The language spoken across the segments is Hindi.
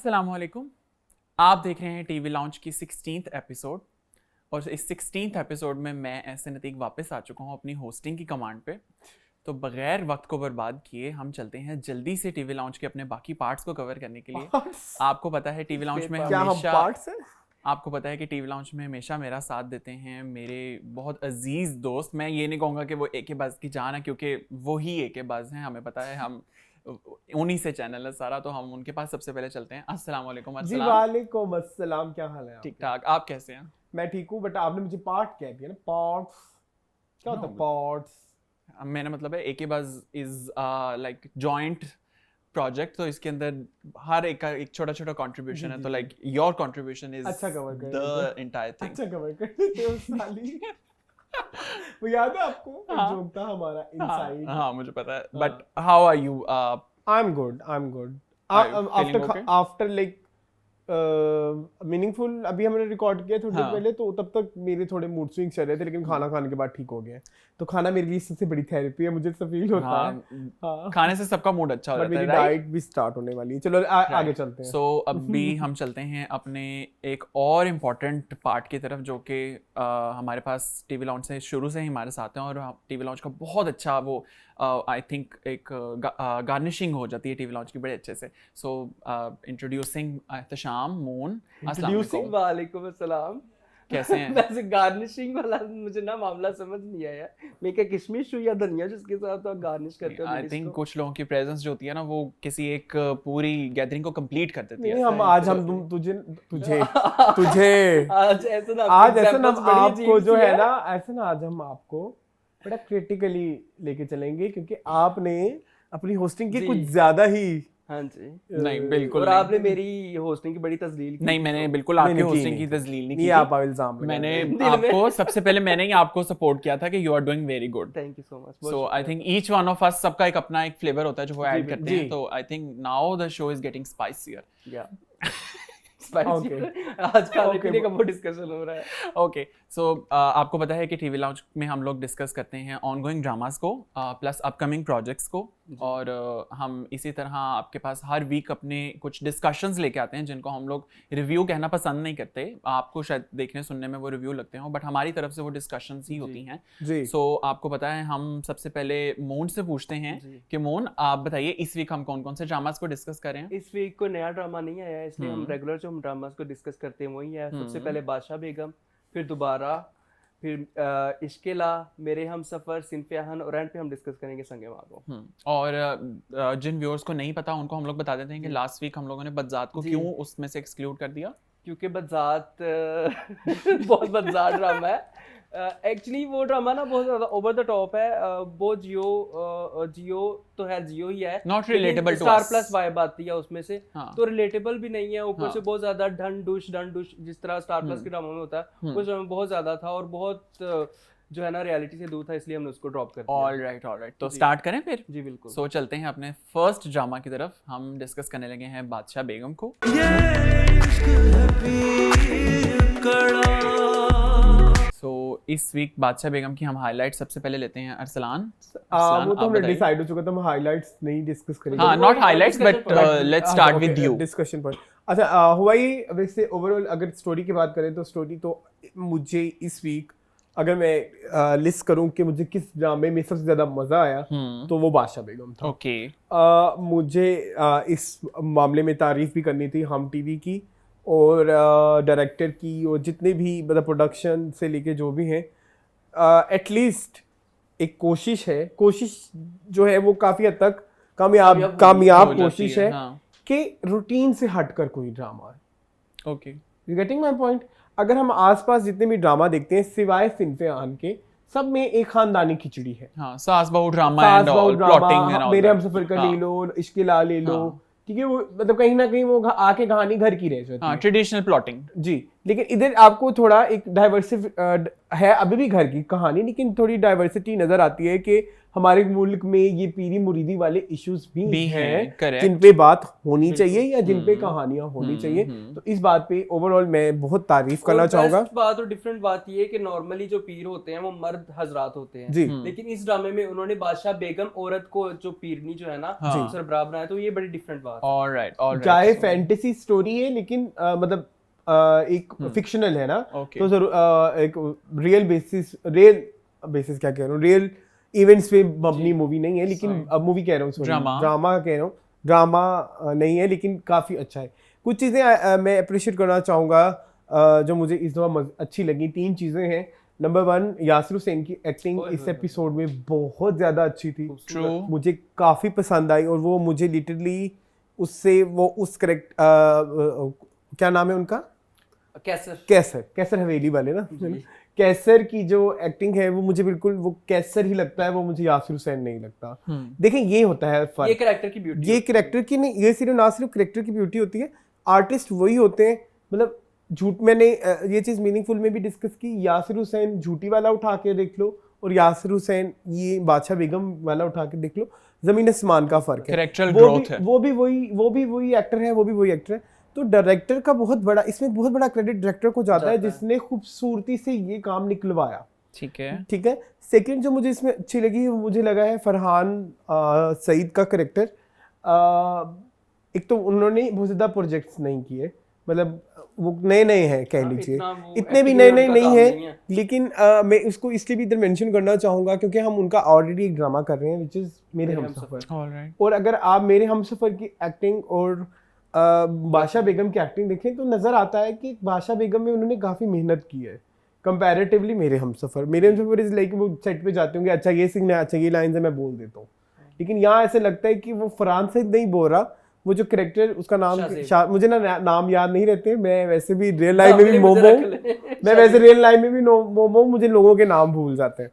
अस्सलामुअलैकुम। आप देख रहे हैं टीवी लॉन्च की 16th एपिसोड और इस 16th एपिसोड में मैं एहसन अतीक वापस आ चुका हूं अपनी होस्टिंग की कमांड पे। तो बगैर वक्त को बर्बाद किए हम चलते हैं जल्दी से टीवी लॉन्च के अपने बाकी पार्ट्स को कवर करने के लिए। आपको पता है टीवी लॉन्च में हमेशा आपको पता है कि टीवी लॉन्च में हमेशा मेरा साथ देते हैं मेरे बहुत अजीज दोस्त। मैं ये नहीं कहूँगा कि वो एके बाज की जान है, क्योंकि वो ही एके बाज हैं, हमें पता है, हम उन्हीं से चैनल है सारा, तो हम उनके पास सबसे पहले चलते हैं। अस्सलाम वालेकुम। जी वालेकुम अस्सलाम, क्या हाल है? ठीक ठाक, आप कैसे हैं? मैं ठीक हूँ, बट आपने मुझे पार्ट कह दिया ना, पार्ट्स क्या होता है? पार्ट्स मेरा मतलब है एके बाज इज लाइक जॉइंट प्रोजेक्ट, तो इसके अंदर हर एक का एक छोटा छोटा कंट्रीब्यूशन है, तो लाइक योर कंट्रीब्यूशन इज अच्छा कवर कर द एंटायर थिंग। अच्छा कवर कर देते हो साली। वो याद है आपको एक जोक था हमारा इनसाइड? हाँ मुझे पता है, but how are you? I am good after like meaningful. अभी हमने रिकॉर्ड किया थोड़ी देर पहले, तो तब तक मेरे थोड़े मूड स्विंग चल रहे थे, लेकिन खाना खाने के बाद ठीक हो गया। तो खाना मेरे लिए सबसे बड़ी थेरेपी है, मुझे ऐसा फील होता है। हाँ। खाने से सबका मूड अच्छा हो जाता है। मेरी डाइट भी स्टार्ट होने वाली है। चलो आगे चलते हैं। सो अभी हम चलते हैं अपने एक और इम्पॉर्टेंट पार्ट की तरफ, जो कि हमारे पास टीवी लॉन्च से शुरू से ही हमारे साथ हैं, और टीवी लॉन्च का बहुत अच्छा वो आई थिंक एक गार्निशिंग हो जाती है टीवी लॉन्च की बड़े अच्छे से। सो इंट्रोड्यूसिंग एहतशाम मून। इंट्रोड्यूसिंग वालेकुम अस्सलाम। कैसे हैं? वैसे गार्निशिंग वाला मुझे ना मामला समझ नहीं आया। मैं क्या किशमिश या धनिया जिसके साथ आप गार्निश करते हो? आई थिंक कुछ लोगों की प्रेजेंस जो होती है ना, वो किसी एक पूरी गैदरिंग को कंप्लीट कर देती है। हम आज हम तुझे आज ऐसा ना आपको जो है ना, ऐसा ना आज हम आपको बड़ा क्रिटिकली लेके चलेंगे, क्योंकि आपने अपनी होस्टिंग की कुछ ज्यादा ही। हाँ जी, नहीं बिल्कुल। और आपने मेरी होस्टिंग की बड़ी तजलील की। नहीं, मैंने बिल्कुल आपकी होस्टिंग की तजलील नहीं की। आप इल्जाम मैंने आपको सबसे पहले मैंने ही आपको सपोर्ट किया था कि you are doing very good. Thank you so much. So I think each one of us, सबका एक अपना एक फ्लेवर होता है जो वो ऐड करते हैं। तो I think now the show is getting spicier. या आज खाने पीने का वो डिस्कशन हो रहा है। ओके, सो आपको पता है कि टीवी लॉन्च में हम लोग डिस्कस करते हैं ऑनगोइंग ड्रामास को प्लस अपकमिंग प्रोजेक्ट्स को, और हम इसी तरह आपके पास हर वीक अपने कुछ डिस्कशंस लेके आते हैं, जिनको हम लोग रिव्यू कहना पसंद नहीं करते। आपको शायद देखने सुनने में वो रिव्यू लगते हो, बट हमारी तरफ से वो डिस्कशंस ही होती हैं। सो आपको पता है, हम सबसे पहले मोन से पूछते हैं कि मोन आप बताइए इस वीक हम कौन कौन से ड्रामास को डिस्कस कर रहे हैं? इस वीक कोई नया ड्रामा नहीं आया है, इसलिए हम रेगुलर जो हम ड्रामास को डिस्कस करते हैं वही है। सबसे पहले बादशाह बेगम, फिर दोबारा, फिर इश्केला, मेरे हम सफर, सिनफे आहन, और एंड पे हम डिस्कस करेंगे संगे मागो। और जिन व्यूअर्स को नहीं पता उनको हम लोग बता देते हैं कि लास्ट वीक हम लोगों ने बदजात को क्यों उसमें से एक्सक्लूड कर दिया। क्योंकि बदजात बहुत बदजात ड्रामा है। एक्चुअली वो ड्रामा ना बहुत ज्यादा ओवर द टॉप है। वो जियो तो है, जियो ही है, not relatable to Star Plus vibe आती है उसमें से। हाँ। तो रिलेटेबल भी नहीं है, ऊपर से बहुत ज्यादा ढन डुश जिस तरह स्टार प्लस के ड्रामा में होता है, उस ड्रामा में बहुत ज्यादा था और बहुत जो है ना रियलिटी से दूर था, इसलिए हमने उसको ड्रॉप कर दिया। ऑलराइट, तो स्टार्ट करें फिर? जी बिल्कुल। सो चलते हैं अपने फर्स्ट ड्रामा की तरफ। हम डिस्कस करने लगे हैं बादशाह बेगम को। सो इस वीक बादशाह बेगम की हम हाइलाइट सबसे पहले लेते हैं। अरसलान, वो तो हमने डिसाइड हो चुका था, हम हाइलाइट्स नहीं डिस्कस करेंगे। हाँ, not highlights but let's start with you discussion पर। अच्छा, हुआ ही वैसे ओवरऑल अगर स्टोरी की बात करें तो स्टोरी तो मुझे इस वीक अगर मैं लिस्ट करूं कि मुझे किस ड्रामे में सबसे ज्यादा मजा आया तो वो बादशाह बेगम था। ओके। मुझे इस मामले में तारीफ भी करनी थी हम टीवी की और डायरेक्टर की, और जितने भी मतलब प्रोडक्शन से लेके जो भी हैं, एटलीस्ट एक कोशिश जो है वो काफ़ी हद तक कामयाब कोशिश है कि रूटीन से हटकर कोई ड्रामा है। Okay, you getting my point? अगर हम आसपास जितने भी ड्रामा देखते हैं सिवाय सिनफे आहन के, सब में एक खानदानी खिचड़ी है। हाँ, सास बहू drama and all, plotting and all. मेरे हम सफर का ले लो, इश्केला ले लो, ठीक है, वो मतलब कहीं ना कहीं वो आके कहानी घर की रह जाती है। Traditional plotting. जी, लेकिन इधर आपको थोड़ा एक डाइवर्सिव है अभी भी घर की कहानी, लेकिन थोड़ी डाइवर्सिटी नजर आती है कि हमारे मुल्क में ये पीरी मुरीदी वाले इश्यूज भी हैं correct. जिन पे बात होनी चाहिए या जिन पे कहानियां होनी चाहिए। तो इस बात पे ओवरऑल मैं बहुत तारीफ करना चाहूंगा। बात और डिफरेंट बात ये है कि नॉर्मली जो पीर होते हैं वो मर्द हजरात होते हैं जी। लेकिन इस ड्रामे में उन्होंने बादशाह बेगम औरत को जो पीरनी जो है ना सरबराह बनाया, तो ये बड़ी डिफरेंट बात है। ऑलराइट चाहे फैंटेसी स्टोरी है लेकिन मतलब एक फिक्शनल है ना, तो जरूर एक रियल बेसिस क्या कह रहा हूँ, रियल इवेंट्स पे मबनी मूवी नहीं है, लेकिन अब मूवी कह रहा हूँ, ड्रामा कह रहा हूँ, ड्रामा नहीं है लेकिन काफ़ी अच्छा है। कुछ चीज़ें मैं अप्रिशिएट करना चाहूँगा जो मुझे इस दफ़ा अच्छी लगी। 3 चीज़ें हैं। नंबर 1, यासिर हुसैन की एक्टिंग इस एपिसोड में बहुत ज़्यादा अच्छी थी, मुझे काफ़ी पसंद आई। और वो मुझे लिटरली उससे वो उस क्या नाम है उनका, कैसर हवेली वाले ना, कैसर की जो एक्टिंग है वो मुझे बिल्कुल वो कैसर ही लगता है, वो मुझे यासिर हुसैन नहीं लगता। देखें ये होता है फर्क, ये कैरेक्टर की ब्यूटी, ये कैरेक्टर की नहीं, ये सिर्फ ना सिर्फ कैरेक्टर की ब्यूटी होती है, आर्टिस्ट वही होते हैं। मतलब झूठ, मैंने ये चीज़ मीनिंगफुल में भी डिस्कस की, यासिर हुसैन झूठी वाला उठा के देख लो और यासिर हुसैन ये बादशाह बेगम वाला उठा के देख लो, जमीन आसमान का फर्क है। वो भी वही एक्टर है, वो भी वही एक्टर है। तो डायरेक्टर का बहुत बड़ा, इसमें बहुत बड़ा क्रेडिट डायरेक्टर को जाता है जिसने खूबसूरती से ये काम निकलवाया। ठीक है। सेकंड जो मुझे इसमें अच्छी लगी, वो मुझे लगा है फरहान सईद का कैरेक्टर। एक तो उन्होंने बहुत ज़्यादा प्रोजेक्ट्स नहीं किए, मतलब वो नए हैं कह लीजिए, इतने भी नए नहीं है, लेकिन मैं इसको इसलिए भी इधर मेंशन करना चाहूँगा क्योंकि हम उनका ऑलरेडी एक ड्रामा कर रहे हैं विच इज़ मेरे हमसफर। और अगर आप मेरे हमसफर की एक्टिंग और बादशाह बेगम की एक्टिंग देखें तो नज़र आता है कि बादशाह बेगम में उन्होंने काफ़ी मेहनत की है कंपैरेटिवली मेरे हमसफर इज लाइक वो सेट पे जाते होंगे, अच्छा ये सीन है, अच्छा ये लाइन है, मैं बोल देता हूँ। लेकिन यहाँ ऐसे लगता है कि वो फरहान से नहीं बोल रहा, वो जो करेक्टर उसका नाम मुझे ना नाम याद नहीं रहते, मैं वैसे भी रियल लाइफ में भी मोमो मुझे लोगों के नाम भूल जाते हैं।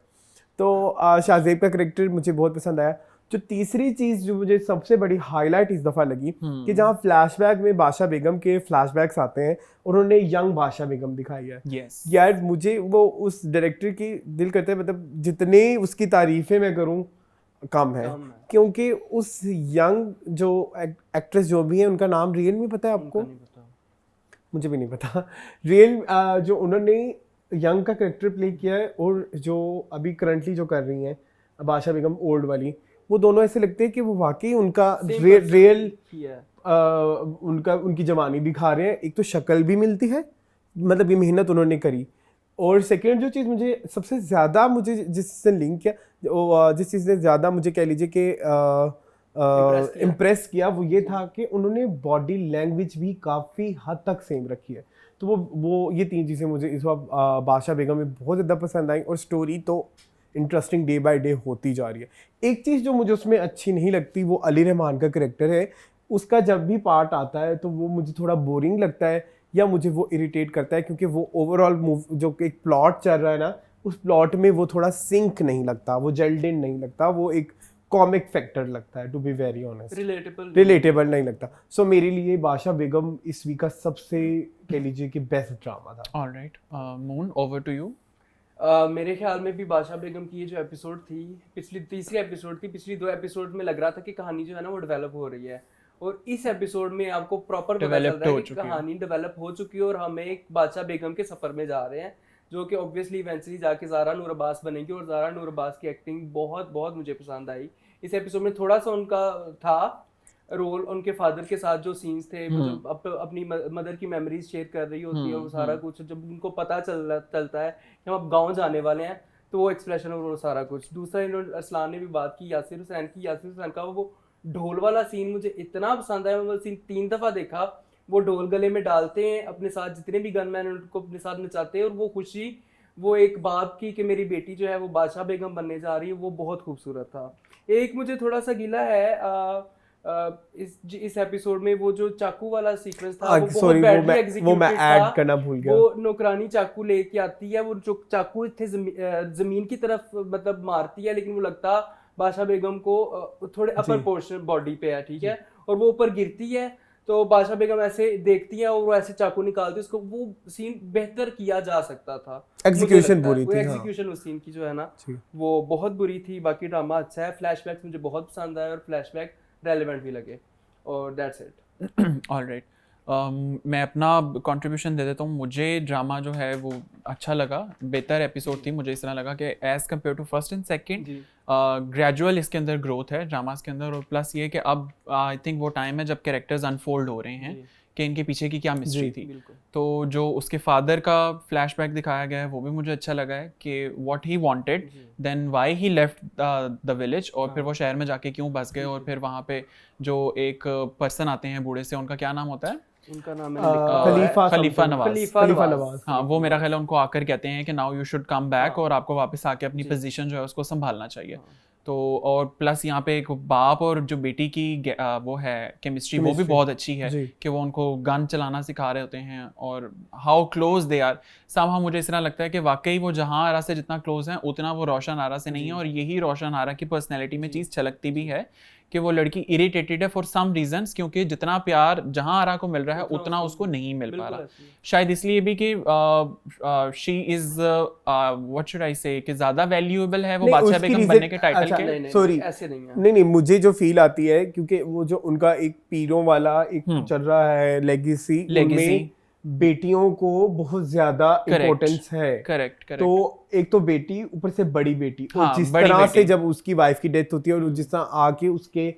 तो शाहजेब का करेक्टर मुझे बहुत पसंद आया। जो तीसरी चीज जो मुझे सबसे बड़ी हाईलाइट इस दफा लगी कि जहाँ फ्लैशबैक में बादशाह बेगम के फ्लैशबैक्स आते हैं, उन्होंने यंग बादशाह बेगम दिखाई है। यार मुझे वो उस डायरेक्टर की दिल करता है, मतलब जितने उसकी तारीफें मैं करूँ कम है, क्योंकि उस यंग जो एक्ट्रेस जो भी है, उनका नाम रियल में पता है आपको? मुझे भी नहीं पता। रियल जो उन्होंने यंग का कैरेक्टर प्ले किया है और जो अभी करंटली जो कर रही हैं बादशाह बेगम ओल्ड वाली, वो दोनों ऐसे लगते हैं कि वो वाकई उनका रियल उनकी जवानी दिखा रहे हैं। एक तो शक्ल भी मिलती है, मतलब ये मेहनत उन्होंने करी। और सेकेंड जो चीज़ मुझे सबसे ज़्यादा मुझे जिससे लिंक किया, जिस चीज़ ने ज़्यादा मुझे कह लीजिए कि इम्प्रेस किया, वो ये था कि उन्होंने बॉडी लैंग्वेज भी काफ़ी हद तक सेम रखी है। तो वो ये 3 चीज़ें मुझे इस वक्त बादशाह बेगम में बहुत ज़्यादा पसंद आई। और स्टोरी तो इंटरेस्टिंग डे बाय डे होती जा रही है। एक चीज़ जो मुझे उसमें अच्छी नहीं लगती, वो अली रहमान का कैरेक्टर है। उसका जब भी पार्ट आता है तो वो मुझे थोड़ा बोरिंग लगता है या मुझे वो इरिटेट करता है, क्योंकि वो ओवरऑल जो एक प्लॉट चल रहा है ना, उस प्लॉट में वो थोड़ा सिंक नहीं लगता, वो जेल्ड इन नहीं लगता, वो एक कॉमिक फैक्टर लगता है, to be very honest, relatable नहीं लगता। सो मेरे लिए बादशाह बेगम इस वीक का सबसे कह लीजिए कि बेस्ट ड्रामा था। Alright, moon over to you. मेरे ख्याल में भी बादशाह बेगम की ये जो एपिसोड थी, पिछली तीसरी एपिसोड थी, पिछली 2 एपिसोड में लग रहा था कि कहानी जो है ना वो डेवलप हो रही है, और इस एपिसोड में आपको प्रॉपर पता चल रहा है कि कहानी डेवलप हो चुकी है और हमें एक बादशाह बेगम के सफर में जा रहे हैं, जो कि ऑब्वियसली इवेंचुअली जाके ज़ारा नूर अब्बास बनेंगी। और ज़ारा नूर अब्बास की एक्टिंग बहुत बहुत मुझे पसंद आई इस एपिसोड में। थोड़ा सा उनका था रोल, उनके फादर के साथ जो सीन्स थे, मतलब अपनी मदर की मेमोरीज शेयर कर रही होती है और सारा कुछ, जब उनको पता चलता है कि हम अब गाँव जाने वाले हैं, तो वो एक्सप्रेशन और वो सारा कुछ। दूसरा इन्होंने अरसलान ने भी बात की यासिर हुसैन का वो ढोल वाला सीन मुझे इतना पसंद आया। मैं सीन 3 दफ़ा देखा। वो ढोल गले में डालते हैं, अपने साथ जितने भी गनमैन उनको अपने साथ नचाते हैं, और वो खुशी, वो एक बाप की कि मेरी बेटी जो है वो बादशाह बेगम बनने जा रही है, वो बहुत खूबसूरत था। एक मुझे थोड़ा सा गिला है इस एपिसोड में, वो जो चाकू वाला सीक्वेंस था वो बहुत बैडली एग्जीक्यूटेड था। करना भूल गया। वो नौकरानी चाकू लेके आती है, वो जो चाकू थे जमीन की तरफ मतलब मारती है, लेकिन वो लगता बादशाह बेगम को थोड़े अपर पोर्शन बॉडी पे है, ठीक है, और वो ऊपर गिरती है तो बादशाह बेगम ऐसे देखती है और वो ऐसे चाकू निकालती है उसको, वो सीन बेहतर किया जा सकता था। Execution बुरी थी, हाँ। एग्जीक्यूशन उस सीन की जो है ना वो बहुत बुरी थी। बाकी ड्रामा अच्छा है, फ्लैशबैक्स मुझे बहुत पसंद आए और फ्लैशबैक रेलेवेंट भी लगे, और दैट्स इट। ऑलराइट, मैं अपना कंट्रीब्यूशन दे देता हूँ। मुझे ड्रामा जो है वो अच्छा लगा, बेहतर एपिसोड थी। मुझे इस तरह लगा कि as compared to first and second gradual इसके अंदर ग्रोथ है ड्रामास के अंदर, और प्लस ये कि अब आई थिंक वो टाइम है जब कैरेक्टर्स अनफोल्ड हो रहे हैं कि इनके पीछे की क्या मिस्ट्री थी। तो जो उसके फादर का फ्लैशबैक दिखाया गया है वो भी मुझे अच्छा लगा है कि what he wanted, then why he left the village, और फिर वो शहर में जाके क्यों बस गए, और फिर वहाँ पे जो एक पर्सन आते हैं बूढ़े से, उनका क्या नाम होता है? उनका नाम है खलीफा नवाज। हाँ, वो मेरा ख्याल है उनको आकर कहते हैं कि now you should come back, और आपको वापस आके अपनी पोजीशन जो है उसको संभालना चाहिए। तो और प्लस यहाँ पे एक बाप और जो बेटी की वो है केमिस्ट्री, वो भी बहुत अच्छी है कि वो उनको गन चलाना सिखा रहे होते हैं, और how close they are. Somehow मुझे इस तरह लगता है कि वाकई वो जहां आरा से जितना क्लोज हैं उतना वो रोशन आरा से नहीं है, और यही रोशन आरा की पर्सनैलिटी में चीज़ छलकती भी है कि वो लड़की इरिटेटेड है फॉर सम रीजंस, क्योंकि जितना प्यार जहां आरा को मिल रहा है उतना उसको नहीं मिल पा रहा। शायद इसलिए भी कि she is what should I से कि ज्यादा वैल्यूएबल है वो बादशाह बेगम बनने के टाइटल के। सॉरी, ऐसे नहीं, मुझे जो फील आती है क्योंकि वो जो उनका एक पीरों वाला एक चल रहा है लेगेसी, उनमें बेटियों को बहुत ज्यादा इम्पोर्टेंस है। करेक्ट। तो एक तो बेटी, ऊपर से बड़ी बेटी, और जिस तरह से जब उसकी वाइफ की डेथ होती है और जिस तरह आके उसके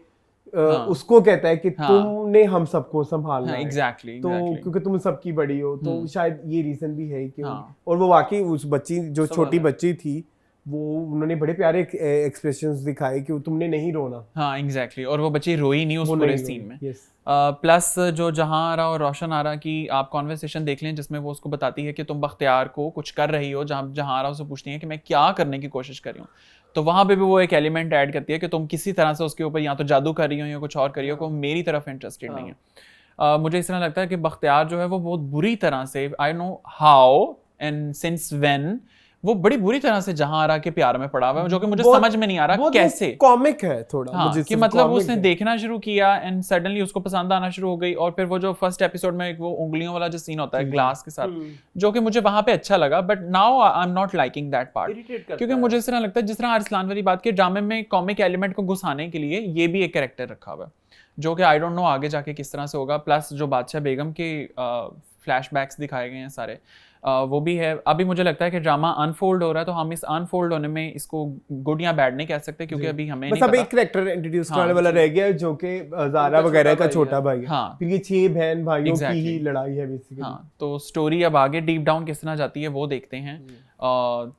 उसको कहता है कि तुमने हम सबको संभालना है। एग्जैक्टली। तो क्योंकि तुम सबकी बड़ी हो, तो शायद ये रीजन भी है कि और वो वाकई उस बच्ची जो छोटी बच्ची थी वो उन्होंने बड़े प्यारे एक्सप्रेशंस दिखाए कि तुमने नहीं रोना। हाँ एग्जैक्टली, और वो बच्ची रोई नहीं उस पूरे सीन में। yes. प्लस जो जहां आरा और रोशन आरा की आप कॉन्वर्सेशन देख लें जिसमें वो उसको बताती है कि तुम बख्तियार को कुछ कर रही हो, जहां आरा उससे पूछती है कि मैं क्या करने की कोशिश कर रही हूँ, तो वहां पे भी वो एक एलिमेंट ऐड करती है कि तुम किसी तरह से उसके ऊपर या तो जादू कर रही हो या कुछ और कर रही हो, को मेरी तरफ इंटरेस्टेड नहीं है। मुझे इस तरह लगता है कि बख्तियार जो है वो बहुत बुरी तरह से, I know how and since when, वो बड़ी बुरी तरह से जहां आरा के प्यार में पड़ा हुआ है, जो कि मुझे समझ में नहीं आ रहा कैसे। कॉमिक है थोड़ा। हाँ, मुझे कि मतलब उसने देखना शुरू किया एंड सडनली उसको पसंद आना शुरू हो गई, और फिर वो जो फर्स्ट एपिसोड में वो उंगलियों वाला जो सीन होता है ग्लास के साथ, जो कि मुझे वहां पे अच्छा लगा, but now I am not liking that part, क्योंकि मुझे इस तरह लगता है जिस तरह अरसलान वाली बात की, ड्रामे में कॉमिक एलिमेंट को घुसाने के लिए ये भी एक कैरेक्टर रखा हुआ है, जो कि आई डोंट नो आगे जाके किस तरह से होगा। प्लस जो बादशाह बेगम के फ्लैशबैक्स दिखाए गए हैं सारे, वो भी है। अभी मुझे लगता है कि ड्रामा अनफोल्ड हो रहा है, तो हम इस अनफोल्ड होने में इसको गुड या बैड नहीं कह सकते, क्योंकि अभी हमें नहीं पता। एक कैरेक्टर इंट्रोड्यूस करने वाला रह गया जो कि ज़ारा वगैरह का छोटा भाई है। हाँ, फिर ये 6 बहन भाइयों की ही लड़ाई है बेसिकली। हाँ, तो स्टोरी अब आगे डीप डाउन किस तरह जाती है वो देखते हैं।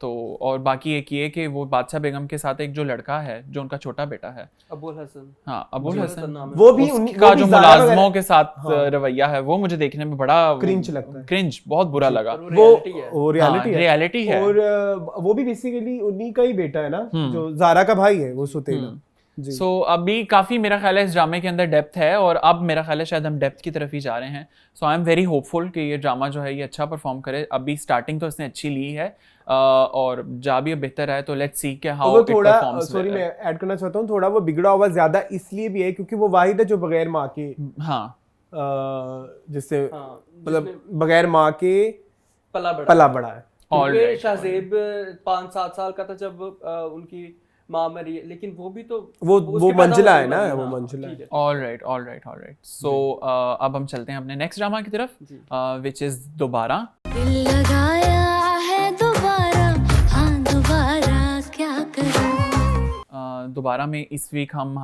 तो और बाकी एक ये कि वो बादशाह बेगम के साथ एक जो लड़का है जो उनका छोटा बेटा है, अबुल हसन। हाँ, अबुल हसन, वो भी उनका जो मुलाजमों के साथ रवैया है वो मुझे देखने में बड़ा क्रिंज लगता है, क्रिंज बहुत बुरा लगा। वो रियलिटी है, और वो भी बेसिकली उन्हीं का ही बेटा है ना, जो ज़ारा का भाई है, वो सुतेला। सो अभी काफ़ी मेरा ख्याल है इस ड्रामे के अंदर डेप्थ है, और अब मेरा ख्याल है शायद हम डेप्थ की तरफ ही जा रहे हैं। So I am very hopeful कि ये ड्रामा जो है ये अच्छा परफॉर्म करे। अभी स्टार्टिंग तो इसने अच्छी ली है, और जा भी बेहतर है, तो लेट्स सी के हाउ इट परफॉर्म्स। सॉरी, मैं ऐड करना चाहता हूँ, थोड़ा वो बिगड़ा हुआ ज़्यादा इसलिए भी है क्योंकि वो वाहिद है जो बगैर माँ के, हाँ, जिससे मतलब बगैर माँ के पला बड़ा है। क्योंकि शाहजेब 5-7 साल का था जब उनकी माँ मरी, लेकिन वो भी तो वो मंजिला है ना, वो मंजिला है। ऑलराइट। सो अब हम चलते हैं अपने नेक्स्ट ड्रामा की तरफ, व्हिच इज दोबारा। दिल लगाया है दोबारा, हाँ दोबारा क्या करूं। दोबारा में इस वीक हम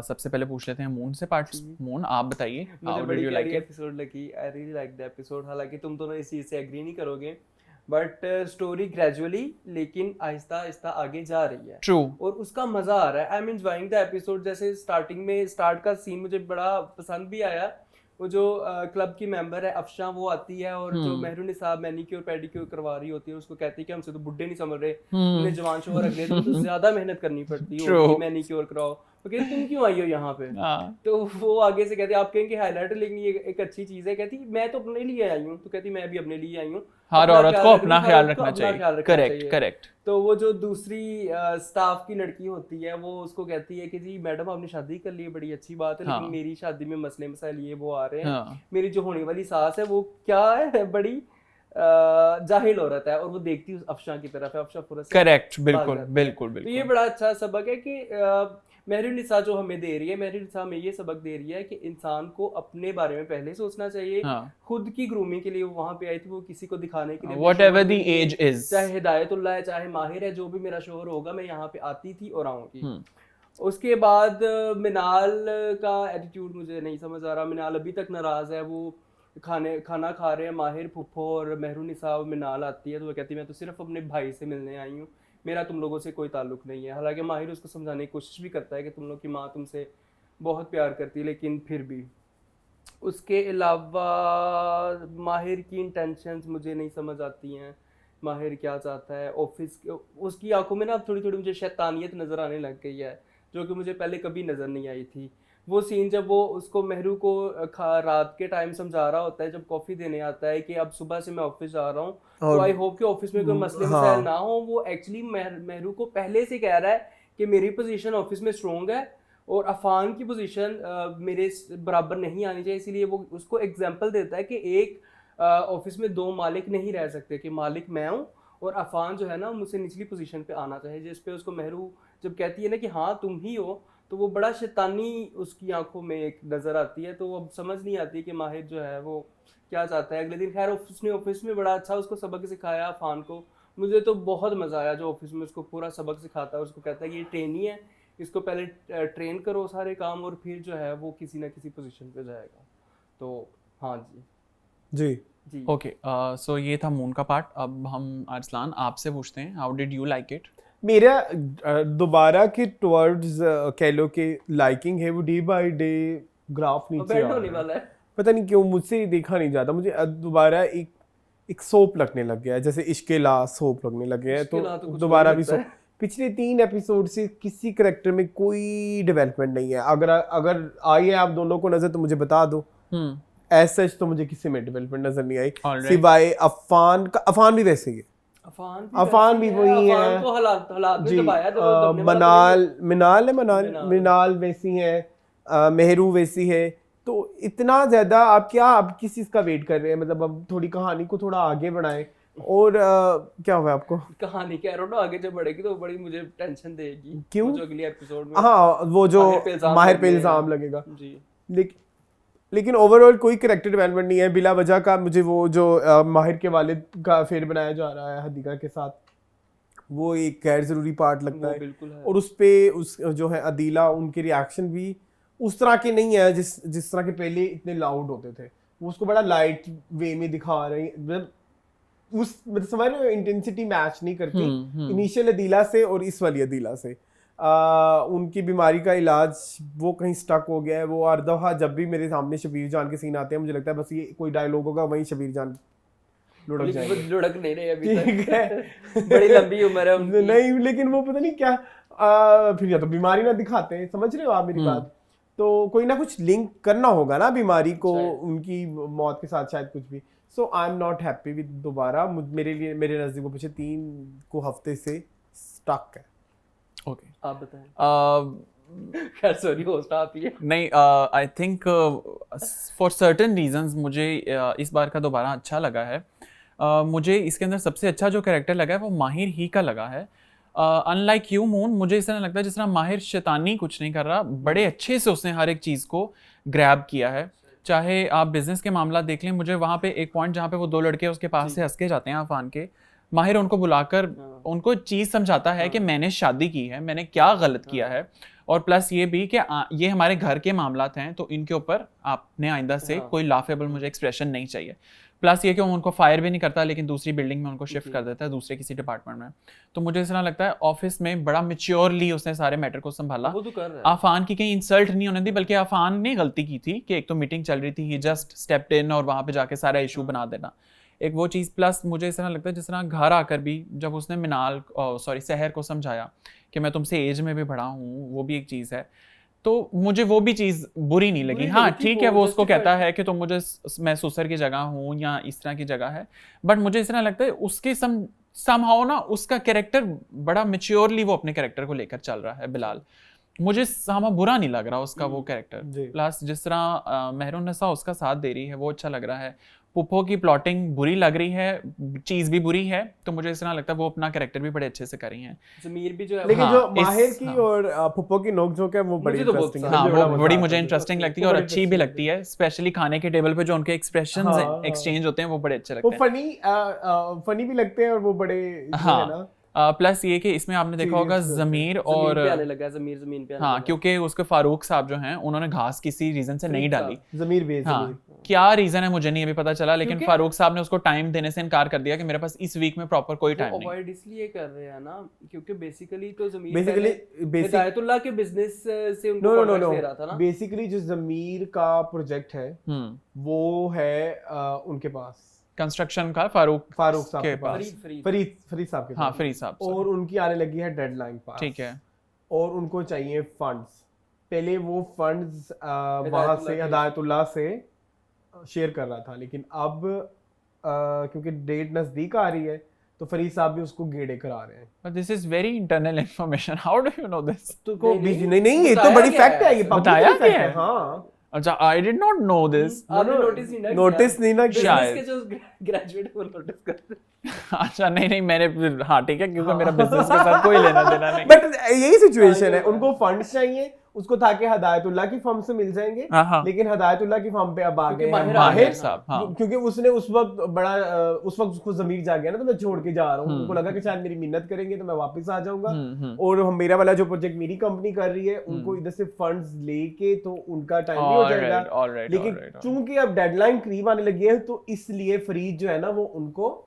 सबसे पहले पूछ लेते हैं मून से। मून, आप बताइए, मुझे बड़ी प्यारी एपिसोड लगी। I really like the episode. हालांकि तुम दोनों इस चीज से एग्री नहीं करोगे, बट स्टोरी ग्रेजुअली लेकिन आहिस्ता आहिस्ता आगे जा रही है। ट्रू, और उसका मजा आ रहा है। I am enjoying the episode. जैसे स्टार्टिंग में स्टार्ट का सीन मुझे बड़ा पसंद भी आया। वो जो क्लब की मेंबर है अफशा, वो आती है और जो मेहरुनिसा मैनिक्योर पेडिक्योर करवा रही होती है, उसको कहती है कि हमसे तो बुड्ढे नहीं समझ रहे, उन्हें जवान शोहर रख ले, तो ज्यादा मेहनत करनी पड़ती है, मैनिक्योर कराओ। तो कहती तुम क्यों आई हो यहाँ पे? तो वो आगे से कहती आप कहेंगे हाईलाइटर, लेकिन ये एक अच्छी चीज है। कहती मैं तो अपने लिए आई हूँ। तो कहती मैं भी अपने लिए आई हूँ, हर अपना औरत ख्याल को रखनी, अपना हर ख्याल औरत को रखना अपना ख्याल चाहिए। रखना करेक्ट चाहिए। करेक्ट। तो वो जो दूसरी स्टाफ की लड़की होती है वो उसको कहती है कि जी मैडम आपने शादी कर ली है, बड़ी अच्छी बात है, लेकिन हाँ। मेरी शादी में मसले मसाइल ये वो आ रहे हैं। हाँ। मेरी जो होने वाली सास है वो क्या है, बड़ी जाहिल औरत है, और वो देखती उस अफशा की तरफ है, अफशा फुरस से करेक्ट, भाग बिल्कुल जाती है। बिल्कुल तो ये बिल्कुल। बड़ा अच्छा सबक है कि महरुनिसा जो हमें दे रही है, महरुनिसा हमें ये सबक दे रही है कि इंसान को अपने बारे में पहले सोचना चाहिए। हाँ। खुद की ग्रूमिंग के लिए वो वहां पे आई थी, वो किसी को दिखाने के लिए, अपने Whatever शोहर के the लिए, age is. चाहे हिदायतुल्लाह है चाहे माहिर है, जो भी मेरा शोहर होगा मैं यहाँ पे आती थी और आऊंगी। उसके बाद मिनाल का एटीट्यूड मुझे नहीं समझ आ रहा। मिनाल अभी तक नाराज है, वो खाना खा रहे हैं माहिर, फुफ्फो और महरुनिसा। मिनाल आती है तो वो कहती है मैं तो सिर्फ अपने भाई से मिलने आई हूँ, मेरा तुम लोगों से कोई ताल्लुक नहीं है। हालांकि माहिर उसको समझाने की कोशिश भी करता है कि तुम लोग की माँ तुमसे बहुत प्यार करती है, लेकिन फिर भी। उसके अलावा माहिर की इंटेंशंस मुझे नहीं समझ आती हैं, माहिर क्या चाहता है। ऑफिस उसकी आंखों में ना थोड़ी थोड़ी मुझे शैतानियत नज़र आने लग गई है, जो कि मुझे पहले कभी नज़र नहीं आई थी। वो सीन जब वो उसको महरू को रात के टाइम समझा रहा होता है, जब कॉफ़ी देने आता है कि अब सुबह से मैं ऑफिस जा रहा हूँ, तो आई होप कि ऑफिस में कोई मसले मसाइल ना हो। वो एक्चुअली महरू को पहले से कह रहा है कि मेरी पोजीशन ऑफिस में स्ट्रॉन्ग है और अफान की पोजीशन मेरे बराबर नहीं आनी चाहिए, इसीलिए वो उसको एग्जांपल देता है कि एक ऑफिस में दो मालिक नहीं रह सकते, कि मालिक मैं हूँ और अफान जो है ना मुझसे निचली पोजीशन पे आना चाहिए। जिस पे उसको महरू जब कहती है ना कि हाँ तुम ही हो, तो वो बड़ा शैतानी उसकी आंखों में एक नज़र आती है। तो अब समझ नहीं आती कि माहिर जो है वो क्या चाहता है। अगले दिन खैर उसने ऑफिस में बड़ा अच्छा उसको सबक सिखाया अफान को, मुझे तो बहुत मज़ा आया जो ऑफिस में उसको पूरा सबक सिखाता है। उसको कहता है कि ये ट्रेनी है, इसको पहले ट्रेन करो सारे काम और फिर जो है वो किसी ना किसी पोजीशन पे जाएगा। तो हाँ जी जी ओके। सो ये था मून का पार्ट। अब हम अरसलान आपसे पूछते हैं, how did you like it? मेरा दोबारा के टुवर्ड्स कह लो कि लाइकिंग है वो डे बाय डे ग्राफ नीचे बैंड आ होने रहा है। वाला है। पता नहीं क्यों मुझसे देखा नहीं जाता, मुझे दोबारा एक सोप लगने लग गया है, जैसे इश्केला सोप लगने लग गया है। इश्केला तो तो कुछ दोबारा और भी लगता सोप। है। पिछले 3 एपिसोड से किसी करेक्टर में कोई डेवलपमेंट नहीं है। अगर आई है आप दोनों को नजर तो मुझे बता दो। एज सच तो मुझे किसी में डेवलपमेंट नजर नहीं आई, Alright. सिवाय अफान का। अफान भी वैसे ही है, अफान भी वही है। अफान को हालात में जी दबाया तो दबने वाला मिनाल वैसी है, मेहरू वैसी है। तो इतना ज्यादा आप किस चीज का वेट कर रहे हैं? मतलब अब थोड़ी कहानी को थोड़ा आगे बढ़ाएं। और क्या हुआ आपको? कहानी कह रहा हूँ ना, आगे जब बढ़ेगी तो बड़ी मुझे टेंशन देगी। क्यों? वो जो अगले एपिसोड में हाँ वो जो माहिर पे लगने इल्जाम हैं। लगेगा जी लेकिन ओवरऑल कोई कैरेक्टर डेवलपमेंट नहीं है। बिला वजह का मुझे वो जो माहिर के वालिद का अफेयर बनाया जा रहा है हदीका के साथ, वो एक गैर जरूरी पार्ट लगता वो है। बिल्कुल है। और उस पे उस जो है अदीला, उनके रिएक्शन भी उस तरह के नहीं है जिस तरह के पहले इतने लाउड होते थे। वो उसको बड़ा लाइट वे में दिखा रहे हैं, मतलब समझ रहे हो, इंटेंसिटी मैच नहीं करती इनिशियल अदीला से और इस वाली अदीला से। उनकी बीमारी का इलाज वो कहीं स्टक हो गया है। वो हर दफ़ा जब भी मेरे सामने शबीर जान के सीन आते हैं मुझे लगता है बस ये कोई डायलॉग होगा, वहीं शबीर जान लुढ़क जाएंगे। लुढ़क नहीं रहे अभी ठीक तक। है बड़ी लंबी उम्र है उनकी। नहीं लेकिन वो पता नहीं क्या फिर या तो बीमारी ना दिखाते हैं, समझ रहे हो आप मेरी बात? तो कोई ना कुछ लिंक करना होगा ना बीमारी को उनकी मौत के साथ, शायद कुछ भी। So I am not happy with Dobara. मेरे लिए मेरे नज़दीक वो पिछले 3 हफ्ते से स्टक है। ओके आप बताएं। खैर सॉरी होस्ट आप ही है। नहीं, I think for certain reasons मुझे इस बार का दोबारा अच्छा लगा है। मुझे इसके अंदर सबसे अच्छा जो कैरेक्टर लगा है वो माहिर ही का लगा है। अनलाइक यू मून, मुझे इस तरह लगता है जिस तरह माहिर शैतानी कुछ नहीं कर रहा, बड़े अच्छे से उसने हर एक चीज़ को ग्रैब किया है। चाहे आप बिजनेस के मामला देख लें, मुझे वहाँ पे एक पॉइंट जहाँ पे वो 2 लड़के उसके पास से हंस के जाते हैं अफान के, माहिर उनको बुलाकर उनको चीज़ समझाता है कि मैंने शादी की है, मैंने क्या गलत किया है, और प्लस ये भी कि ये हमारे घर के मामलात हैं तो इनके ऊपर आपने आइंदा से कोई लाफेबल मुझे एक्सप्रेशन नहीं चाहिए। प्लस ये कि वो उनको फायर भी नहीं करता लेकिन दूसरी बिल्डिंग में उनको शिफ्ट कर देता है, दूसरे किसी डिपार्टमेंट में। तो मुझे ऐसा लगता है ऑफिस में बड़ा मैच्योरली उसने सारे मैटर को संभाला। वो तो कर रहा है। अफान की कहीं इंसल्ट नहीं होने दी, बल्कि अफान ने गलती की थी कि एक तो मीटिंग चल रही थी, ही जस्ट स्टेप्ड इन और वहाँ पे जाके सारा इशू बना देना, एक वो चीज़। प्लस मुझे इस तरह लगता है जिस तरह घर आकर भी जब उसने सहर को समझाया कि मैं तुमसे एज में भी बड़ा हूँ, वो भी एक चीज़ है। तो मुझे वो भी चीज़ बुरी नहीं लगी। बुरी हाँ लगी थी, ठीक है, वो वो उसको कहता justified है कि तुम मुझे मैं सुसर की जगह हूँ या इस तरह की जगह है, बट मुझे इस तरह लगता है उसके समहाउ ना उसका कैरेक्टर बड़ा मेच्योरली वो अपने कैरेक्टर को लेकर चल रहा है बिलाल। मुझे सामा बुरा नहीं लग रहा उसका वो कैरेक्टर। जी। प्लस जिस तरह मेहरुन्निसा उसका साथ दे रही है वो अच्छा लग रहा है। पुप्पो की प्लॉटिंग बुरी लग रही है, चीज़ भी बुरी है, तो मुझे इस तरह लगता है वो अपना कैरेक्टर भी बड़े अच्छे से कर रही हैं। ज़मीर भी जो है लेकिन हाँ, जो माहिर इस- की हाँ। और पुप्पो की नोक-झोंक है वो बड़ी मुझे तो बहुत इंटरेस्टिंग है। हाँ मुझे वो बड़ा मजा बड़ी आता मुझे है। इंटरेस्टिंग लगती है वो और बड़ी अच्छी भी लगती है, स्पेशली खाने के टेबल पे जो उनके एक्सप्रेशंस हाँ, एक्सचेंज होते हैं वो बड़े अच्छे वो लगते हैं। फनी भी लगते हैं और वो बड़े जो है हाँ ना प्लस ये कि इसमें आपने देखा होगा Serious होते हैं। ज़मीर ज़मीन पे आने और लगा है, ज़मीन पे आने हाँ लगा है। क्योंकि उसके फारूक साहब जो हैं उन्होंने घास किसी रीजन से नहीं फरीद डाली। ज़मीर बेज़मीर। हाँ क्या रीजन है मुझे नहीं अभी पता चला, लेकिन क्योंकि- फारूक साहब ने उसको टाइम देने से इनकार कर दिया कि मेरे पास इस वीक में प्रॉपर कोई वो टाइम नहीं। अवॉइड इसलिए कर रहे हैं ना क्योंकि बेसिकली तो ज़मीर बेसिकली हिदायतुल्लाह के बिजनेस से उनको नो नो नो कॉन्ट्रैक्ट दे रहा था नो ना। बेसिकली जो ज़मीर का प्रोजेक्ट है वो है उनके पास कंस्ट्रक्शन का फारूक फारूक साहब के के पास फरीद फरीद साहब के हाँ पास फरीद साहब से। और उनकी आने लगी है डेडलाइन पास। ठीक है। और उनको चाहिए फंड्स। पहले वो फंड्स वहां हिदायतुल्लाह से के- हिदायतुल्लाह से शेयर कर रहा था, लेकिन अब क्योंकि डेट नजदीक आ रही है तो फरीद साहब भी उसको गेड़े करा रहे हैं। But this is very internal information. How do you know this? तो को नहीं, बीच नहीं, नहीं ये तो बताया बड़ी गया फैक्ट है। है, ये public बताया fact गया है। है। हाँ अच्छा I did not know this. आपने नोटिस नहीं ना किया? नोटिस नहीं ना किया। शायद। बिजनेस के जो ग्रेजुएट वो नोटिस करते हैं। अच्छा नहीं मैंने हाँ ठीक है क्योंकि मेरा बिजनेस के साथ कोई लेना देना नहीं। बट यही सिचुएशन हाँ, है, ये उनको फंड्स चाहिए, उसको था कि हिदायतुल्लाह की फर्म से मिल जाएंगे, हाँ, हाँ। लेकिन हिदायतुल्लाह की फर्म पे अब आ क्योंकि गए हैं माहिर माहिर साहब हाँ क्योंकि उसने उस वक्त बड़ा उस वक्त उसको ज़मीर जा गया ना, तो मैं छोड़ के जा रहा हूँ। उनको लगा कि शायद मेरी मिन्नत करेंगे तो मैं वापस आ जाऊंगा, और हम मेरा वाला जो प्रोजेक्ट मेरी कंपनी कर रही है उनको इधर से फंड्स लेके तो उनका टाइम भी हो जाएगा। alright, लेकिन alright. चूंकि अब डेडलाइन करीब आने लगी है तो इसलिए फरीद जो है ना वो उनको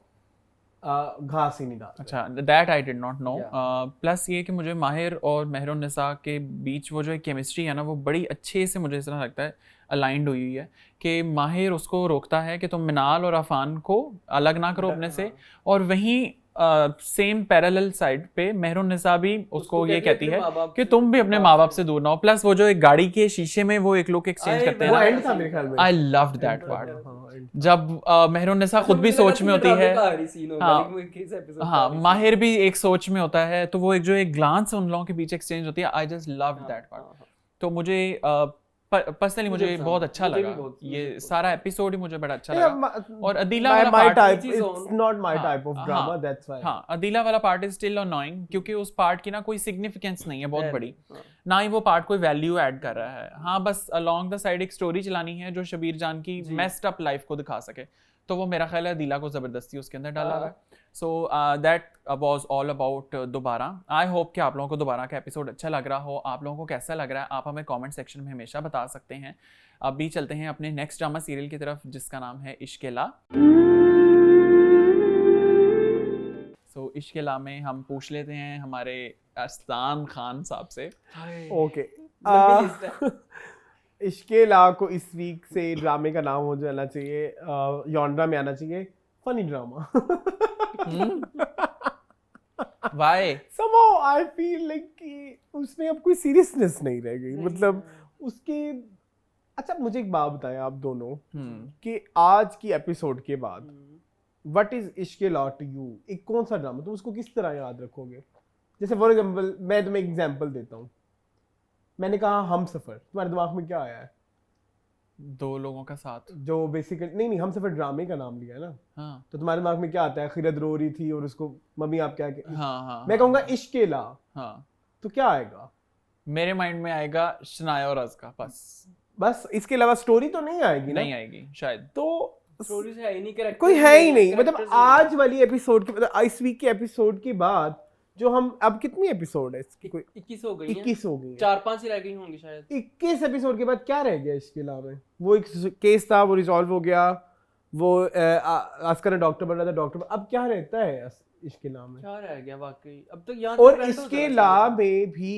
घास ही नहीं डाल। अच्छा that I did not know. Yeah. Plus ये कि मुझे माहिर और मेहरुन्निसा के बीच वो जो एक केमिस्ट्री है ना वो बड़ी अच्छे से मुझे इस तरह लगता है अलाइंड हुई है कि माहिर उसको रोकता है कि तुम मिनाल और अफान को अलग ना करो अपने से, और वहीं सेम पैरेलल साइड पे मेहरुन्निसा भी उसको ये कहती है कि तुम भी अपने माँ बाप से दूर ना हो। प्लस वो जो एक गाड़ी के शीशे में वो एक लोग एक्सचेंज अरे करते हैं वो ना, एंड था मेरे ख्याल में। I loved that part. हाँ, end। जब मेहरुन्निसा खुद भी सोच में होती है, हाँ हाँ माहिर भी एक सोच में होता है, तो वो एक जो एक ग्लांस उन लोगों के बीच एक्सचेंज होती है, I just love that part. तो मुझे पर्सनली मुझे मुझे बहुत अच्छा मुझे भी लगा बहुत- मुझे ये बहुत सारा एपिसोड ही मुझे बड़ा अच्छा Yeah, लगा। और अदीला my वाला type, part, it's not my हाँ, type of हाँ, drama, that's why. हाँ अदीला वाला पार्ट इज स्टिल अननोइंग क्योंकि उस पार्ट की ना कोई सिग्निफिकेंस नहीं है बहुत बड़ी, ना ही वो पार्ट कोई वैल्यू ऐड कर रहा है। हाँ बस अलोंग द साइड एक स्टोरी चलानी है जो शबीर जान की मेस्ड अप लाइफ को दिखा सके, तो वो मेरा ख्याल है अदीला को जबरदस्ती उसके अंदर डाला हुआ है। So that was all about Dobara. I hope कि आप लोगों को दोबारा का एपिसोड अच्छा लग रहा हो। आप लोगों को कैसा लग रहा है आप हमें कमेंट सेक्शन में हमेशा बता सकते हैं। अभी चलते हैं अपने नेक्स्ट ड्रामा सीरियल की तरफ जिसका नाम है इश्क-ए-ला। सो इश्क-ए-ला में हम पूछ लेते हैं हमारे अरसान खान साहब से। Okay. इश्क-ए-ला को इस वीक से ड्रामे का नाम हो जाना चाहिए, यॉनरा में आना चाहिए funny drama. Why Somehow I feel like कि उसमें अब कोई सीरियसनेस नहीं रह गई, मतलब उसके। अच्छा मुझे एक बात बताएं आप दोनों कि आज की एपिसोड के बाद व्हाट इज इश्क-ए-ला टू यू? एक कौन सा ड्रामा तुम उसको किस तरह याद रखोगे? जैसे फॉर एग्जांपल मैं तुम्हें एग्जांपल देता हूँ, मैंने कहा हम सफर, तुम्हारे दिमाग में क्या आया है? दो लोगों का साथ। जो बेसिकली नहीं हम सफर ड्रामे का नाम लिया है ना, हाँ तो तुम्हारे दिमाग में क्या आता है? खिरद रो रही थी और उसको मम्मी आप क्या हाँ हाँ मैं कहूँगा इश्क-ए-ला, हाँ तो क्या आएगा? मेरे माइंड में आएगा शनाया और अज़ का, बस इसके अलावा स्टोरी तो नहीं आएगी ना? नहीं आएगी शायद। तो स्टोरी से है ही नहीं, कैरेक्टर कोई है ही नहीं, मतलब आज वाली एपिसोड के मतलब इस वीक के एपिसोड के बाद जो हम अब कितनी एपिसोड है इसकी? कोई 21 हो गई हैं। 21 हो गई है। 4-5 ही रह गई होंगी शायद। 21 एपिसोड के बाद क्या रह गया इसके अलावा? वो एक केस था वो रिजॉल्व हो गया, वो आस्कर ने डॉक्टर बन रहा था, डॉक्टर अब क्या रहता है इसके नाम में? क्या रह गया वाकई अब तक यहाँ और इसके अलावा में भी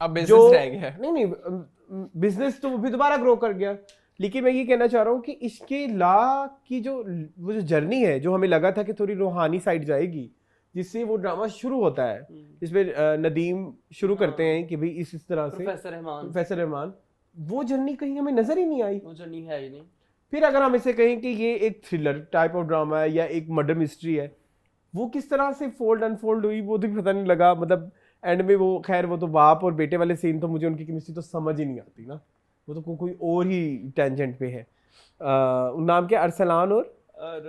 अब जो बिजनेस रह गया है। नहीं बिजनेस तो वो भी दोबारा ग्रो कर गया, लेकिन मैं ये कहना चाह रहा हूँ कि इश्क-ए-ला की जो वो जो जर्नी है, जो हमें लगा था कि थोड़ी रूहानी साइड जाएगी, जिससे वो ड्रामा शुरू होता है, जिसमें नदीम शुरू करते हैं कि भाई इस तरह से प्रोफेसर रहमान, वो जर्नी कहीं हमें नजर ही नहीं आई। वो जर्नी है ही नहीं। फिर अगर हम इसे कहें कि ये एक थ्रिलर टाइप ऑफ ड्रामा है या एक मर्डर मिस्ट्री है, वो किस तरह से फोल्ड अनफोल्ड हुई वो तो पता नहीं लगा। मतलब एंड में वो खैर वो तो बाप और बेटे वाले सीन तो मुझे उनकी केमिस्ट्री तो समझ ही नहीं आती ना, वो तो कोई और ही टेंजेंट पे है। नाम क्या, अरसलान और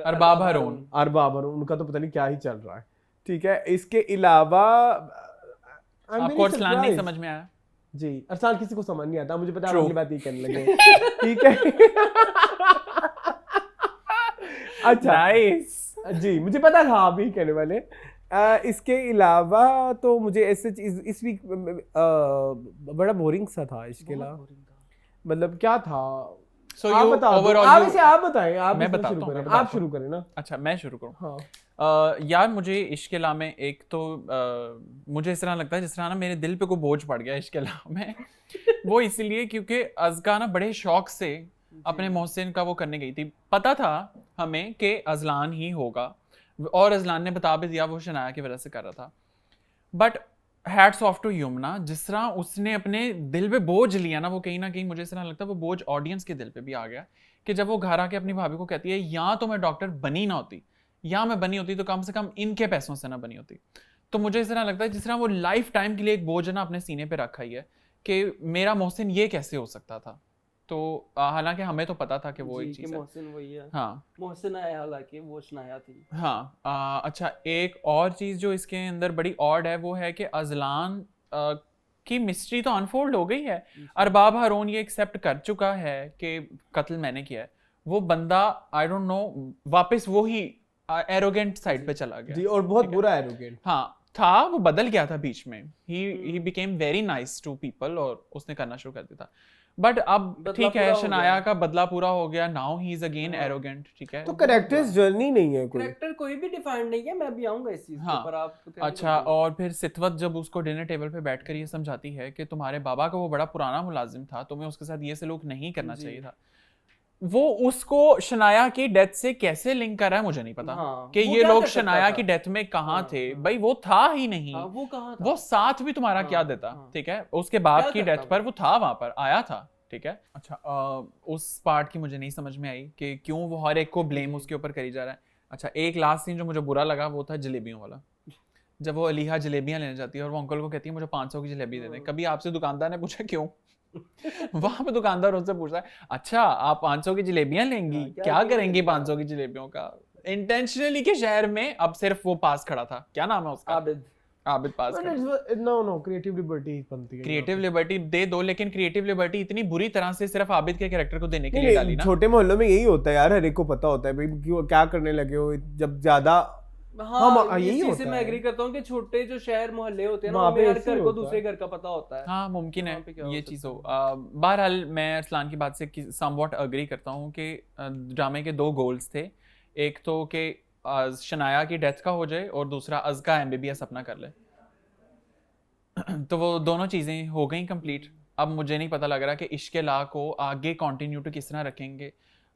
अरबाब हारून, उनका तो पता नहीं क्या ही चल रहा है। ठीक है, इसके अलावा आपको अरसलान नहीं समझ में आया? जी, अरसलान किसी को समझ नहीं आता, मुझे पता है अगली बात ये करने लगे। ठीक है। अच्छा नाइस। जी, मुझे पता था आप ही कहने वाले। इसके अलावा तो मुझे ऐसे इस वीक बड़ा बोरिंग सा था। इसके अलावा मतलब क्या था, So आप you बता दो। overall आप you- इसे आप बताएं, आप मैं इसमें बताता शुरू हूँ, करें, मैं बताता आप शुरू करें ना। अच्छा मैं शुरू करूँ? हाँ यार मुझे इश्क़-ए-ला में एक तो मुझे इस तरह लगता है जिस तरह ना मेरे दिल पे कोई बोझ पड़ गया इश्क़-ए-ला में। वो इसलिए क्योंकि अज़का ना बड़े शौक से अपने मोहसिन का वो करने गई थी। पता था हमें कि अज़लान ही होगा और अज़लान ने बता भी दिया वो शनाया की वजह से कर रहा था। But hats off to Yamuna, जिस तरह उसने अपने दिल पे बोझ लिया ना, वो कहीं ना कहीं मुझे इस तरह लगता है वो बोझ ऑडियंस के दिल पे भी आ गया कि जब वो घर आके अपनी भाभी को कहती है या तो मैं डॉक्टर बनी ना होती या मैं बनी होती तो कम से कम इनके पैसों से ना बनी होती। तो मुझे इस तरह लगता है जिस तरह वो लाइफ टाइम के लिए एक बोझ ना अपने सीने पे रखा ही है कि मेरा मोहसिन ये कैसे हो सकता था। तो हालांकि हमें तो पता था कि वो एक चीज़ है। मोहसिन वही है। हाँ मोहसिन है, हालांकि वो शनाया थी। हाँ अच्छा, एक और चीज़ जो इसके अंदर बड़ी ऑड है वो है कि अज़लान की मिस्ट्री तो अनफोल्ड हो गई है। अरबाब हारून ये एक्सेप्ट कर चुका है कि कत्ल मैंने किया है। वो बंदा आई डोंट नो वापस वो ही एरोगेंट साइड पे चला गया जी, और बहुत बुरा एरोगेंट हाँ था, वो बदल गया था बीच में। He became very nice to people और उसने करना शुरू कर दिया था। बट अब ठीक है, शनाया का बदला पूरा हो गया, now he is again arrogant. ठीक है, तो कैरेक्टर्स जर्नी नहीं है कोई, कैरेक्टर कोई भी डिफाइंड नहीं है। मैं भी आऊंगा इस चीज हाँ, पर। आप तो अच्छा, और फिर सितवत जब उसको डिनर टेबल पे बैठकर ये समझाती है कि तुम्हारे बाबा का वो बड़ा पुराना मुलाजिम था, तुम्हें उसके साथ ये सलूक नहीं करना चाहिए था, वो उसको शनाया की डेथ से कैसे लिंक कर रहा है मुझे नहीं पता। हाँ, कि वो ये क्या लोग कर सकता शनाया था? की डेथ में कहाँ थे? हाँ। भाई वो था ही नहीं। हाँ, वो कहाँ था? वो साथ भी तुम्हारा क्या देता? ठीक है, उसके बाप क्या की करता डेथ पर वो था, वहां पर आया था। ठीक है, अच्छा उस पार्ट की मुझे नहीं समझ में आई कि क्यों वो हर एक को ब्लेम उसके ऊपर करी जा रहा है। अच्छा, एक लास्ट सीन जो मुझे बुरा लगा वो था जलेबियों वाला। जब वो अलीहा जलेबियां लेने जाती है और वो अंकल को कहती है मुझे 500 की जलेबी दे दें। कभी आपसे दुकानदार ने पूछा क्यों? वहां पे दुकानदार उससे पूछता है अच्छा आप 500 की जलेबियां लेंगी, क्या करेंगी 500 की जलेबियों का? इंटेंशनली के शहर में अब सिर्फ वो पास खड़ा था, क्या नाम है उसका? आबिद पास खड़ा। नो क्रिएटिव लिबर्टी बनती है। क्रिएटिव लिबर्टी दे दो, लेकिन क्रिएटिव लिबर्टी इतनी बुरी तरह से सिर्फ आबिद के कैरेक्टर को देने के लिए डाली ना। छोटे मोहल्लों में यही होता है यार, हर एक को पता होता है भाई क्यों क्या करने लगे हो। जब ज्यादा हाँ, यही इस चीज होता से मैं है। एग्री करता हूँ कि छोटे जो शहर मोहल्ले होते हैं ना, वहाँ उनमें पे हर ऐसे घर को होता दूसरे है। घर का पता होता है। हाँ मुमकिन वहाँ पे क्या है हो ये सकता चीज़ हो। बहरहाल मैं अरसलान की बात से समवॉट अग्री करता हूँ कि ड्रामे के 2 गोल्स थे। एक तो कि शनाया की डेथ का हो जाए और दूसरा अज़का MBBS अपना कर ले। तो वो दोनों चीज़ें हो गई कंप्लीट। अब मुझे नहीं पता लग रहा कि इश्क़-ए-ला को आगे कंटिन्यूटी किस तरह रखेंगे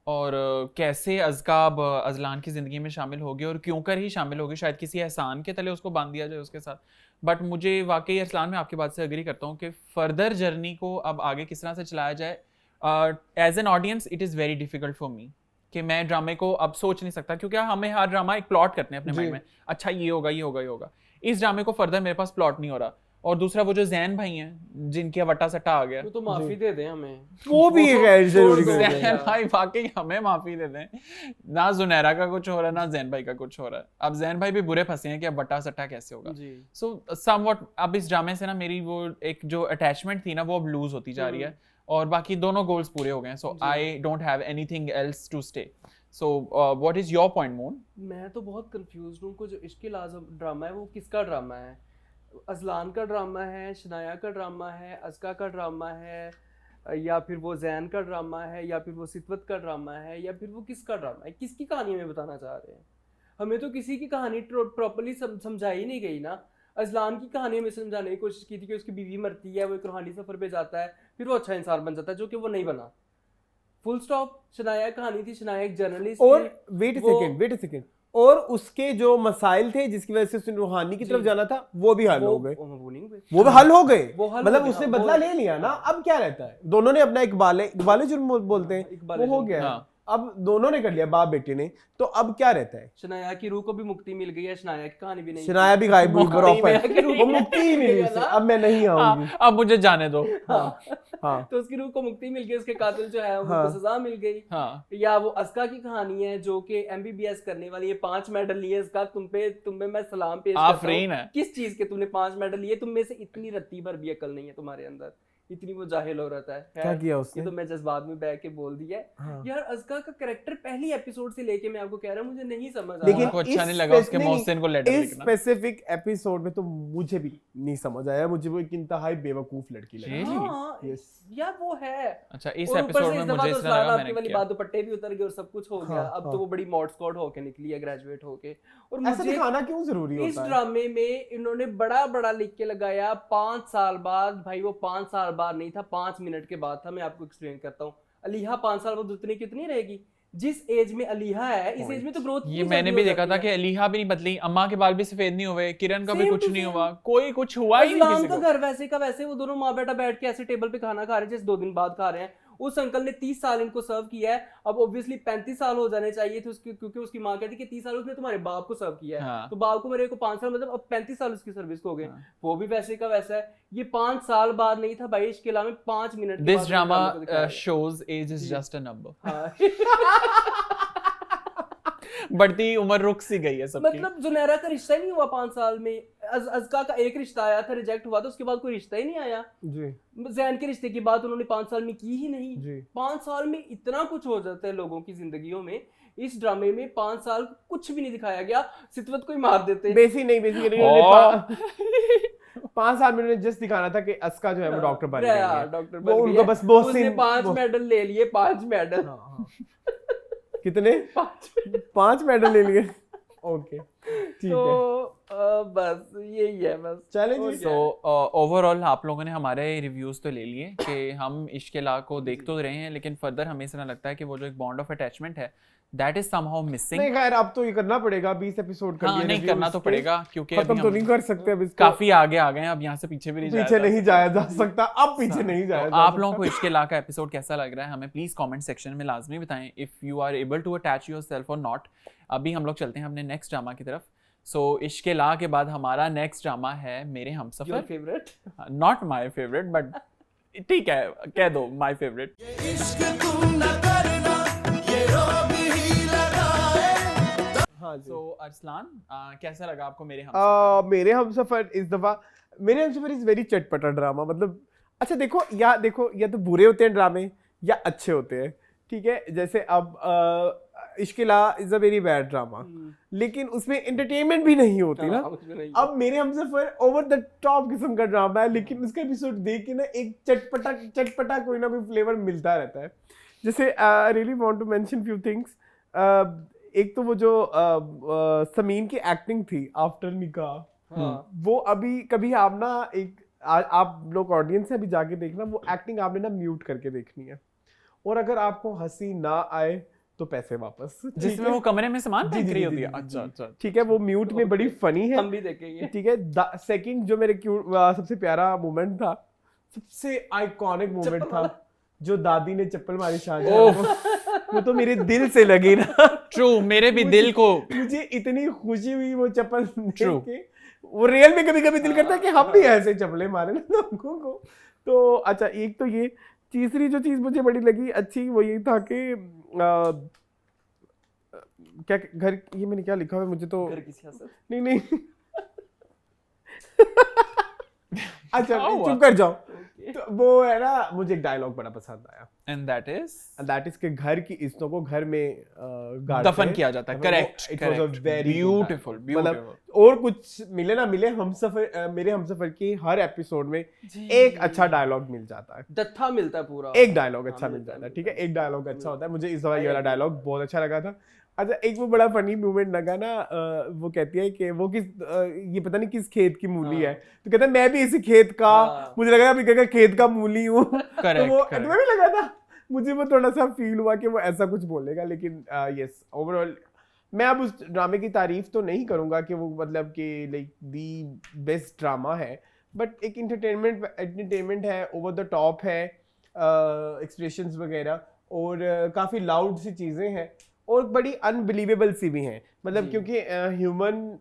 और कैसे अज़का अब अज़लान की ज़िंदगी में शामिल होगी और क्यों कर ही शामिल होगी। शायद किसी एहसान के तले उसको बांध दिया जाए उसके साथ। बट मुझे वाकई अरसलान में आपकी बात से एग्री करता हूँ कि फर्दर जर्नी को अब आगे किस तरह से चलाया जाए। As an audience it is very difficult for me कि मैं ड्रामे को अब सोच नहीं सकता, क्योंकि हमें हर ड्रामा एक प्लॉट करते हैं अपने माइंड में। अच्छा ये होगा ये होगा ये होगा। इस ड्रामे को फर्दर मेरे पास प्लॉट नहीं हो रहा। और दूसरा वो जो जैन भाई हैं जिनके वट्टा सट्टा आ गया, वो तो माफी दे दें हमें। वो भी एक है जरूरी कर दें। जैन भाई वाकई हमें माफी दे दें। ना जुनैरा का कुछ हो रहा है ना जैन भाई का कुछ हो रहा है। अब जैन भाई भी बुरे फंसे हैं कि अब वट्टा सट्टा कैसे होगा। सो समवॉट अब इस ड्रामे से ना मेरी वो एक जो अटैचमेंट थी ना वो अब लूज होती जा रही है और बाकी दोनों गोल्स पूरे हो गए हैं। So I don't have anything else to stay. So what is your point Moon? मैं तो बहुत कंफ्यूज हूँ कि जो इश्क़-ए-ला ड्रामा है वो किसका ड्रामा है? अज़लान का ड्रामा है, शनाया का ड्रामा है, अज़का का ड्रामा है, या फिर वो जैन का ड्रामा है, या फिर वो सितवत का ड्रामा है, या फिर वो किसका ड्रामा है? किसकी कहानी हमें बताना चाह रहे हैं? हमें तो किसी की कहानी प्रॉपर्ली समझाई नहीं गई ना। अज़लान की कहानी हमें समझाने की कोशिश की थी कि उसकी बीवी मरती है, वो एक रूहानी सफ़र पे जाता है, फिर वो अच्छा इंसान बन जाता है, जो कि वो नहीं बना। Full stop. शनाया कहानी थी, शनाया एक जर्नलिस्ट और वेट अ सेकंड और उसके जो मसाइल थे जिसकी वजह से उसने रूहानी की तरफ जाना था वो भी हल हो गए, वो नहीं हुए। वो भी हल हो गए, वो हल हो मतलब गए, उसने हाँ, बदला ले लिया ना। अब क्या रहता है, दोनों ने अपना इकबाले जुर्म बोलते हैं, इकबाले वो हो जुर्म, गया है। हाँ। अब दोनों ने कर लिया बाप बेटे ने, तो अब क्या रहता है, शनाया की रूह को भी मुक्ति मिल गई है, शनाया की कहानी भी नहीं शनाया भी गायब हुई, मुक्ति प्रॉपर मिल गई वो मुक्ति ही मिली उसे, अब मैं नहीं आऊंगी। अब मुझे जाने दो। हाँ तो उसकी रूह को मुक्ति मिल गई, उसके कातिल जो है उनको हाँ। सजा मिल गई। हाँ या वो अस्का की कहानी है जो कि MBBS करने वाली है, 5 मेडल लिए इसका, तुम्हें मैं सलाम पेश करता हूं। आफरीन है। किस चीज के तुमने 5 मेडल लिए, तुम में से इतनी रत्ती भर भी अकल नहीं है तुम्हारे अंदर, इतनी वो जाहिल हो रहता है। क्या किया उसने? ये तो मैं जज्बात में बह के बोल दिया है। हाँ। यार अस्का का कैरेक्टर पहली एपिसोड से लेके मैं आपको कह रहा हूं, मुझे नहीं समझ आया। लेकिन उनको अच्छा इस नहीं लगा उसके नहीं, मोहसिन को लेटर इस लिखना। स्पेसिफिक एपिसोड में तो मुझे भी नहीं समझ आया, मुझे वो एक इंतहाई बेवकूफ लड़की लगी। Really? हाँ, Yes. यार वो है। अच्छा इस और ऊपर एपिसोड से में इस दफा मुझे तो इस तरह लगा आपकी मैंने वाली किया। बात दुपट्टे भी उतर गए और सब कुछ हो गया। हाँ, अब हाँ। तो वो बड़ी मॉड स्क्वाड होके निकली है, ग्रेजुएट होके। और ऐसा मुझे दिखाना क्यों जरूरी इस होता है? ड्रामे में इन्होंने बड़ा बड़ा लिख के लगाया 5 साल बाद। भाई वो 5 साल बाद नहीं था, 5 मिनट के बाद था। मैं आपको एक्सप्लेन करता हूँ। अलीहा 5 साल बाद उतनी कितनी रहेगी जिस एज में अलीहा है, इस एज में तो ग्रोथ ये मैंने भी देखा था कि अलीहा भी नहीं बदली, अम्मा के बाल भी सफेद नहीं हुए, किरण का भी Same कुछ to नहीं same. हुआ, कोई कुछ हुआ ही नहीं अजलान किसी का को। घर वैसे का वैसे, वो दोनों माँ बेटा बैठ के ऐसे टेबल पे खाना खा रहे हैं जैसे 2 दिन बाद खा रहे हैं। उस अंकल ने 30 साल इनको सर्व किया है। अब ऑब्वियसली 35 साल हो जाने चाहिए थे उसकी, क्योंकि उसकी माँ कहती कि 30 साल उसने तुम्हारे बाप को सर्व किया है। हाँ। तो बाप को मेरे को 5 साल, मतलब अब 35 साल उसकी सर्विस को हो गए। हाँ। वो भी वैसे का वैसा है। ये 5 साल बाद नहीं था भाई, इसके अलावा 5 मिनट के दिस बाद ड्रामा को दिखाया गया। shows age is just a number. हाँ। बढ़ती उम्र रुक सी गई है सबकी। मतलब जुनैरा का रिश्ता ही नहीं हुआ 5 साल में। अज़का का एक रिश्ता आया था, रिजेक्ट हुआ था, उसके बाद कोई रिश्ता ही नहीं आया। जी जैन के रिश्ते की बात उन्होंने 5 साल में की ही नहीं। जी 5 साल में इतना कुछ हो जाता है लोगों की जिंदगियों में। इस ड्रामे में 5 साल कुछ भी नहीं दिखाया गया। सितवत को ही मार देते हैं। Basically Oh. 5 साल में जस्ट दिखाना था कि अस्का जो है वो डॉक्टर बन गई है। डॉक्टर वो बन गई उनको है। बस बहुत उसने सीन- 5 वो- मेडल ले लिए, 5 मेडल। हाँ, हाँ। कितने 5 मेडल ले लिए। ओके ठीक तो है, बस यही है बस। चलें जी। और सो ओवरऑल आप लोगों ने हमारे रिव्यूज तो ले लिए कि हम इश्क ला को देख तो रहे हैं, लेकिन फर्दर हमें ऐसा लगता है कि वो जो एक बॉन्ड ऑफ अटैचमेंट है दैट इज समहाउ मिसिंग। नहीं खैर अब तो ये करना पड़ेगा, 20 एपिसोड कर हाँ दिए नहीं reviews करना तो के। पड़ेगा क्योंकि अभी खत्म तो हम नहीं कर सकते अब इसको, काफी आगे आ गए हैं, अब यहाँ से पीछे भी नहीं पीछे जाया जा नहीं जाया जा सकता, अब पीछे नहीं जाया तो जा आप सकता। लोगों को इश्क ला का एपिसोड कैसा लग रहा है हमें प्लीज कमेंट सेक्शन में लाजमी बताएं if you are able to attach yourself or not. अभी हम लोग चलते हैं अपने नेक्स्ट ड्रामा की तरफ। सो इश्क ला के बाद हमारा नेक्स्ट ड्रामा है मेरे Your Humsafar. favorite? Not my favourite but ठीक है कह दो माय फेवरेट। हाँ जी। सो अरसलान कैसा लगा आपको मेरे हमसफर? मेरे हमसफर इस दफा मेरे हमसफर इज वेरी चटपटा ड्रामा। मतलब अच्छा देखो या तो बुरे होते हैं ड्रामे या अच्छे होते हैं, ठीक है। जैसे अब Ishq Laa is a very bad drama, लेकिन उसमें एंटरटेनमेंट भी नहीं होती ना। हाँ, उसमें नहीं। अब मेरे हमसफर ओवर द टॉप किस्म का ड्रामा है, लेकिन उसका एपिसोड देख के ना एक चटपटा कोई ना कोई फ्लेवर मिलता रहता है। जैसे I really want to mention few things. एक तो वो जो समीन की एक्टिंग थी आफ्टर निकाह, हाँ। वो अभी कभी आप ना आप लोग ऑडियंस से अभी जाके देखना, वो एक्टिंग आपने ना म्यूट करके देखनी है, और अगर आपको हंसी ना आए तो पैसे वापस। ठीक जिसमें है? वो कमरे में सामान जी, फेंक जी, रही जी, होती जी, है। जी, अच्छा जी। अच्छा ठीक है, वो म्यूट में बड़ी फनी है। हम भी देखेंगे। ठीक है। सेकंड जो मेरे सबसे प्यारा मोमेंट था, सबसे आइकॉनिक मोमेंट था, जो दादी ने चप्पल मारी शाहजहां को, वो तो मेरे दिल से लगी ना। ट्रू, मेरे भी दिल को मुझे इतनी खुशी हुई वो चप्पल देख True. के। वो रियल में कभी कभी दिल करता है कि हम भी ऐसे चप्पलें मारे ना लोगों को। तो अच्छा, एक तो ये। तीसरी जो चीज मुझे बड़ी लगी अच्छी वो ये था कि क्या घर, ये मैंने क्या लिखा हुआ है, मुझे तो घर की सियासत। नहीं अच्छा क्या हुआ? चुप कर जाओ। तो वो है ना, मुझे एक डायलॉग बड़ा पसंद आया, एंड दैट इज के घर की इज्जतों को घर में गाड़ते दफन हैं। किया जाता है। वो- correct it was a correct very good beautiful dialogue। Beautiful. मतलब और कुछ मिले ना मिले, मेरे हमसफर की हर एपिसोड में एक अच्छा डायलॉग मिल जाता है, दत्था मिलता है पूरा। एक डायलॉग अच्छा मिल जाता है। ठीक है, एक डायलॉग अच्छा होता है। मुझे इस दफा ये वाला डायलॉग बहुत अच्छा लगा था। अच्छा, एक वो बड़ा फनी मोमेंट लगा ना, वो कहती है कि वो ये पता नहीं किस खेत की मूली है, तो कहता है मैं भी इसी खेत का, हाँ। मुझे लगा अभी कहकर खेत का मूली हूँ। तो वो correct। तुम्हें भी लगा था, मुझे वो थोड़ा सा फील हुआ कि वो ऐसा कुछ बोलेगा, लेकिन यस ओवरऑल मैं अब उस ड्रामे की तारीफ तो नहीं करूंगा कि वो मतलब कि लाइक दी बेस्ट ड्रामा है, बट एक एंटरटेनमेंट है, ओवर द टॉप है, एक्सप्रेशंस वगैरह, और काफ़ी लाउड सी चीज़ें हैं और बड़ी अनबिलीवेबल सी भी हैं, मतलब क्योंकि ह्यूमन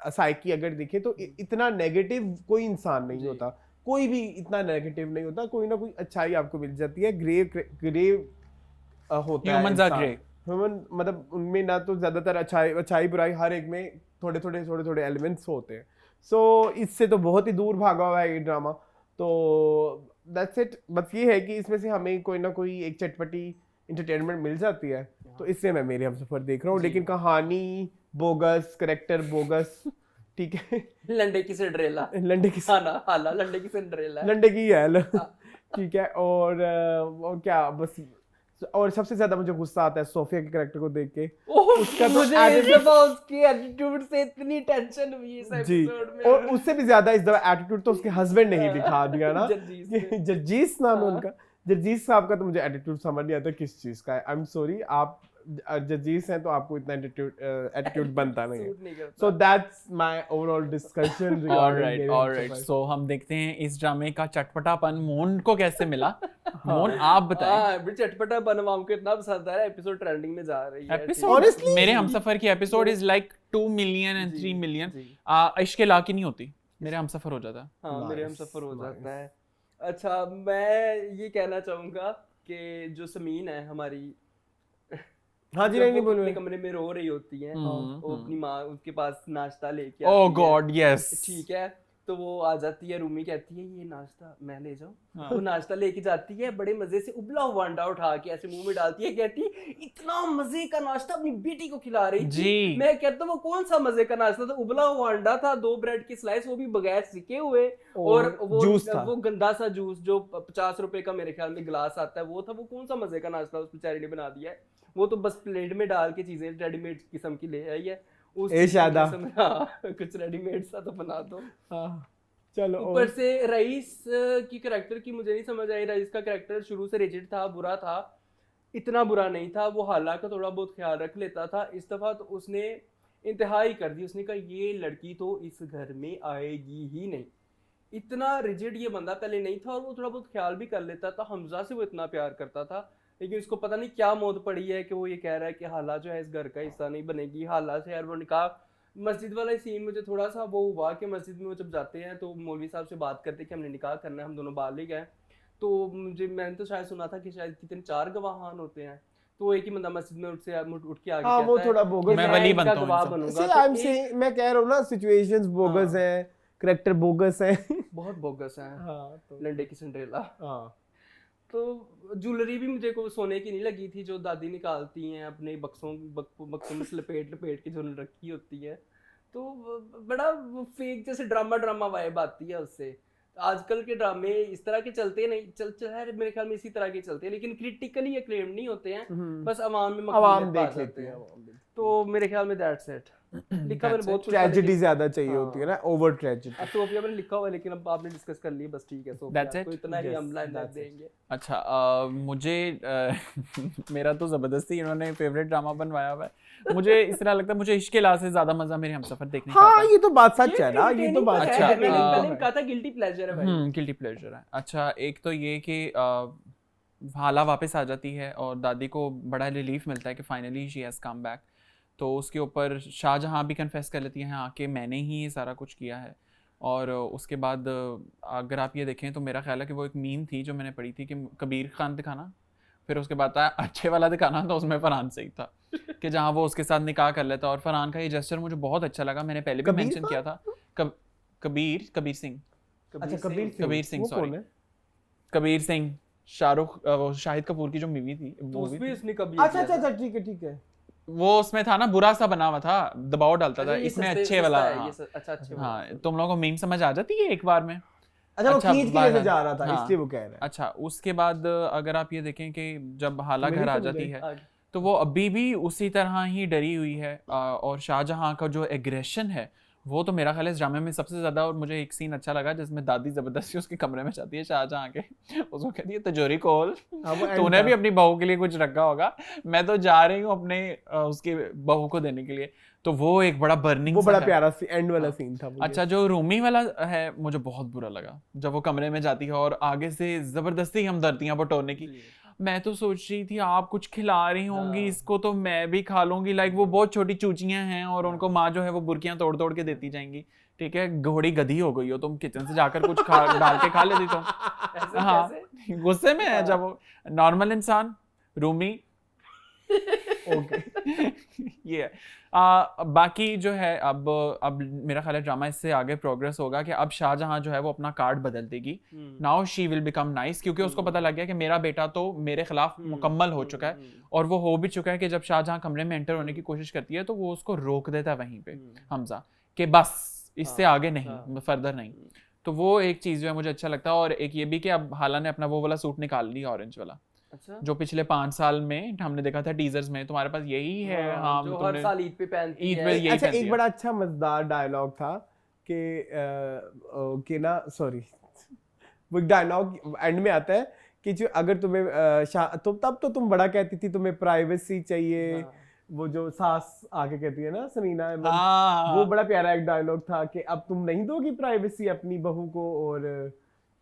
साइकी अगर देखें तो इतना नेगेटिव कोई इंसान नहीं होता, कोई भी इतना नेगेटिव नहीं होता, कोई ना कोई अच्छाई आपको मिल जाती है। ग्रे होता है Humans are grey. ह्यूमन, मतलब उनमें ना तो ज़्यादातर अच्छाई बुराई, हर एक में थोड़े थोड़े एलिमेंट्स होते हैं। सो इससे तो बहुत ही दूर भागा हुआ है ये ड्रामा। तो दैट्स इट। बस ये है कि इसमें से हमें कोई ना कोई एक चटपटी इंटरटेनमेंट मिल जाती है, तो इससे मैं मेरे हमसफर देख रहा हूँ। लेकिन कहानी बोगस, करेक्टर बोगस, ठीक है। लंडे की सिंड्रेला, लंडे की हाला लंडे की सिंड्रेला, लंडे की है, ठीक है। और क्या, बस और सबसे ज्यादा मुझे गुस्सा आता है सोफिया के कैरेक्टर को देख के। उसका तो उसके एटीट्यूड से इतनी टेंशन हुई इस एपिसोड में, और उससे भी ज्यादा इस दफा एटीट्यूड तो उसके हस्बैंड ने ही दिखा दिया ना, जर्जीस नाम है उनका। जर्जीस साहब का तो मुझे एटीट्यूड समझ नहीं आता किस चीज का है। आई एम सॉरी, आप जर्जीस हैं तो आपको इतना एटीट्यूड बनता नहीं है। So that's my overall discussion regarding. Alright, so हम देखते हैं इस ड्रामे का चटपटापन मोन को कैसे मिला। मोन आप बताएं। हां, चटपटापन हमको इतना पसंद आया, एपिसोड ट्रेंडिंग में जा रही है। एपिसोड मेरे हमसफर की episode is like 2 million and 3 million. इश्क ला की नहीं होती, मेरे हमसफर हो जाता है। हां, मेरे हमसफर हो जाता है। अच्छा, मैं ये कहना चाहूंगा कि जो समीन है हमारी, हाँ जी, नहीं बोलो, अपने कमरे में रो रही होती है, वो अपनी माँ उसके पास नाश्ता लेके ओह आती गॉड, है, यस, ठीक है। तो वो आ जाती है, रूमी कहती है ये नाश्ता मैं ले जाऊं, वो नाश्ता लेके जाती है, बड़े मजे से उबला हुआ अंडा उठा के ऐसे मुंह में डालती है, कहती इतना मजे का नाश्ता अपनी बेटी को खिला रही थी। मैं कहता हूँ वो कौन सा मजे का नाश्ता था, उबला हुआ अंडा था, 2 ब्रेड की स्लाइस, वो भी बगैर सिके हुए, और वो गंदा सा जूस जो 50 रुपए का मेरे ख्याल में गिलास आता है वो था। वो कौन सा मजे का नाश्ता उस बेचारी ने बना दिया है, वो तो बस प्लेट में डाल के चीजें रेडीमेड किस्म की ले आई है। कुछ रेडीमेड सा तो बना दो। चलो, ऊपर से रईस की कैरेक्टर की मुझे नहीं समझ आई। रईस का कैरेक्टर शुरू से रिजिड था, बुरा था, इतना बुरा नहीं था, वो हाला का थोड़ा बहुत ख्याल रख लेता था। इस दफा तो उसने इंतहाई कर दी, उसने कहा ये लड़की तो इस घर में आएगी ही नहीं। इतना रिजिड ये बंदा पहले नहीं था, और वो थोड़ा बहुत ख्याल भी कर लेता था। हमजा से वो इतना प्यार करता था, लेकिन उसको पता नहीं क्या मौत पड़ी है कि वो ये कह रहा है कि हाला जो है इस घर का हिस्सा नहीं बनेगी। हाला से यार वो निकाह, मस्जिद वाला सीन मुझे थोड़ा सा वो हुआ कि मस्जिद में वो जब जाते हैं तो मौलवी साहब से बात करते कि हमने निकाह करना है, हम दोनों बालिग हैं। तो मैंने तो शायद सुना था कि शायद कितने 4 गवाहान होते हैं, तो एक ही बंदा मस्जिद में उठ के आगे हाँ, वो थोड़ा बोगस, मैं वली बनता हूं, गवाह बनूंगा। मैं कह रहा हूँ ना, सिचुएशंस बोगस हैं, कैरेक्टर बोगस है, बहुत बोगस है। हाँ, तो लंडे की सिंड्रेला। हाँ, तो ज्वेलरी भी मुझे को सोने की नहीं लगी थी, जो दादी निकालती हैं अपने बक्सों में से लपेट के जो रखी होती है, तो बड़ा फेक जैसे ड्रामा वाइब आती है उससे। आजकल के ड्रामे इस तरह के चलते नहीं, चल है मेरे ख्याल में इसी तरह के चलते हैं, लेकिन क्रिटिकली अक्लेम्ड नहीं होते हैं, बस आवाम में आवाम देख लेते हैं। तो मेरे ख्याल में दैट्स इट। लिखा मैंने बहुत ट्रेजेडी ज्यादा चाहिए होती है ना, ओवर ट्रेजेडी। सोफिया मैंने लिखा हुआ है, लेकिन अब आपने डिस्कस कर लिया, बस ठीक है। सोफिया तो इतना ही हम लाइन देंगे। अच्छा, मुझे मेरा तो जबरदस्ती इन्होंने फेवरेट ड्रामा बनवाया हुआ है। मुझे इस तरह लगता है मुझे इश्क ला से ज्यादा मजा मेरे हमसफर देखने का आता है। ये तो बात सच है ना, ये तो बात अच्छा, मैंने कहा था गिल्टी प्लेजर है भाई। गिल्टी प्लेजर है। अच्छा, एक तो ये कि हाला वापस आ जाती है और दादी को बड़ा रिलीफ मिलता है कि finally she has come back. तो उसके ऊपर शाहजहां भी कन्फेस कर लेती हैं आके मैंने ही ये सारा कुछ किया है। और उसके बाद अगर आप ये देखें तो मेरा ख्याल है कि वो एक मीम थी जो मैंने पढ़ी थी कि कबीर खान दिखाना, फिर उसके बाद आया अच्छे वाला दिखाना, तो उसमें फरहान सही था कि जहाँ वो उसके साथ निकाह कर लेता। और फरहान का ये जेस्चर मुझे बहुत अच्छा लगा, मैंने पहले भी मेंशन किया था। कबीर सिंह, सॉरी, कबीर सिंह, शाहरुख, शाहिद कपूर की जो मूवी थी, अच्छा, ठीक है, वो उसमें था ना, बुरा सा बना हुआ था, दबाव डालता था, इसमें अच्छे वाला। हाँ, तुम लोगों को मीम समझ आ जाती है एक बार में। अच्छा, वो खींच के लेके जा रहा था, इसलिए वो कह रहा है। अच्छा, उसके बाद अगर आप ये देखें कि जब हाला घर आ जाती है तो वो अभी भी उसी तरह ही डरी हुई है, और शाहजहां का जो एग्रेशन है वो तो मेरा ख्याल है इस ड्रामे में सबसे ज्यादा, और मुझे एक सीन अच्छा लगा जिसमें दादी जबरदस्ती उसके कमरे में जाती है शाहजहां के, उसको कहती है तिजोरी खोल, तूने भी अपनी बहू के लिए कुछ रखा होगा, मैं तो जा रही हूँ अपने उसके बहू को देने के लिए। तो वो एक बड़ा बर्निंग, वो बड़ा प्यारा एंड वाला सीन था वो। अच्छा जो रूमी वाला है मुझे बहुत बुरा लगा जब वो कमरे में जाती है और आगे से जबरदस्ती हमदर्दियां बटोरने की। मैं तो सोच रही थी आप कुछ खिला रही होंगी इसको तो मैं भी खा लूंगी, लाइक वो बहुत छोटी चूचियां हैं और उनको माँ जो है वो बुर्कियां तोड़ तोड़ के देती जाएंगी। ठीक है, घोड़ी गधी हो गई हो तुम, किचन से जाकर कुछ खा डाल के खा लेती तुम। हाँ गुस्से में है जब वो नॉर्मल इंसान रूमी। ओके ये है। बाकी जो है अब मेरा ख्याल है ड्रामा इससे आगे प्रोग्रेस होगा कि अब शाहजहां जो है वो अपना कार्ड बदल देगी। Now she will become nice, क्योंकि उसको पता लग गया कि मेरा बेटा तो मेरे खिलाफ मुकम्मल हो चुका है, और वो हो भी चुका है कि जब शाहजहां कमरे में एंटर होने की कोशिश करती है तो वो उसको रोक देता है वहीं पे हमजा कि बस इससे आगे नहीं, फर्दर नहीं। तो वो एक चीज जो है मुझे अच्छा लगता है। और एक ये भी कि अब हाला ने अपना वो वाला सूट निकाल लिया ऑरेंज वाला। अच्छा, जो पिछले 5 साल में हमने देखा था टीजर्स में, तुम्हारे पास यही है। हाँ जो हर साल ईद पे पहनती ईद है। पे यही अच्छा पहनती एक है। बड़ा अच्छा मजेदार डायलॉग था कि ना सॉरी वो एक डायलॉग एंड में आता है कि जो अगर तुम्हें तो तब तो तुम बड़ा कहती थी तुम्हें प्राइवेसी चाहिए। वो जो सास आके कहती है ना समीना अहमद, वो बड़ा प्यारा एक डायलॉग था कि अब तुम नहीं दोगी प्राइवेसी अपनी बहू को और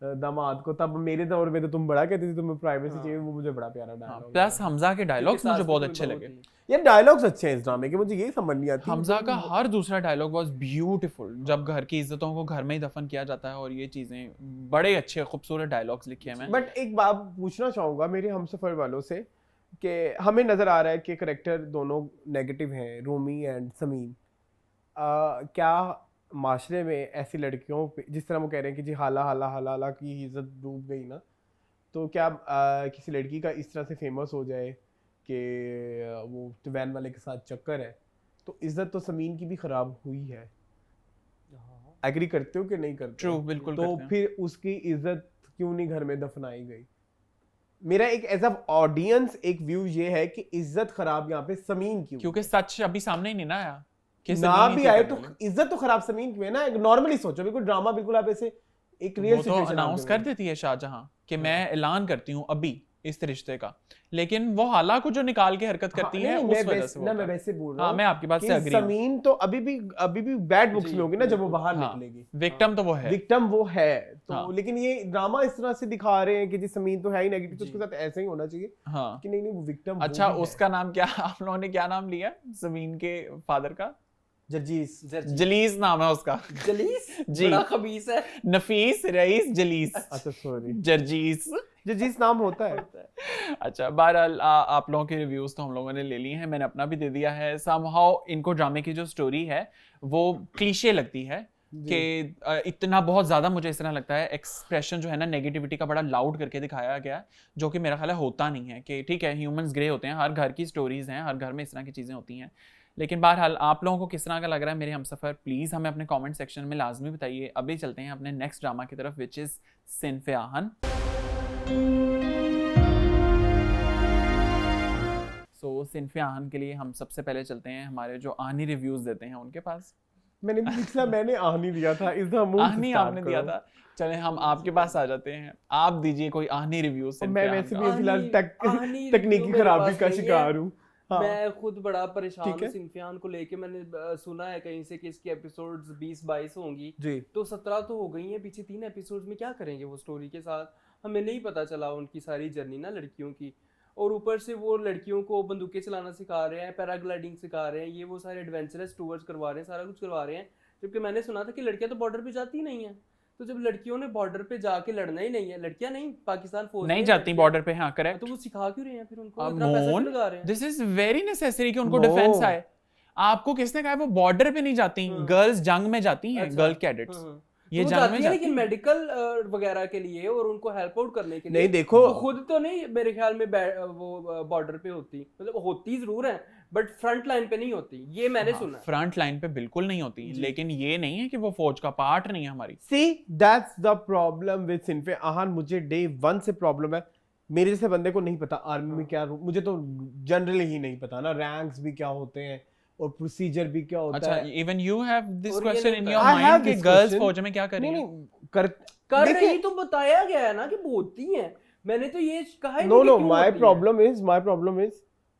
दामाद को, तब मेरे दौर में तो तुम बड़ा कहती थी तुम्हें प्राइवेसी चाहिए। वो मुझे बड़ा प्यारा डायलॉग। प्लस हमजा के डायलॉग्स मुझे बहुत अच्छे लगे। यार डायलॉग्स अच्छे हैं इस ड्रामे के, मुझे ये समझ नहीं आती। हमजा का हर दूसरा डायलॉग वाज ब्यूटीफुल, जब घर की इज्जतों को घर में ही दफन किया जाता है, और ये चीजें बड़े अच्छे खूबसूरत डायलॉग्स लिखे हैं। मैं बट एक बात पूछना चाहूंगा मेरे हमसफर वालों से कि हमें नजर आ रहा है कि करैक्टर दोनों नेगेटिव हैं, रूमी एंड समीन। क्या माशरे में ऐसी लड़कियों पे, जिस तरह वो कह रहे हैं कि जी हाला हाला हाला हाला की इज्जत डूब गई ना, तो क्या किसी लड़की का इस तरह से फेमस हो जाए कि वो वैन वाले के साथ चक्कर है, तो इज्जत तो समीन की भी खराब हुई है। एग्री करते हो कि नहीं करते? ट्रू, बिल्कुल तो करते हैं। फिर उसकी इज्जत क्यों नहीं घर में दफनाई गई? मेरा एक एज अ ऑडियंस एक व्यू ये है कि इज्जत खराब यहाँ पे समीन की, क्योंकि सच अभी सामने ही नहीं ना आया कि ना सलीम ही भी थी आए करने तो वाली। इज्जत तो खराब समीन की है ना। नॉर्मली सोचो, बिल्कुल ड्रामा, बिल्कुल आप ऐसे एक रियल वो तो सिचुएशन अनाउंस कर देती है शाहजहां कि मैं ऐलान करती हूँ अभी इस रिश्ते का, लेकिन वो हाला को जो निकाल के हरकत करती है उस वजह से। मैं वैसे बोल रहा हाँ हूँ मैं आपकी बात से कि अग्री हूँ। समीन तो अभी भी बैड बुक्स में होगी ना जब वो बाहर हाँ, निकलेगी। विक्टिम तो वो है। विक्टिम वो है तो हाँ। लेकिन ये ड्रामा इस तरह से दिखा रहे हैं कि जी समीन तो है ही नेगेटिव, तो उसके साथ ऐसा ही होना चाहिए हाँ कि नहीं वो विक्टिम। अच्छा उसका नाम क्या, आप लोगों ने क्या नाम लिया जमीन के फादर का? जर्जीस। जलीस नाम है उसका। जलीस जी। बड़ा खबीस है। नफीस रईस जलीस। अच्छा सॉरी, जर्जीस। जर्जीस नाम होता है। अच्छा बहरहाल आप लोगों के रिव्यूज तो हम लोगों ने ले लिए हैं, मैंने अपना भी दे दिया है। समहाउ इनको ड्रामे की जो स्टोरी है वो क्लीशे लगती है कि इतना बहुत ज्यादा मुझे इस तरह लगता है एक्सप्रेशन जो है ना नेगेटिविटी का बड़ा लाउड करके दिखाया गया, जो कि मेरा ख्याल है होता नहीं है। कि ठीक है ह्यूमंस ग्रे होते हैं, हर घर की स्टोरीज हैं, हर घर में इस तरह की चीजें होती हैं, लेकिन बहरहाल आप लोगों को किस तरह का लग रहा है मेरे हमसफर, प्लीज़ हमें अपने कमेंट सेक्शन में लाजमी बताइए। अभी चलते हैं अपने नेक्स्ट ड्रामा की तरफ, विच इज़ सिन्फ़े आहन। सो सिन्फ़े आहन के लिए हम सबसे पहले चलते हैं हमारे जो आहनी रिव्यूज़ देते हैं उनके पास। मैंने आहनी दिया था, इस आहनी आपने दिया था, चलें हम आपके पास आ जाते हैं, आप दीजिए कोई आहनी रिव्यू। मैं वैसे भी फिलहाल आहनी तकनीकी review खराबी मेरे का पास नहीं शिकार हूँ। हाँ। मैं खुद बड़ा परेशान ठीक है। हूँ सिन्फियान को लेके। मैंने सुना है कहीं से कि इसकी एपिसोड्स 20-22 होंगी, जी तो 17 तो हो गई हैं। पीछे 3 एपिसोड्स में क्या करेंगे वो स्टोरी के साथ, हमें नहीं पता चला उनकी सारी जर्नी ना लड़कियों की। और ऊपर से वो लड़कियों को बंदूकें चलाना सिखा रहे हैं, पैराग्लाइडिंग सिखा रहे हैं, ये वो सारे एडवेंचरस टूर्स करवा रहे हैं, सारा कुछ करवा रहे हैं। जबकि मैंने सुना था कि लड़कियां तो बॉर्डर पे जाती नहीं है। तो जब लड़कियों ने बॉर्डर पे जाके लड़ना ही नहीं है, लड़कियां नहीं, पाकिस्तान फौज नहीं में जाती लड़कियां, बॉर्डर पे। हाँ करेक्ट। तो वो सिखा क्यों रहे हैं फिर उनको, इतना पैसा क्यों लगा रहे हैं? दिस इज वेरी नेसेसरी कि उनको No. डिफेंस आए। आपको किसने कहा है वो बॉर्डर पे नहीं जाती? गर्ल्स जंग में जाती हैं, अच्छा। गर्ल कैडेट्स हाँ। ये तो वो जंग में जाती है जाती लेकिन हैं। मेडिकल वगैरह के लिए और उनको हेल्प आउट करने के लिए। नहीं, देखो। वो खुद तो नहीं मेरे ख्याल में वो बॉर्डर पे होती, मतलब होती जरूर है बट फ्रंट लाइन पे नहीं होती, ये मैंने सुना है। फ्रंट लाइन पे बिल्कुल नहीं होती, लेकिन ये नहीं है कि वो फौज का पार्ट नहीं है हमारी। See that's the problem with Sinf e Aahan. मुझे डे 1 से प्रॉब्लम है। मेरे जैसे बंदे को नहीं पता आर्मी में क्या मुझे तो जनरली ही नहीं पता ना, रैंक्स भी क्या होते हैं और प्रोसीजर भी क्या होता अच्छा, है। even you have this और ये question नहीं in होता your I have mind कि this girls question. फौज में क्या कर रही नहीं हैं? नहीं कर कर देखिए, रही तो बताया गया है ना कि होती हैं, मैंने तो ये कहा ही नो नहीं कि नो क्यों माय होती हैं। प्रॉब्लम इज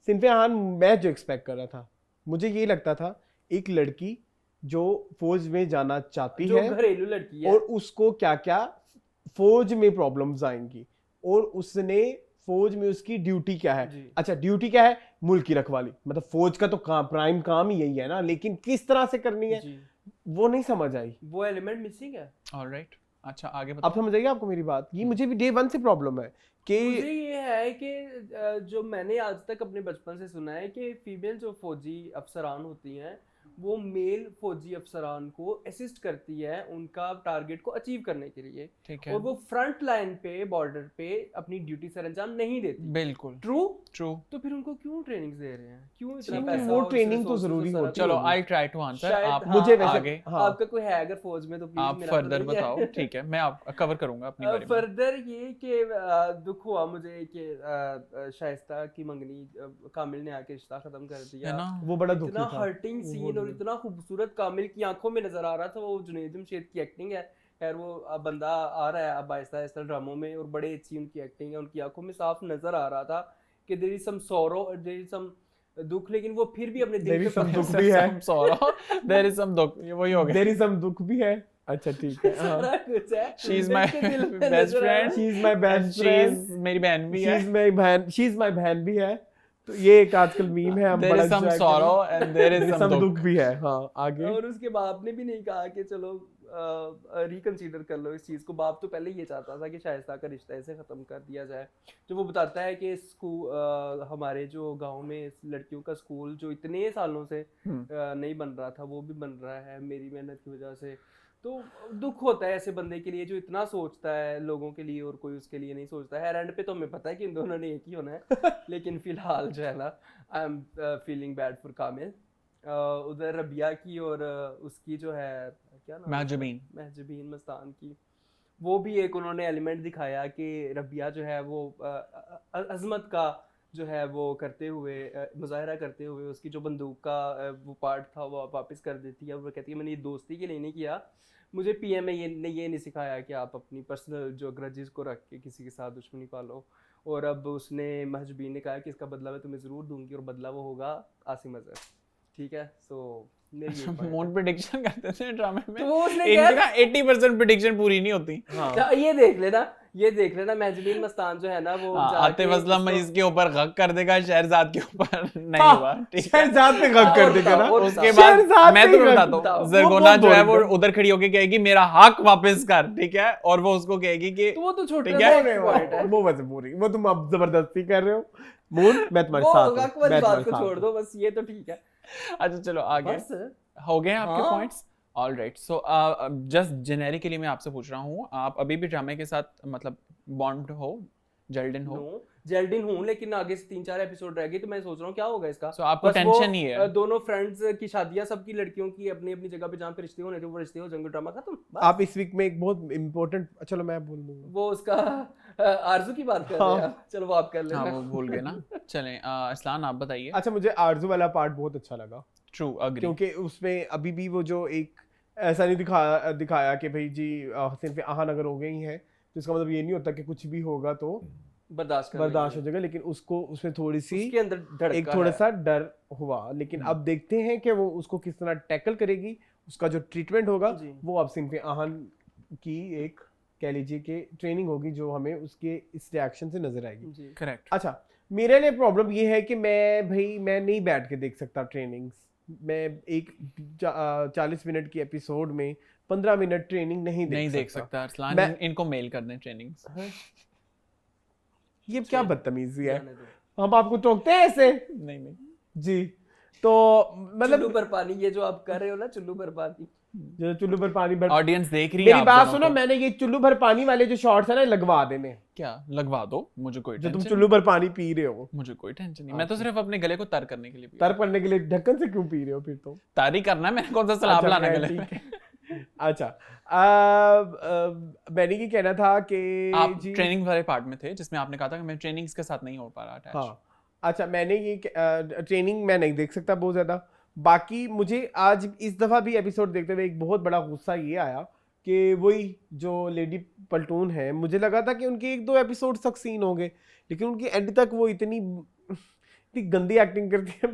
सिंफिया खान, मैं जो एक्सपेक्ट कर रहा था, मुझे ये लगता था एक लड़की जो फौज में जाना चाहती जो है घरेलू लड़की है और उसको क्या क्या फौज में प्रॉब्लम्स आएंगी और उसने फौज में उसकी ड्यूटी क्या है। जी। अच्छा, ड्यूटी क्या है? मुल्क की रखवाली, मतलब फौज का तो प्राइम काम ही यही है ना, लेकिन किस तरह से करनी है जी, वो नहीं समझ आई। वो एलिमेंट मिसिंग है। Alright. अच्छा, आगे अब बताओ। समझ आइए आपको मेरी बात, ये मुझे भी डे 1 से प्रॉब्लम है कि मुझे ये है कि जो मैंने आज तक अपने बचपन से सुना है कि फीमेल जो फौजी अफसरान होती हैं वो मेल फौजी अफसरान को असिस्ट करती है उनका टारगेट को अचीव करने के लिए, ठीक है। और वो फ्रंट लाइन पे बॉर्डर पे अपनी ड्यूटी सर अंजाम नहीं देती। बिल्कुल ट्रू। ट्रू। तो फिर उनको क्यों ट्रेनिंग्स दे रहे हैं, क्यों इतना ठीक है, पैसा वो और ट्रेनिंग तो resources जरूरी और सारा होती कुछ? चलो, होगी। I'll try to answer. शायद आप हाँ, मुझे वैसे आगे हाँ आपका कोई है अगर फौज में तो प्लीज आप फर्दर बताओ, ठीक है, मैं आप कवर करूंगा अपनी बारी में। फर्दर ये कि दुख हुआ मुझे कि शाइस्ता की मंगनी कामिल ने आके रिश्ता खत्म कर दिया है ना? वो बड़ा दुखी इतना था। हर्टिंग सीन और इतना खूबसूरत कामिल की आंखों में नजर आ रहा था, वो जुनैद जमशेद की एक्टिंग है। खैर वो अब बंदा आ रहा है अब आहिस्ता आहिस्ता ड्रामों में और बड़े अच्छी उनकी एक्टिंग है, उनकी आंखों में साफ नजर आ रहा था कि देयर इज सम सॉरो और देयर इज सम दुख, लेकिन वो फिर भी अपने There दिल is पे some पकड़ दुख भी है। Some sorrow. There is some दुख, ये वही हो गया। There is some दुख भी है। अच्छा ठीक है, हाँ। सारा कुछ है। She is my जिसके दिल पे best नजर आ रहा है। friend. She is my And best she friend. is मेरी बहन भी है। She is my बहन भी है। तो ये एक आजकल मीम है, हम There बड़ा is some enjoy sorrow करें। and there is There is some some दुख। दुख भी है, हाँ आगे। और उसके बाप ने भी नहीं कहा कि चलो रिकंसीडर कर लो इस चीज़ को। बाप तो पहले ये चाहता था कि शाइस्ता का रिश्ता ऐसे ख़त्म कर दिया जाए। जो वो बताता है कि स्कूल हमारे जो गांव में लड़कियों का स्कूल जो इतने सालों से नहीं बन रहा था वो भी बन रहा है मेरी मेहनत की वजह से। तो दुख होता है ऐसे बंदे के लिए जो इतना सोचता है लोगों के लिए और कोई उसके लिए नहीं सोचता है। एंड पे तो हमें पता है कि इन दोनों ने एक ही होना है लेकिन फिलहाल जो है ना I am feeling bad for Kamil. उधर रबिया की और उसकी जो है क्या नाम महजबीन मस्तान की, वो भी एक उन्होंने एलिमेंट दिखाया कि रबिया जो है वो अजमत का जो है वो करते हुए मुजाहरा करते हुए उसकी जो बंदूक का वो पार्ट था वो वापस कर देती है। वो कहती है मैंने ये दोस्ती के लिए नहीं किया, मुझे पीएम ने ये नहीं सिखाया कि आप अपनी पर्सनल जो ग्रजेस को रख के किसी के साथ दुश्मनी पालो। और अब उसने महजबीन ने कहा कि इसका बदला मैं तुम्हें ज़रूर दूंगी और बदला वो होगा आसिम अजहर। ठीक है, सो मून प्रेडिक्शन करते थे ड्रामे में, तो वो उसने इनकी ना 80% प्रेडिक्शन पूरी नहीं होती। हाँ। ये देख लेना महजबीन मस्तान जो है ना वो आतिफ असलम इसके ऊपर गक कर देगा, शहरजाद के ऊपर नहीं हाँ, हुआ, ठीक है। शहरजाद पे गक कर देगा ना। उसके बाद शहरजाद मैं पे तुम्हें गक- बताता हूँ, वो जरगोना जो है वो बोरिंग उधर खड़ी होके कहेगी मेरा हक वापस कर, ठीक है, और वो उसको कहेगी कि तो वो तो छोटे ठीक है। पॉइंट है। वो वैसे बोरिंग, वो तुम अब जबरदस्ती कर रहे हो। मून मैं तुम्हारे साथ हूँ, हक वाली मैं बात तुम्हारे को साथ छोड़ हूँ। दो बस, ये तो ठीक है। अच्छा चलो आगे बस हो गए आपके हाँ। Points. Alright, so just generically मैं आपसे पूछ रहा हूँ, आप अभी भी ड्रामे के साथ मतलब बॉन्ड हो, जेल्ड हो? नो जेल्डिन हूँ, लेकिन आगे से 3-4 एपिसोड रह गए तो मैं सोच रहा हूँ क्या होगा इसका। So, आपको बस वो, टेंशन नहीं है? दोनों फ्रेंड्स की शादियां सबकी लड़कियों की अपनी अपनी जगह पे जहाँ पे रिश्ते होने थे वो रिश्ते हो, जंगल ड्रामा खत्म बस। आप इस वीक में एक बहुत इम्पोर्टेंट, चलो मैं बोल दूंगा। वो उसका आरजू की बात कर रहे हैं आप। चलो वो आप कर लेना। हाँ वो भूल गए ना। चलें असलान आप बताइए। अच्छा, मुझे आरजू वाला पार्ट बहुत अच्छा लगा, ट्रू अग्री, क्योंकि उसमें अभी भी वो जो एक ऐसा नहीं दिखाया कि भाई जी सिर्फ आहान अगर हो गई है तो इसका मतलब ये नहीं होता कि कुछ भी होगा तो बर्दाश्त हो जाएगा, लेकिन उसको उसमें थोड़ी सी उसके अंदर धड़का एक थोड़ा है। सा डर हुआ। लेकिन अब देखते हैं कि वो उसको किस तरह टैकल करेगी, उसका जो ट्रीटमेंट होगा जी। वो अब सिंफ आहान की एक कह लीजिए कि ट्रेनिंग होगी जो हमें उसके इस रिएक्शन से नजर आएगी। जी। करेक्ट। अच्छा, मेरे लिए प्रॉब्लम ये है कि मैं नहीं बैठ के देख सकता ट्रेनिंग्स। मैं एक 40 मिनट की एपिसोड में 15 मिनट ट्रेनिंग नहीं देख सकता अरसलान, मैं- इनको मेल कर दें ट्रेनिंग्स। ये क्या बदतमीजी है, जाने दो। हम आपको टोकते हैं ऐसे नहीं जी। तो चुल्लू मतलब पर पानी, ये जो आप कर रहे हो ना चुल्लू पर पानी, जो चुल्लू पर पानी भर, ऑडियंस देख रही है मेरी आप बात दोनों सुनो, को। मैंने ये चुल्लू भर पानी वाले जो शॉर्ट्स है ना लगवा देने, क्या लगवा दो, मुझे कोई जो तुम टेंशन चुल्लू भर पानी पी रहे हो। मुझे कोई टेंशन नहीं, मैं तो सिर्फ अपने गले को तर करने के लिए पी तर पड़ने के लिए ढक्कन से क्यों पी रहे हो फिर तो? तारी करना है, मैंने कौन सा सलाब अच्छा, लाना खैर, गले ठीक में। अच्छा, मैंने ये कहना था कि आप जी ट्रेनिंग वाले पार्ट में थे जिसमें आपने कहा था कि मैं ट्रेनिंग्स के साथ नहीं हो पा रहा अटैच। हाँ, अच्छा, मैंने ये ट्रेनिंग मैं नहीं देख सकता बहुत ज़्यादा। बाकी मुझे आज इस दफ़ा भी एपिसोड देखते हुए एक बहुत बड़ा गुस्सा ये आया कि वही जो लेडी पल्टून है, मुझे लगा था कि उनके 1-2 एपिसोड सक्सीन होंगे, लेकिन उनके एंड तक वो इतनी गंदी एक्टिंग करती है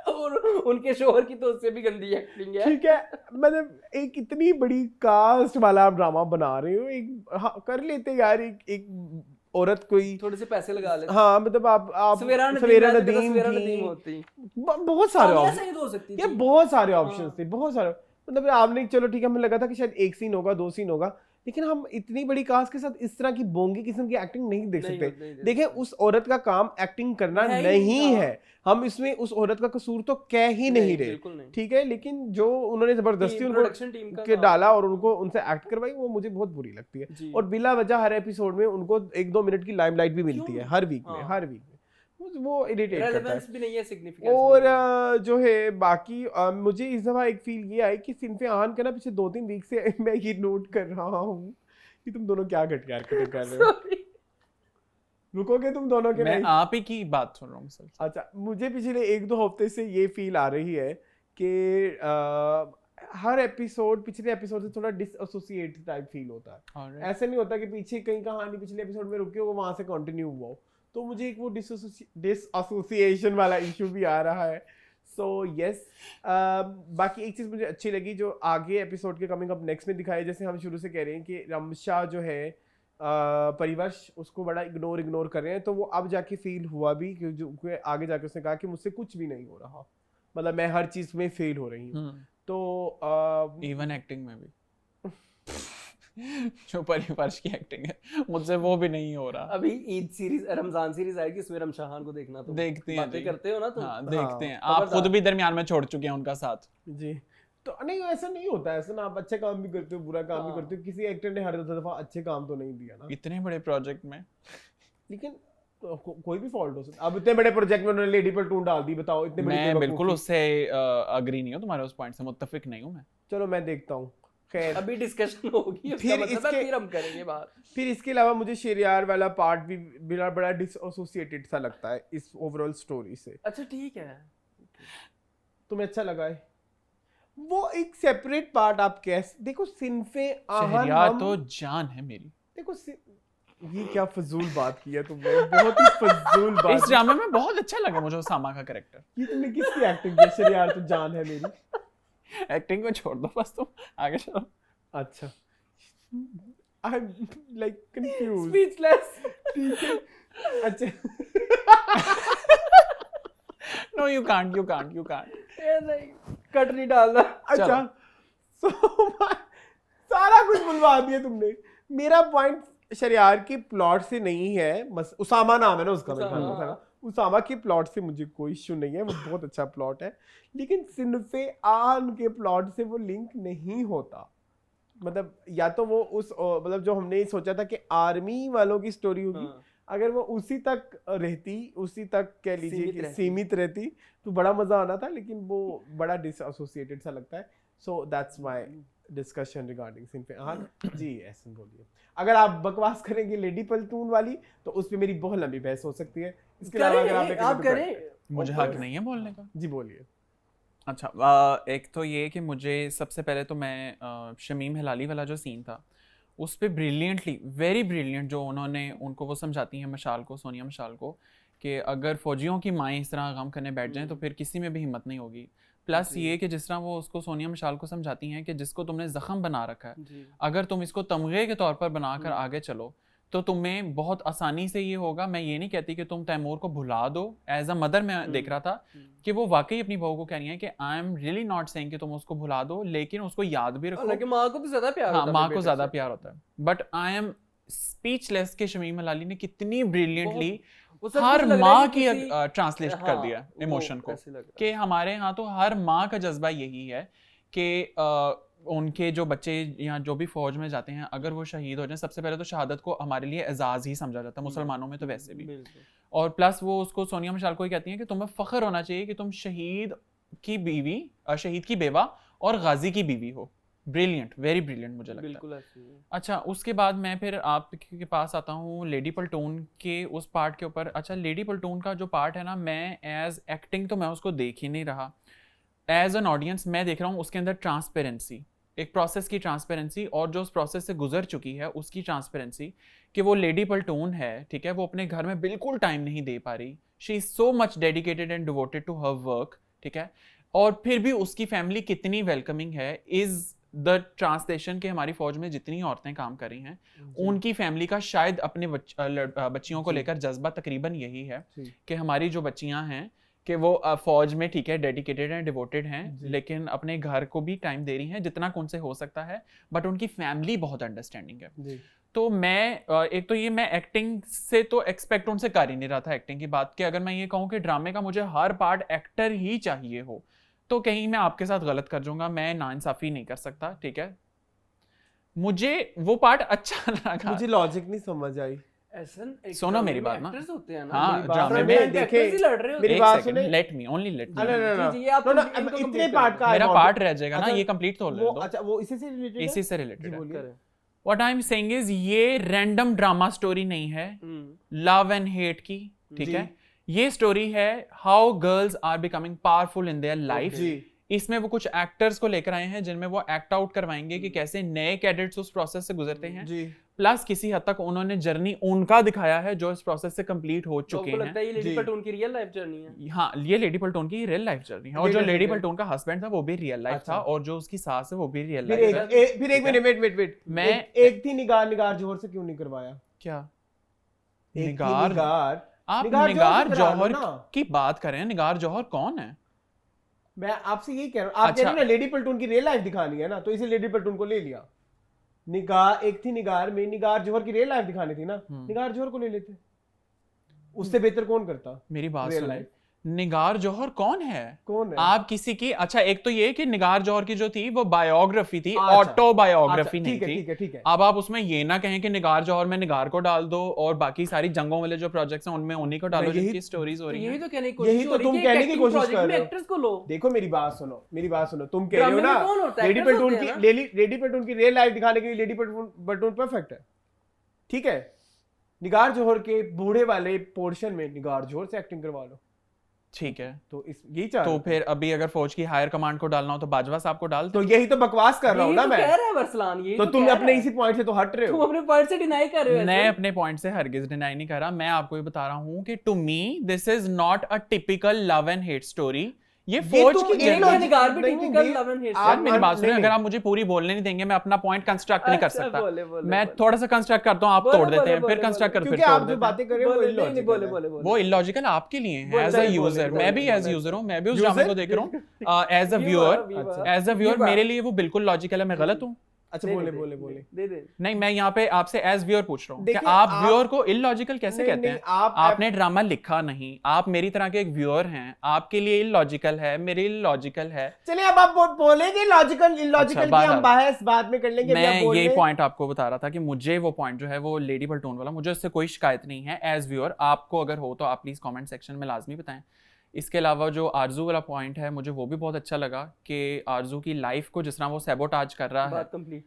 और उनके शोहर की तो उससे भी गंदी एक्टिंग है। ठीक है, मतलब एक इतनी बड़ी कास्ट वाला आप ड्रामा बना रहे हो, एक हाँ, कर लेते यार, एक औरत कोई थोड़े से पैसे लगा लेते। हाँ मतलब आप सवेरा सवेरा नदीम नदीम होती। बहुत सारे सानिया ऑप्शन सईद हो सकती ये थी। बहुत सारे ऑप्शंस थे, बहुत सारे। मतलब आपने चलो ठीक है, हमें लगा था कि शायद 1 सीन होगा, 2 सीन होगा, लेकिन हम इतनी बड़ी कास्ट के साथ इस तरह की बोंगी किस्म की एक्टिंग नहीं देख नहीं सकते। देख देखिए उस औरत का काम एक्टिंग करना है ही नहीं नहीं, हाँ। है, हम इसमें उस औरत का कसूर तो कह ही नहीं रहे, बिल्कुल नहीं। ठीक है, लेकिन जो उन्होंने जबरदस्ती उनको प्रोडक्शन टीम का के काम डाला है। और उनको उनसे एक्ट करवाई, वो मुझे बहुत बुरी लगती है। जी। और बिला वजह हर एपिसोड में उनको 1-2 मिनट की लाइमलाइट भी मिलती है क्यों? हर वीक में, हाँ। हर वीक में वो इरिटेट करता है। रेलेवेंस भी नहीं है, सिग्निफिकेंस और भी नहीं है। जो है बाकी मुझे इस दफ़ा एक फील ये आई कि सिन्फ़े आहान का ना पिछले 2-3 वीक से मैं ये नोट कर रहा हूँ कि तुम दोनों क्या घटिया हरकतें कर रहे हो। Sorry। रुकोगे तुम दोनों के मैं नहीं? आप ही की बात सुन रहा हूँ सर। अच्छा, मुझे पिछले 1-2 हफ्ते से ये फील आ रही है कि हर एपिसोड पिछले एपिसोड से थोड़ा डिसएसोसिएट टाइप फील होता है। Alright. ऐसा नहीं होता कि पीछे कहीं कहानी पिछले एपिसोड में रुकी हो वो वहां से कंटिन्यू हुआ हो, तो मुझे एक वो डिसएसोसिएशन वाला इशू भी आ रहा है। सो यस, बाकी एक चीज़ मुझे अच्छी लगी जो आगे एपिसोड के कमिंग अप नेक्स्ट में दिखाई, जैसे हम शुरू से कह रहे हैं कि रमशा जो है परिवर्श उसको बड़ा इग्नोर कर रहे हैं, तो वो अब जाके फील हुआ भी कि जो आगे जाके उसने कहा कि मुझसे कुछ भी नहीं हो रहा, मतलब मैं हर चीज़ में फेल हो रही हूँ। तो इवन एक्टिंग में भी जो परिवर्ष की एक्टिंग है मुझसे वो भी नहीं हो रहा। अभी ईद सीरीज, रमजान सीरीज आएगी, उसमें रमशाहान को देखना, तो देखते हैं बातें जी। करते हो ना तुम। हाँ देखते हैं, हाँ, आप खुद भी दरमियान में छोड़ चुके हैं उनका साथ। जी, तो नहीं ऐसा नहीं होता है, ऐसा ना आप अच्छे काम भी करते हो बुरा काम भी हाँ। करते हो, किसी एक्टर ने हर दफा अच्छे काम तो नहीं दिया ना, इतने बड़े प्रोजेक्ट में लेकिन कोई भी फॉल्ट हो सकता है। अब इतने बड़े प्रोजेक्ट में उन्होंने लेडी पल्टून डाल दी, बताओ इतने बड़ी मैं बेवकूफ़ी। बिल्कुल उससे अग्री नहीं हूँ, तुम्हारे उस पॉइंट से मुत्तफिक नहीं हूँ मैं। चलो मैं देखता हूँ, खैर। अभी डिस्कशन होगी, उसका फिर मतलब है इसके- फिर हम करेंगे बात। फिर इसके अलावा मुझे शेरियार वाला पार्ट भी बड़ा डिसएसोसिएटेड सा लगता है इस ओवरऑल स्टोरी से। अच्छा ठीक है, तुम्हें अच्छा लगा है वो एक सेपरेट पार्ट? आप कैसे देखो, सिन्फ़े आहान शहरियार तो जान है मेरी। देखो ये क्या फजूल बात की है तुमने, बहुत ही फजूल इस बात। ड्रामे में बहुत अच्छा लगा मुझे उसामा का कैरेक्टर। ये तुमने किसकी एक्टिंग की? शहरियार तो जान है मेरी। एक्टिंग को छोड़ दो बस, तुम आगे चलो। अच्छा, I am like confuse. Speechless. ठीक है, अच्छा। नो यू कांट ये नहीं, कट नहीं डालना। अच्छा, सारा कुछ बुलवा दिया तुमने। मेरा पॉइंट शरियार की प्लॉट से नहीं है, बस उसामा नाम है ना उसका, मेरे ख्याल में उसामा। उसामा की प्लॉट से मुझे कोई इश्यू नहीं है, वो बहुत अच्छा प्लॉट है, लेकिन सिन्फ़े आन के प्लॉट से वो लिंक नहीं होता। मतलब या तो वो उस मतलब जो हमने सोचा था कि आर्मी वालों की स्टोरी होगी, हाँ। अगर वो उसी तक रहती, उसी तक कह लीजिए सीमित कि रहती। सीमित रहती तो बड़ा मजा आना था, लेकिन वो बड़ा डिसएसोसिएटेड सा लगता है। So that's my discussion regarding Sinf e Aahan. जी ऐसे बोलिए, अगर आप बकवास करेंगे लेडी पल्टून वाली तो उस पे मेरी बहुत लंबी बहस हो सकती है। इसके अलावा अगर करें, आप करें। मुझे हक नहीं है बोलने का। जी बोलिए। अच्छा, एक तो ये कि मुझे सबसे पहले तो मैं शमीम हिलाली वाला जो सीन था उस पे ब्रिलियंटली, वेरी ब्रिलियंट, जो उन्होंने उनको वो समझाती हैं मशाल को, सोनिया मशाल को, कि अगर फौजियों की माएँ इस तरह गम करने बैठ जाएं तो फिर किसी में भी हिम्मत नहीं होगी। प्लस ये कि जिस तरह वो उसको सोनिया मशाल को समझाती हैं कि जिसको तुमने ज़ख्म बना रखा है, जी। अगर तुम इसको तमगे के तौर पर बनाकर आगे चलो तो तुम्हें बहुत आसानी से ये होगा। मैं ये नहीं कहती कि तुम तैमूर को भुला दो, एज अ मदर मैं देख रहा था कि वो वाकई अपनी बहू को कह रही है कि I am really not saying कि तुम उसको भुला दो, लेकिन उसको याद भी रखो। हालांकि माँ को तो ज्यादा प्यार हाँ, होता है माँ अपने को बेटे ज्यादा से। प्यार होता है, बट आई एम स्पीचलेस कि शमीम हिलाली ने कितनी ब्रिलियंटली वो सच हर मुझे लग रहा है माँ कि की किसी- ट्रांसलेट कर हाँ, दिया वो इमोशन को, ऐसे लग रहा है। कि हमारे यहाँ तो हर माँ का जज्बा यही है कि उनके जो बच्चे या जो भी फौज में जाते हैं अगर वो शहीद हो जाए, सबसे पहले तो शहादत को हमारे लिए एजाज ही समझा जाता है, मुसलमानों में तो वैसे भी। बिल्कुल। और प्लस वो उसको सोनिया मशाल को ही कहती हैं कि तुम्हें फख्र होना चाहिए कि तुम शहीद की बीवी, शहीद की बेवा और गाजी की बीवी हो। ब्रिलियंट, वेरी ब्रिलियंट मुझे लगता है। बिल्कुल ऐसे ही है। अच्छा, उसके बाद मैं फिर आपके पास आता हूँ लेडी पल्टून के उस पार्ट के ऊपर। अच्छा, लेडी पल्टून का जो पार्ट है ना, मैं एज एक्टिंग तो मैं उसको देख ही नहीं रहा, एज एन ऑडियंस मैं देख रहा हूँ उसके अंदर ट्रांसपेरेंसी, एक प्रोसेस की ट्रांसपेरेंसी, और जो उस प्रोसेस से गुजर चुकी है उसकी ट्रांसपेरेंसी, कि वो लेडी पल्टून है, ठीक है, वो अपने घर में बिल्कुल टाइम नहीं दे पा रही, she is so much dedicated and devoted to her work, ठीक है, और फिर भी उसकी फैमिली कितनी वेलकमिंग है, इज द ट्रांसलेशन के हमारी फौज में जितनी औरतें काम कर रही हैं उनकी फैमिली का शायद अपने बच्चियों को लेकर जज्बा तकरीबन यही है कि हमारी जो बच्चियां हैं कि वो फौज में, ठीक है, डेडिकेटेड एंड डिवोटेड हैं, लेकिन अपने घर को भी टाइम दे रही हैं जितना कि उनसे हो सकता है, बट उनकी फैमिली बहुत अंडरस्टैंडिंग है। तो मैं एक तो ये मैं एक्टिंग से तो एक्सपेक्ट उनसे कर ही नहीं रहा था एक्टिंग की बात, कि अगर मैं ये कहूँ कि ड्रामे का मुझे हर पार्ट एक्टर ही चाहिए हो तो कहीं मैं आपके साथ गलत कर जाऊंगा, मैं नाइंसाफी नहीं कर सकता, ठीक है। मुझे वो पार्ट अच्छा लगा, मुझे लॉजिक नहीं समझ आई। सुनो मेरी बात ना, एक्टर्स होते हैं ना, हाँ, ड्रामे में देखे लड़ रहे होते मेरी एक बात सेकंड, सुने। Let me only let me, जी, आप इनको इतने complete पार्ट का मेरा I पार्ट want रह जाएगा ना, अच्छा, ये कंप्लीट तो वो ले दो। अच्छा वो इसी से रिलेटेड इसी से रिलेटेड जी है। बोलिए। What I am saying is ये रैंडम ड्रामा स्टोरी नहीं है लव एंड हेट की, ठीक जी। है, ये स्टोरी है how girls are becoming powerful in their life. जी इसमें वो कुछ एक्टर्स को लेकर आए हैं जिनमें वो एक्ट आउट करवाएंगे कि कैसे नए कैडेट्स उस प्रोसेस से गुजरते हैं, जी प्लस किसी हद तक उन्होंने जर्नी उनका दिखाया है जो इस प्रोसेस से कंप्लीट हो तो चुके आपको लगता हैं। है ये लेडी जी। पल्टून की रियल लाइफ जर्नी है? हाँ, ये लेडी पल्टून की रियल लाइफ जर्नी है, और जो देखिए, लेडी देखिए। पल्टून का हस्बैंड था वो भी रियल लाइफ अच्छा। था, और जो उसकी सास है वो भी रियल फिर लाइफ है। फिर एक मिनट वेट मैं- एक थी निगार जोहर से क्यों नहीं करवाया? क्या एक थी निगार? निगार आप निगार निगार जौहर से करा लो जौहर ना। की बात करें, निगार जौहर कौन है? मैं आपसे यही कह रहा हूँ, आप कह रहे हो ना लेडी पल्टून की रियल लाइफ दिखानी है ना, तो इसे लेडी पल्टून को ले लिया। निगार एक थी निगार में, निगार जोहर की रियल लाइफ दिखानी थी ना, निगार जोहर को ले लेते, उससे बेहतर कौन करता? मेरी बात Real सुने, life। निगार जौहर कौन है? कौन है? आप किसी की, अच्छा एक तो ये कि निगार जौहर की जो थी वो बायोग्राफी थी, अच्छा। ऑटोबायोग्राफी अच्छा, नहीं ठीक है, थी। ठीक है, ठीक है। अब आप उसमें ये ना कहें कि निगार जौहर में निगार को डाल दो और बाकी सारी जंगों वाले जो प्रोजेक्ट्स हैं उनमें उन्हीं को डालो मैं यही- जिनकी स्टोरीज हो तो रही यही हैं। तो कहने की यही कोशिश तो हो रही तुम है कि कहने की acting कोशिश project कर में रहे हो। एक्टर्स को लो। देखो मेरी बात सुनो, तुम कह रहे हो ड्रामे ना में कौन होता है? लेडी Actors पल्टून होते की हैं ना। लेडी पल्टून की रियल लाइफ दिखाने के लिए लेडी पल्टून परफेक्ट है, ठीक है। निगार जोहर के बूढ़े वाले पोर्शन में निगार जोहर से एक्टिंग करवा लो, ठीक है, तो इस यही चाह तो रहे थे। फिर अभी अगर फौज की हायर कमांड को डालना हो तो बाजवा साहब को डाल तो यही तो बकवास कर रहा हूँ यही ना तो मैं, कह रहा है वर्सलान, यही तो तुम कह अपने रहा है। इसी पॉइंट से तो हट रहे तुम हो। अपने पॉइंट से डिनाई कर रहे हो मैं ऐसे। अपने पॉइंट से हरगिज डिनाई नहीं कर रहा, मैं आपको ये बता रहा हूँ कि to me this is not a typical love and hate story. ये फौज तो की एक जर्नी- logic- निगार भी नहीं, typical नहीं, love and hate आप यार मेरी बात सुनिए, नहीं, अगर आप मुझे पूरी बोलने नहीं देंगे मैं अपना पॉइंट कंस्ट्रक्ट नहीं कर अच्छा, सकता। बोले, मैं बोले। थोड़ा सा कंस्ट्रक्ट करता हूँ, आप बोले, तोड़ देते बोले, हैं, फिर बोले, कंस्ट्रक्ट कर बोले। फिर क्योंकि तोड़ आप जो देते हैं। बातें कर रहे हो वो बोले, नहीं, नहीं, बोले, illogical है। बोले, वो इलॉजिकल आपके लिए है बोले, एज अ बोले, यूजर, बोले, मैं भी बोले, एज बोले। यूजर हूँ, मैं भी उस User? ड्रामे को देख रहा हूँ as a Viewer, viewer, as a viewer मेरे लिए वो बिल्कुल लॉजिकल है। मैं गलत हूँ? अच्छा दे, बोले दे, बोले दे, बोले दे दे। नहीं, मैं यहाँ पे आपसे एज व्यूअर पूछ रहा हूँ कि देखिए, आप आप- व्यूअर को इलॉजिकल कैसे नहीं, कहते नहीं, हैं? आप- आपने ड्रामा लिखा नहीं, आप मेरी तरह के एक व्यूअर हैं, आपके लिए इलॉजिकल है, मेरे लिए लॉजिकल है। चलिए अब आप बोलेंगे लॉजिकल इलॉजिकल की बात हम आ- बहस बाद में कर लेंगे, अभी आप मैं बोल यही रहे- पॉइंट आपको बता रहा था कि मुझे वो पॉइंट जो है वो लेडी पल्टून वाला, मुझे उससे कोई शिकायत नहीं है एज व्यूअर। आपको अगर हो तो आप प्लीज कमेंट सेक्शन में लाजमी बताएं। इसके अलावा जो आरजू वाला पॉइंट है मुझे वो भी बहुत अच्छा लगा कि आरजू की लाइफ को जिस तरह वो सैबोटाज कर रहा है। बात कंप्लीट।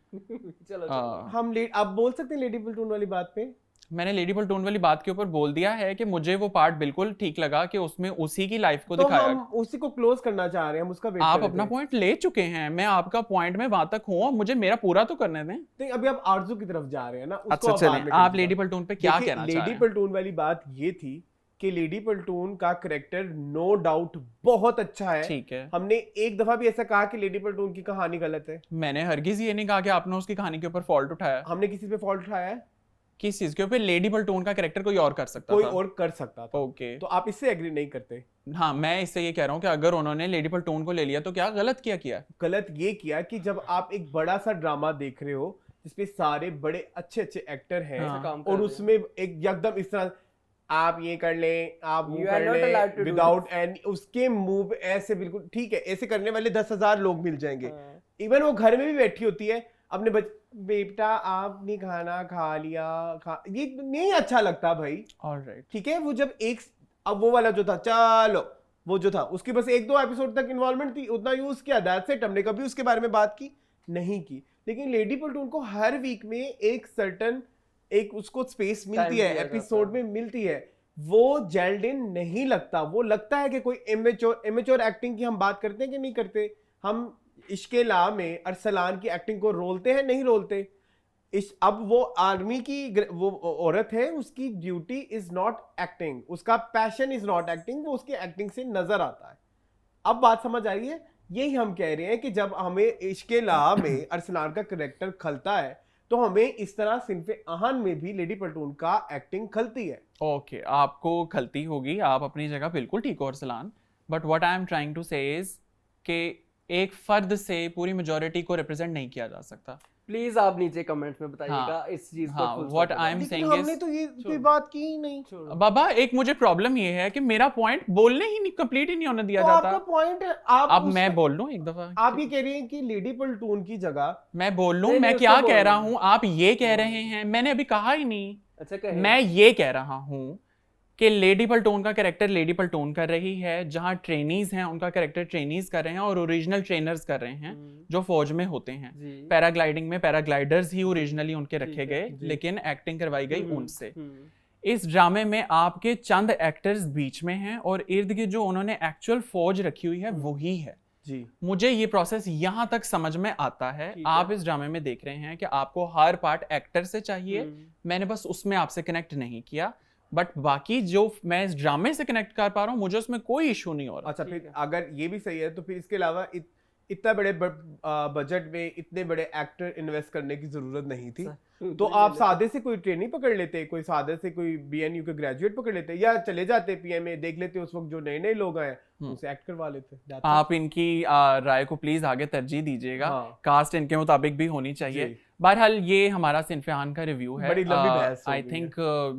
चलो हम आप बोल सकते हैं लेडी पल्टून वाली बात पे। मैंने लेडी पल्टून वाली बात के ऊपर बोल दिया है कि मुझे वो पार्ट बिल्कुल ठीक लगा कि उसमें उसी की लाइफ को तो दिखाया। हम उसी को क्लोज करना चाह रहे हैं, हम उसका वेट आप कर अपना रहे थे। पॉइंट ले चुके हैं, मैं आपका पॉइंट में वहां तक हूँ, मुझे मेरा पूरा तो करने दें। नहीं, अभी आप आरजू की तरफ जा रहे हैं ना, उसको अच्छा आप बाद चलें, में आप करेंगे। लेडी पल्टून पे क्या देखिए, कहना चाह रहे लेडी हैं? पल्टून वाली बात ये थी कि लेडी पल्टून का करेक्टर नो डाउट बहुत अच्छा है। ठीक है, हमने एक दफा भी ऐसा कहा कि लेडी पल्टून की कहानी गलत है? मैंने हरगिज ये नहीं कहा कि आपने उसकी कहानी के ऊपर फॉल्ट उठाया। हमने किसी पे फॉल्ट उठाया है? किस चीज के ऊपर? लेडी पल्टून का कैरेक्टर कोई और कर सकता कोई था। और कर सकता था। ओके, तो आप इससे एग्री नहीं करते? हाँ, मैं इससे ये कह रहा हूँ कि अगर उन्होंने लेडी पल्टून को ले लिया तो क्या गलत किया? गलत ये किया कि जब आप एक बड़ा सा ड्रामा देख रहे हो जिसमें सारे बड़े अच्छे अच्छे एक्टर हैं, हाँ। काम कर और रहे हैं। उसमें एक एकदम इस तरह आप ये कर लें, आप वो You are कर not allowed to लें do विदाउट एंड उसके मूव ऐसे बिल्कुल ठीक है, ऐसे करने वाले 10,000 लोग मिल जाएंगे। हाँ। इवन वो घर में भी बैठी होती है अपने बेटा आपने खाना खा लिया, ये नहीं अच्छा लगता भाई। ऑलराइट, ठीक है, वो जब एक अब वो वाला जो था, चलो वो जो था उसकी बस 1-2 एपिसोड तक इन्वॉल्वमेंट थी, उतना यूज किया, दैट्स इट। हमने कभी उसके बारे में बात की नहीं की। लेकिन लेडी पल्टून को हर वीक में एक सर्टन एक उसको स्पेस मिलती है, दिया जाता एपिसोड है। में मिलती है। वो जेल्ड इन नहीं लगता। वो लगता है कि कोई इमेच्योर एक्टिंग की हम बात करते हैं कि नहीं करते। हम इश्क़े ला में अरसलान की एक्टिंग को रोलते हैं, नहीं रोलते। अब वो आर्मी की वो औरत है, उसकी ड्यूटी इज नॉट एक्टिंग, उसका पैशन इज नॉट एक्टिंग, वो उसकी एक्टिंग से नजर आता है। अब बात समझ आई है? यही हम कह रहे हैं कि जब हमें इश्क़े ला में अरसलान का करेक्टर खलता है तो हमें इस तरह सिन्फ़े आहन में भी लेडी पलटून का एक्टिंग खलती है। ओके, आपको खलती होगी, आप अपनी जगह बिल्कुल ठीक हो Arsalan, but what I am trying to say is कि एक फर्द से पूरी मेजॉरिटी को रिप्रेजेंट नहीं किया जा सकता। प्लीज आप नीचे कमेंट्स में बताइएगा हाँ, इस चीज को। हाँ, what I am लेकिन saying हमने is- तो ये कोई बात की ही नहीं। बाबा, एक मुझे प्रॉब्लम ये है कि मेरा पॉइंट बोलने ही नहीं, कंप्लीट ही नहीं होने दिया तो जाता। आपका पॉइंट है, अब मैं बोल लूं एक दफा? आप ये कह रही हैं कि लेडी पलटून की जगह मैं बोल लूं? नहीं, मैं नहीं, क्या उसको कह रहा बोलना। हूं, आप ये कह रहे हैं, मैंने अभी कहा ही नहीं। अच्छा कहे। मैं ये कह रहा हूं कि लेडी पलटून का कैरेक्टर लेडी पलटून कर रही है, जहां ट्रेनीज हैं उनका कैरेक्टर ट्रेनीज कर रहे हैं और ओरिजिनल ट्रेनर्स कर रहे हैं जो फौज में होते हैं। जी। पैराग्लाइडिंग में पैराग्लाइडर्स ही ओरिजिनली उनके ठीक रखे है, गए, जी। लेकिन एक्टिंग करवाई गई उनसे। हम्म। इस ड्रामे में आपके चंद एक्टर्स बीच में हैं और इर्द गिर्द जो उन्होंने एक्चुअल फौज रखी हुई है वही है। जी मुझे ये प्रोसेस यहाँ तक समझ में आता है। ठीक है। आप इस ड्रामे में देख रहे हैं कि आपको हर पार्ट एक्टर से चाहिए, मैंने बस उसमें आपसे कनेक्ट नहीं किया, बट बाकी जो मैं इस ड्रामे से कनेक्ट कर पा रहा हूँ मुझे उसमें कोई इशू नहीं हो रहा। अच्छा, ठीक फिर है। अगर ये भी सही है तो फिर इसके अलावा इतना बड़े बजट में इतने बड़े एक्टर इन्वेस्ट करने की जरूरत नहीं थी। तो आप सादे से कोई ट्रेनिंग पकड़ लेते, कोई सादे से कोई बीएनयू के ग्रेजुएट पकड़ लेते, या चले जाते पीएमए, देख लेते उस वक्त जो नए नए लोग आए उनसे एक्ट करवा लेते। That's it। आप इनकी राय को प्लीज आगे तरजीह दीजिएगा। हाँ। कास्ट इनके मुताबिक भी होनी चाहिए। जी। बहरहाल ये हमारा सिनफियान का रिव्यू है। बड़ी लंबी बहस हो आई गई थिंक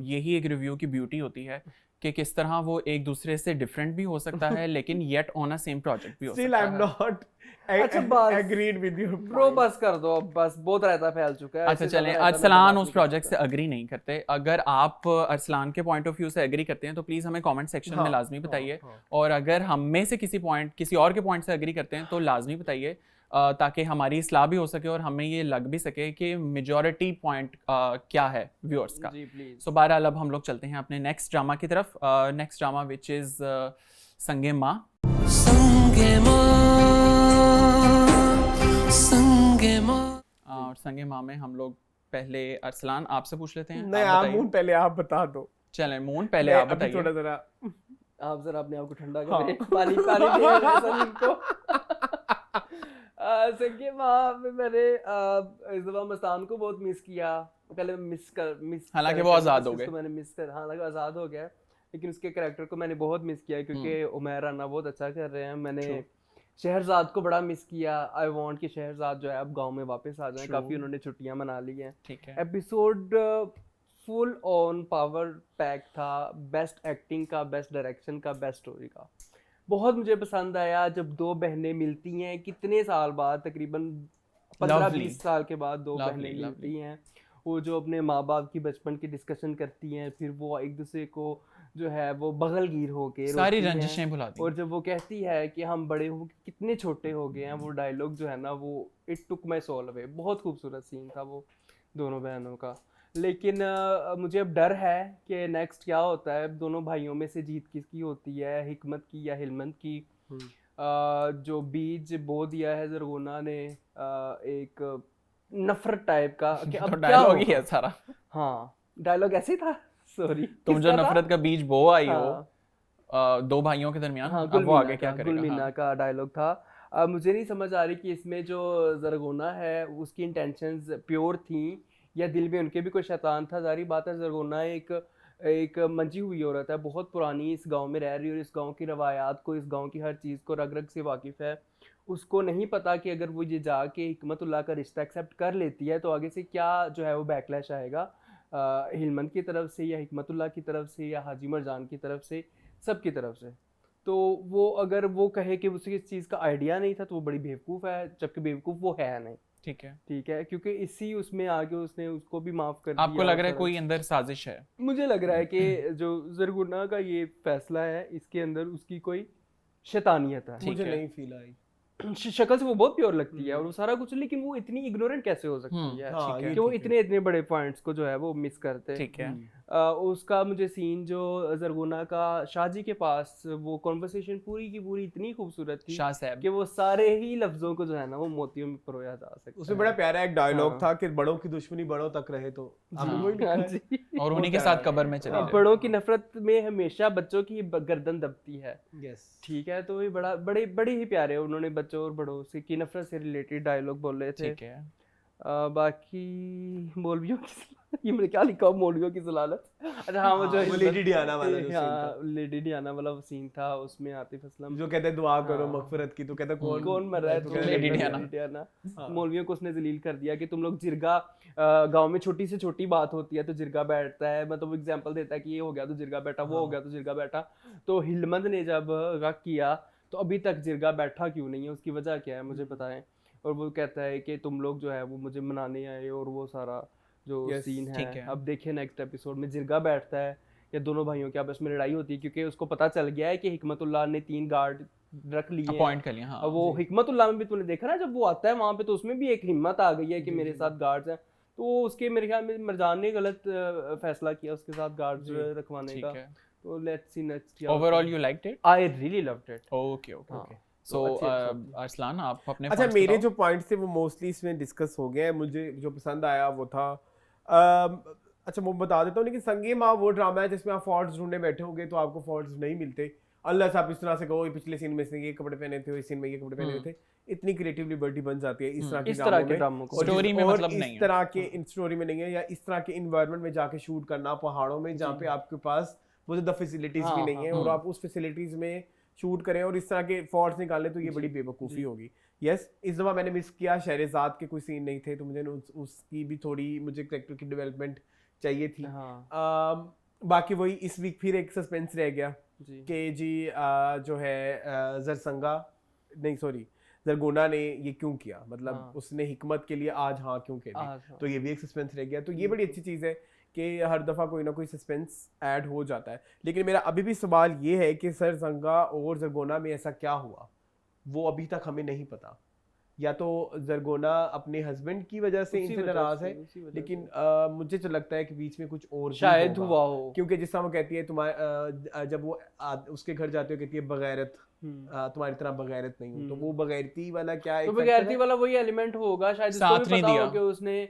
यही एक रिव्यू की ब्यूटी होती है कि किस तरह वो एक दूसरे से डिफरेंट भी हो सकता है लेकिन yet on a same project भी हो Still सकता I'm है। not अच्छा, बस। agreed with your bro point। बस कर दो अब, बस बहुत रायता फैल चुका है। अच्छा ऐसे चलें, ज़्यादा रायता अरसलान मैं उस बात प्रोजेक्ट नहीं से कर अग्री नहीं करते। अगर आप अरसलान के पॉइंट ऑफ व्यू से एग्री करते हैं तो प्लीज हमें कमेंट सेक्शन में हाँ, लाजमी बताइए। हाँ। और अगर हम में से किसी और के पॉइंट से एग्री करते हैं तो लाजमी बताइए, ताकि हमारी इस्लाह भी हो सके और हमें ये लग भी सके कि मेजॉरिटी पॉइंट क्या है व्यूअर्स का। जी प्लीज। सो बहरहाल अब हम लोग चलते हैं अपने नेक्स्ट ड्रामा की तरफ। नेक्स्ट ड्रामा विच इज संगे माँ। और संगे माँ में हम लोग पहले अरसलान आपसे पूछ लेते हैं। नहीं, आप आप बताइए। मून पहले आप बता दो। चलें मून पहले मैं आप अभी थोड़ा बताइए। जरा आप जरा अपने आप को ठंडा हाँ। करें। पानी पानी दे सर इनको। संगे माँ में मैंने इस दफा मस्तान को बहुत मिस किया। पहले मिस हालांकि वो आज़ाद हो गए। मैंने मिस कर, हालांकि आज़ाद हो गया, लेकिन उसके कैरेक्टर को मैंने बहुत मिस किया क्योंकि उमैर राना बहुत अच्छा कर रहे हैं। मैंने शहरजाद को बड़ा मिस किया। आई वांट कि शहरजाद जो है अब गांव में वापस आ जाए। True. काफ़ी उन्होंने छुट्टियां मना ली हैं। ठीक है। Episode full on power pack था। बेस्ट एक्टिंग का, बेस्ट डायरेक्शन का, बेस्ट स्टोरी का। बहुत मुझे पसंद आया जब दो बहनें मिलती हैं कितने साल बाद, तकरीबन 15-20 साल के बाद दो Lovely, बहनें lovely. मिलती हैं। वो जो अपने माँ बाप की बचपन की डिस्कशन करती हैं, फिर वो एक दूसरे को जो है वो बगलगीर होके सारी रोती हैं। रंजिशें भुला दी। और जब वो कहती है कि हम बड़े हो कितने छोटे हो गए हैं, वो डायलॉग जो है ना वो it took my soul away. बहुत खूबसूरत सीन था वो दोनों बहनों का। लेकिन मुझे अब डर है कि नेक्स्ट क्या होता है। दोनों भाइयों में से जीत किसकी होती है, हिकमत की या हिलमत की। जो बीज बो दिया है जरगोना ने, एक नफरत टाइप का कि अब तो क्या डायलॉग ही होगा। है सारा। हाँ, डायलॉग ऐसे ही था। सॉरी, तुम जो नफरत का बीज बो आई हो हाँ। दो भाइयों के दरमियान, हाँ, अब वो आगे क्या करेगा। गुलमीना हाँ। का डायलॉग था। मुझे नहीं समझ आ रही कि इसमें जो जरगोना है उसकी इंटेंशंस प्योर थी या दिल में उनके भी कोई शैतान था। जारी बात है, जरगोना एक मंजी हुई औरत है, बहुत पुरानी, इस गांव में रह रही है और इस गांव की रवायात को, इस गांव की हर चीज़ को रग रग से वाकिफ़ है। उसको नहीं पता कि अगर वो ये जाके हिकमतुल्लाह का रिश्ता एक्सेप्ट कर लेती है तो आगे से क्या जो है वो बैकलैश आएगा, हिलमत की तरफ से या हिकमतुल्लाह की तरफ से या हाजी मरजान की तरफ से, सब की तरफ से। तो वो अगर वो कहे कि उसे इस चीज़ का आइडिया नहीं था तो वो बड़ी बेवकूफ़ है, जबकि बेवकूफ़ वो है नहीं। ठीक है। ठीक है, क्योंकि इसी उसमें आगे उसने उसको भी माफ़ कर दिया। आपको लग रहा है और कोई अंदर साजिश है? मुझे लग रहा है कि जो जरगुना का ये फैसला है इसके अंदर उसकी कोई शैतानियत है। ठीक मुझे है। नहीं फील आई। शक्ल से वो बहुत प्योर लगती है और वो सारा कुछ, लेकिन वो इतनी इग्नोरेंट कैसे हो सकती है हाँ, ये कि वो ठीक है। इतने इतने बड़े पॉइंट्स को जो है वो मिस करते हैं। ठीक है। उसका मुझे सीन जो जरगोना का शाहजी के पास वो कॉन्वर्सेशन पूरी की पूरी इतनी खूबसूरत थी शाह साहब कि वो सारे ही लफ्जों को जो है ना वो मोतियों में परोया जा सकता उसमें बड़ा प्यारा एक डायलॉग हाँ। था कि बड़ों की दुश्मनी बड़ों तक रहे, तो आपने वही लिखा हाँ है? जी। और उन्हीं के साथ कब्र में चले जाए। बड़ों की नफरत में हमेशा बच्चों की गर्दन दबती है। Yes. ठीक है, तो ये बड़े ही प्यारे उन्होंने बच्चों और बड़ों से की नफरत से रिलेटेड डायलॉग बोले थे। ठीक है। बाकी मौलवियों की ये मैंने क्या लिखा मौलवियों की ज़लालत। अच्छा हाँ, वो जो वो लेडी डियाना वाला जो scene हाँ, लेडी डियाना वाला सीन था, उसमें आतिफ असलम जो कहते हैं दुआ करो हाँ। मगफिरत की, तो कहता है कौन मर रहा है, तो तो कहता है लेडी लेडी डियाना। डियाना। हाँ। मौलवियों को उसने जलील कर दिया कि तुम लोग जिरगा, गांव में छोटी से छोटी बात होती है तो जिरगा बैठता है, मतलब एग्जांपल देता है कि ये हो गया तो जिरगा बैठा, वो हो गया तो जिरगा बैठा। तो हिलमंद ने जब रख किया तो अभी तक जिरगा बैठा क्यों नहीं है, उसकी वजह क्या है मुझे बताएं। और वो कहता है कि तुम लोग जो है वो मुझे मनाने आए, और वो सारा जो Yes, सीन ठीक है है। अब देखिए नेक्स्ट एपिसोड में जिरगा बैठता है या दोनों भाइयों की आपस में लड़ाई होती है, क्योंकि उसको पता चल गया है कि हिकमतुल्लाह ने 3 गार्ड रख लिए हैं। अपॉइंट कर लिया। हाँ अब वो हिकमतुल्लाह में भी तूने देखा ना, जब वो आता है वहां पे तो उसमें भी एक हिम्मत आ गई है कि मेरे साथ गार्ड्स हैं, तो वो उसके मेरे ख्याल में मरजान ने गलत फैसला किया उसके साथ गार्ड्स रखवाने ठीक का। है। तो let's see next. Overall you liked it? I really loved it. Okay okay हाँ। ओके। सो अच्छी episode थी। अरसलान आप अपने अच्छा, points मेरे बताओ। जो पॉइंट्स थे वो मोस्टली इसमें डिस्कस हो गए हैं। मुझे जो पसंद आया वो था अच्छा वो बता देता हूँ, लेकिन संगे माँ वो ड्रामा है जिसमें आप फॉल्ट्स ढूंढने बैठे होंगे तो आपको फॉल्ट्स नहीं मिलते। अल्लाह साहब इस तरह से कहो, पिछले सीन में इसने ये कपड़े पहने थे, इस सीन में ये कपड़े पहने थे, इतनी क्रिएटिव लिबर्टी बन जाती है इस तरह इस तरह के के ड्रामों को। और Story में और मतलब इस नहीं है। तरह के इन स्टोरी में नहीं है, या इस तरह के इन्वायरमेंट में जाके शूट करना पहाड़ों में जहाँ पे आपके पास वो ज़्यादा फैसिलिटीज भी हाँ, नहीं है, हाँ, और आप उस फैसिलिटीज में शूट करें और इस तरह के फॉल्ट्स निकालें तो ये बड़ी बेवकूफ़ी होगी। यस, इस दफ़ा मैंने मिस किया, शहरज़ाद के कोई सीन नहीं थे तो मुझे उसकी भी थोड़ी मुझे कैरेक्टर की डेवलपमेंट चाहिए थी। हाँ बाकी वही इस वीक फिर एक सस्पेंस रह गया जी। कि जी जो है जरगोना ने ये क्यों किया, मतलब हाँ। उसने हिकमत के लिए आज हाँ क्यों कह दी, आज हाँ। तो ये भी एक सस्पेंस रह गया। तो ये बड़ी अच्छी चीज़ है कि हर दफ़ा कोई ना कोई सस्पेंस ऐड हो जाता है। लेकिन मेरा अभी भी सवाल ये है कि सर जंगा और जरगोना में ऐसा क्या हुआ वो अभी तक हमें नहीं पता। या तो जरगोना अपने हस्बैंड की वजह से उसी इनसे वजह नाराज से, है, उसी वजह लेकिन मुझे तो लगता है कि बीच में कुछ और भी शायद होगा। हुआ हो। क्योंकि जिस तरह वो कहती है तुम्हारे जब वो उसके घर जाते हो कहती है बगैरत, तुम्हारी तरह बगैरत नहीं हूँ, तो वो बगैरती वाला क्या तो एक बगैरती factor है? वाला वही एलिमेंट होगा शायद, इसको साथ भी नहीं पता दिया। हो कि उसने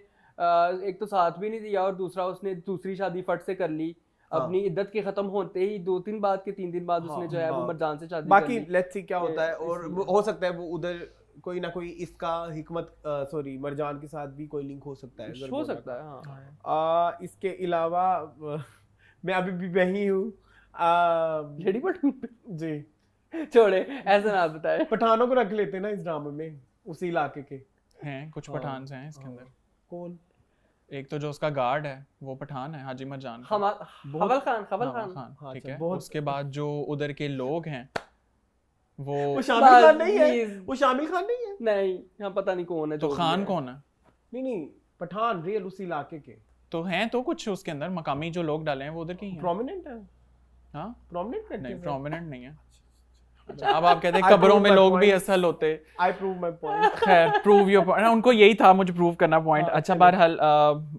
एक तो साथ भी नहीं दिया और दूसरा उसने दूसरी शादी फट से कर ली अपनी इद्दत के खत्म होते ही 2-3 बाद के 3 दिन बाद उसने जो है वो मरजान से शादी बाकी कर ली। लेट्स सी क्या होता है, और इसलिए। हो सकता है वो उधर कोई ना कोई इसका मरजान के साथ भी कोई लिंक हो सकता है, हो जरगोना सकता का। है हाँ। इसके अलावा मैं अभी भी वही हूँ लेडी बटन जी। छोड़े, ऐसा ना बताए। पठानों को रख लेते हैं ना इस ड्रामे में, उसी इलाके के। हैं कुछ पठान हैं इसके अंदर। कौन? एक तो जो उसका गार्ड है वो पठान है, हाजी मरजान का। खवल खान हाँ, ठीक अच्छा, है। बहुत- उसके बाद जो उधर के लोग हैं वो वो शामिल खान नहीं है, प्लीज। वो शामिल खान नहीं है। नहीं, यहाँ पता नहीं कौन है तो जो भी खान है। कौन है? नहीं पठान रियल उसी इलाके के तो हैं तो कुछ उसके अंदर मकामी जो लोग डाले हैं वो उधर के ही हैं। प्रोमिनेंट है, हाँ प्रोमिनेंट नहीं, है। प्रोमिनेंट नहीं है। अच्छा, अब आप कहते हैं I कब्रों prove में my लोग भी point. असल होते। I prove my point. खैर प्रूव योर पॉइंट, उनको यही था मुझे प्रूव करना पॉइंट। हाँ, अच्छा चलो। बहरहाल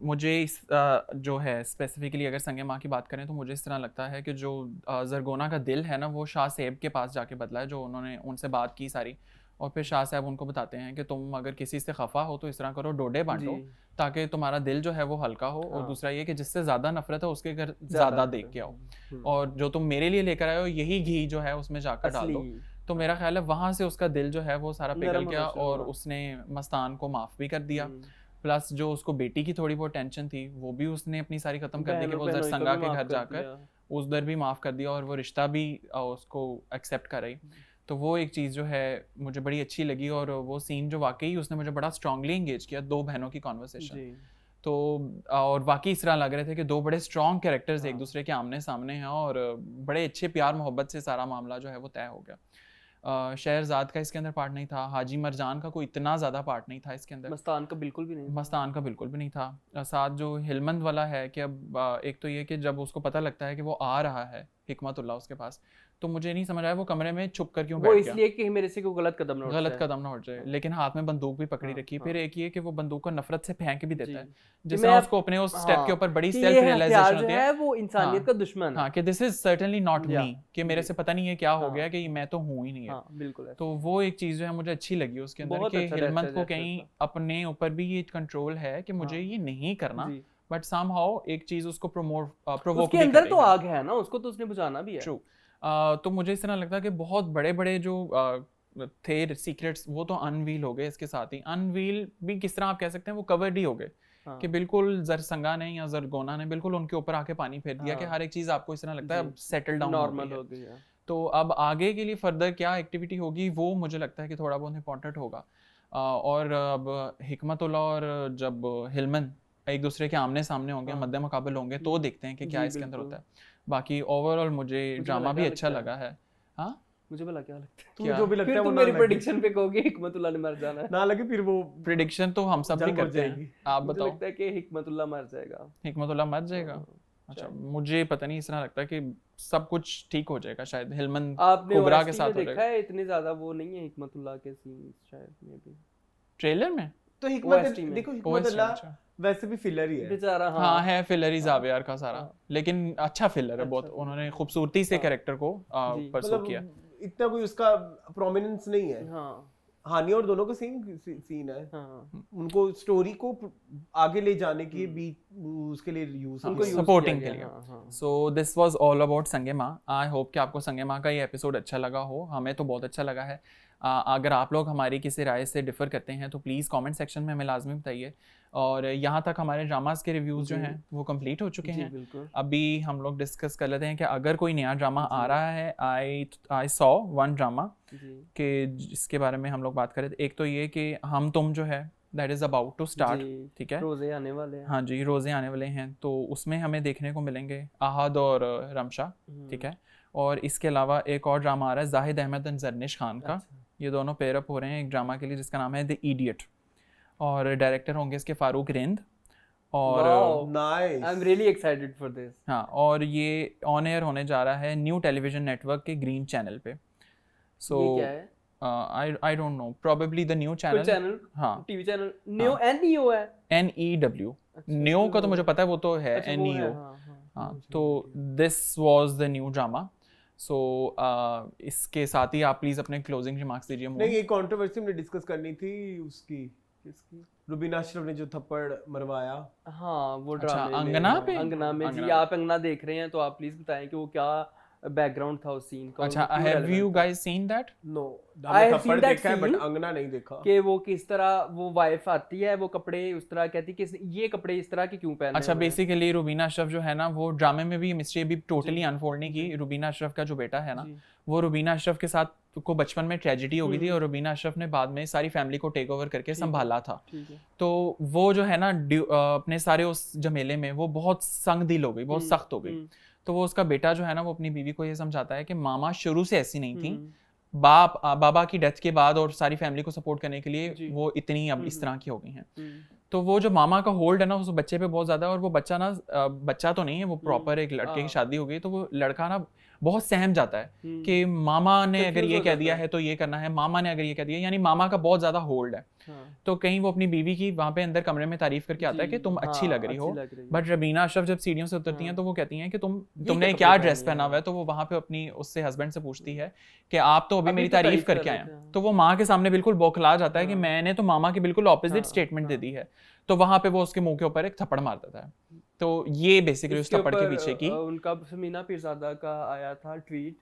मुझे जो है स्पेसिफिकली अगर संगे माँ की बात करें तो मुझे इस तरह लगता है कि जो जरगोना का दिल है ना वो शाह साहब के पास जाके बदला है, जो उन्होंने उनसे बात की सारी, और फिर शाह साहब उनको बताते हैं कि तुम अगर किसी से खफा हो तो इस तरह करो, डोडे बांटो जी। ताकि तुम्हारा दिल जो है वो हल्का हो, और हाँ। दूसरा ये कि जिससे ज्यादा नफरत है उसके घर ज्यादा देख के आओ, और जो तुम मेरे लिए लेकर आए हो यही घी जो है उसमें जाकर डाल दो। असली। तो मेरा ख्याल है वहां से उसका दिल जो है वो सारा पिघल नरम गया होना शुरू और हुआ। उसने मस्तान को माफ भी कर दिया। प्लस जो उसको बेटी की थोड़ी बहुत टेंशन थी वो भी उसने अपनी सारी खत्म कर दी कि वो बहनों जरसंगा को भी के माफ घर कर जाकर दिया। उस दर भी माफ कर दिया और वो रिश्ता भी उसको एक्सेप्ट कर रही। तो वो एक चीज़ जो है मुझे बड़ी अच्छी लगी, और वो सीन जो वाकई उसने मुझे बड़ा स्ट्रांगली एंगेज किया, दो बहनों की कॉन्वर्सेशन। जी। तो और वाकई इस तरह लग रहे थे कि दो बड़े स्ट्रॉन्ग कैरेक्टर्स एक हाँ। दूसरे के आमने सामने हैं, और बड़े अच्छे प्यार मोहब्बत से सारा मामला जो है वो तय हो गया। शहरजाद का इसके अंदर पार्ट नहीं था, हाजी मरजान का कोई इतना ज़्यादा पार्ट नहीं था इसके अंदर, मस्तान का बिल्कुल भी नहीं। मस्तान का बिल्कुल भी नहीं था। साथ जो हिलमंद वाला है कि अब एक तो ये कि जब उसको पता लगता है कि वो आ रहा है हिकमतुल्लाह उसके पास, तो मुझे नहीं समझ आया वो कमरे में छुप कर क्यों वो बैठ गया। इसलिए कि मेरे से कोई गलत कदम ना उठ गलत जाए। कदम ना उठ जाए, लेकिन हाथ में बंदूक भी पकड़ी हाँ, रखी। हाँ। फिर एक ये कि वो बंदूक को नफरत से फेंक भी देता है, जी। जिस मैं तरह अब- उसको अपने उस स्टेप के हाँ, ऊपर बड़ी कि सेल्फ ये रियलाइजेशन हथियार जो होती है। है वो इंसानियत हाँ, का दुश्मन है। हाँ, कि दिस इज सर्टेनली नॉट या, मी, कि मेरे जी। से पता नहीं है क्या हो हाँ। गया, कि मैं तो हूँ ही नहीं है। हाँ बिल्कुल ऐसा। तो वो एक चीज जो है मुझे अच्छी लगी उसके अंदर, बहुत कि अच्छा हिलमत director को जैसा कहीं था। अपने ऊपर भी ये कंट्रोल है कि मुझे हाँ। ये नहीं करना, जी। बट समहाउ एक चीज उसको प्रोवोक उसके भी कर अंदर रही तो है। आग है ना, उसको तो उसने बुझाना भी है। ट्रू। तो मुझे इस तरह लगता है कि बहुत बड़े बड़े जो थे सीक्रेट्स वो तो अनवील हो गए, इसके साथ ही अनवील भी किस तरह आप कह सकते हैं वो कवर्ड ही हो गए, हाँ। कि बिल्कुल जरसंगा ने या जरगोना ने बिल्कुल उनके ऊपर आके पानी फेर दिया, कि हाँ। हर एक चीज आपको इस तरह लगता है जी। अब सेटल डाउन नॉर्मल हो गई है। तो अब आगे के लिए फर्दर क्या एक्टिविटी होगी वो मुझे लगता है कि थोड़ा बहुत इंपॉर्टेंट होगा। और अब हिकमतुल्लाह और जब हिलमन एक दूसरे के आमने सामने होंगे, हाँ। मद्दे मुकाबल होंगे, तो देखते हैं कि क्या जी, इसके अंदर बिल्कुल। होता है। बाकी ओवरऑल मुझे ड्रामा भी क्या अच्छा लगता लगा है। हाँ, मुझे भला क्या लगता है? तुम्हें क्या? जो भी लगता फिर है वो तुम ना मेरी लगे। प्रेडिक्शन पे कहोगे हिकमतुल्लाह ने मर जाना है। ना लगे फिर वो प्रिडिक्शन तो हम सब भी जंग हो करते हैं। जाएगी। आप मुझे बताओ, लगता है कि हिकमतुल्लाह मर जाएगा। हिकमतुल्लाह मर जाएगा? हाँ, अच्छा, शायद। मुझे पता नहीं, इस तरह लगता है कि सब कुछ ठीक हो जाएगा शायद, हिलमन आपने कुबरा के OST साथ में हो देखा जाएगा। है इतने ज्यादा वो नहीं है हिकमतुल्लाह के सीन शायद में भी। ट्रेलर में तो हिकमत OST में। देखो, OST हिकमतुल्लाह अच्छा। वैसे भी फिलर ही है। बेचारा हाँ है फिलर ही हाँ, जावेयार का सारा, हाँ। लेकिन अच्छा फिलर है अच्छा बहुत, फिलर उन्होंने है। खूबसूरती से हाँ। कैरेक्टर को जी। परसू किया। मतलब इतना कोई उसका प्रोमिनेंस नहीं है। हाँ हानि और दोनों का सेम सीन है। हाँ। उनको स्टोरी को आगे ले जाने के भी उसके लिए यूज उनको use सपोर्टिंग किया के गया, लिए। हाँ, हाँ। So this was all about संगे माँ। आई होप कि आपको संगे माँ का ये एपिसोड अच्छा लगा हो, हमें तो बहुत अच्छा लगा है। अगर आप लोग हमारी किसी राय से डिफर करते हैं तो प्लीज़ कमेंट सेक्शन में हमें लाजमी बताइए। और यहाँ तक हमारे ड्रामास के रिव्यूज़ जो जी। हैं वो कंप्लीट हो चुके जी हैं। बिल्कुल। अभी हम लोग डिस्कस कर लेते हैं कि अगर कोई नया ड्रामा आ रहा है, आई सॉ वन ड्रामा जी के जिसके बारे में हम लोग बात करें। एक तो ये कि हम तुम जो है that is about to start, जी, ठीक है। रोजे आने वाले हैं। हाँ जी, रोज़े आने वाले हैं, तो उसमें हमें देखने को मिलेंगे आहद और रमशा, ठीक है। और इसके अलावा एक और ड्रामा आ रहा है जाहिद अहमद एंड जरनिश खान का। अच्छा। ये दोनों पेयर अप हो रहे हैं एक ड्रामा के लिए जिसका नाम है द इडियट, और डायरेक्टर होंगे इसके फारूक रिंद। और Wow. Nice. I am really excited for this. हाँ, और ये ऑन एयर होने जा रहा है न्यू टेलीविजन नेटवर्क के ग्रीन चैनल पे। सो ये क्या है? I don't know, probably the new कोई चैनल। चैनल? हाँ, टीवी चैनल? न्यू NEO है? NEW। अच्छा, न्यू का तो वो- मुझे पता है, वो तो है अच्छा, वो है, NEO। हाँ, हाँ। हाँ, तो this was the new drama. So इसके साथ ही आप प्लीज अपने क्लोजिंग रिमार्क्स दीजिए। नहीं, एक कंट्रोवर्सी हमने डिस्कस करनी थी उसकी। किसकी? रुबीना अशरफ ने जो थप्पड़ मरवाया। हाँ वो अच्छा, ड्रामे में, अंगना हाँ, पे? अंगना में जी। अंगना। आप अंगना देख रहे हैं तो आप प्लीज बताएं कि वो क्या बैकग्राउंड था उस सीन का। और अच्छा, वो क्यों हैव relevant यू था। Guys seen that? No, I हमने have थप्पड़ seen that देखा है बट scene अंगना नहीं देखा। कि वो किस तरह वो वाइफ आती है, वो कपड़े उस तरह कहती है कि ये कपड़े इस तरह के क्यों पहने अच्छा, हुए हैं? बेसिकली रुबीना अशरफ जो है ना, वो ड्रामे में भी मिस्ट्री अभी टोटली अनफोल्ड नहीं की। रुबीना अशरफ का जो बेटा है ना, जी। वो रुबीना अशरफ के साथ को बचपन में ट्रेजेडी हो गई थी, और रुबीना अशरफ ने बाद में सारी फैमिली को टेक ओवर करके संभाला था। ठीक है। तो वो जो है ना अपने सारे उस झमेले में वो बहुत संग दिल हो गई, बहुत सख्त हो गई। तो वो उसका बेटा जो है ना, वो अपनी बीवी को ये समझाता है कि मामा शुरू से ऐसी नहीं थी, बाबा की डेथ के बाद और सारी फैमिली को सपोर्ट करने के लिए जी। वो इतनी अब इस तरह की हो गई हैं। हम्म, तो वो जो मामा का होल्ड है ना उस बच्चे पे बहुत ज्यादा है, और वो बच्चा ना बच्चा तो नहीं है, वो प्रॉपर एक लड़के की हाँ। शादी हो गई, तो वो लड़का ना बहुत सहम जाता है हम्म। कि मामा ने अगर Confuse ये हो कह जाता दिया है। है तो ये करना है, मामा ने अगर ये कह दिया, यानी मामा का बहुत ज्यादा होल्ड है। हाँ। तो कहीं वो अपनी बीवी की वहां पे अंदर कमरे में तारीफ करके आता है कि जी, तुम अच्छी हाँ, लग रही हो। अच्छी लग रही है। बट रबीना अशरफ जब सीढ़ियों से उतरती हैं हाँ। तो वो कहती हैं कि तुमने कपड़े क्या ड्रेस पहने पहना हैं? हुआ है, तो वो वहां पे अपनी उससे हस्बैंड से पूछती है कि आप तो अभी अभी मेरी तो तारीफ तारीफ कर करके रहे आए थे, हैं। हाँ। तो वो माँ के सामने बिल्कुल बौखला जाता है कि हाँ। मैंने तो मामा की बिल्कुल ऑपोजिट हाँ, स्टेटमेंट दे हाँ। दी है। तो वहां पे वो उसके मुंह के ऊपर एक थप्पड़ मार देता है। तो ये बेसिकली उस इसके थप्पड़ के ऊपर, पीछे की उनका समीना पीरजादा का आया था ट्वीट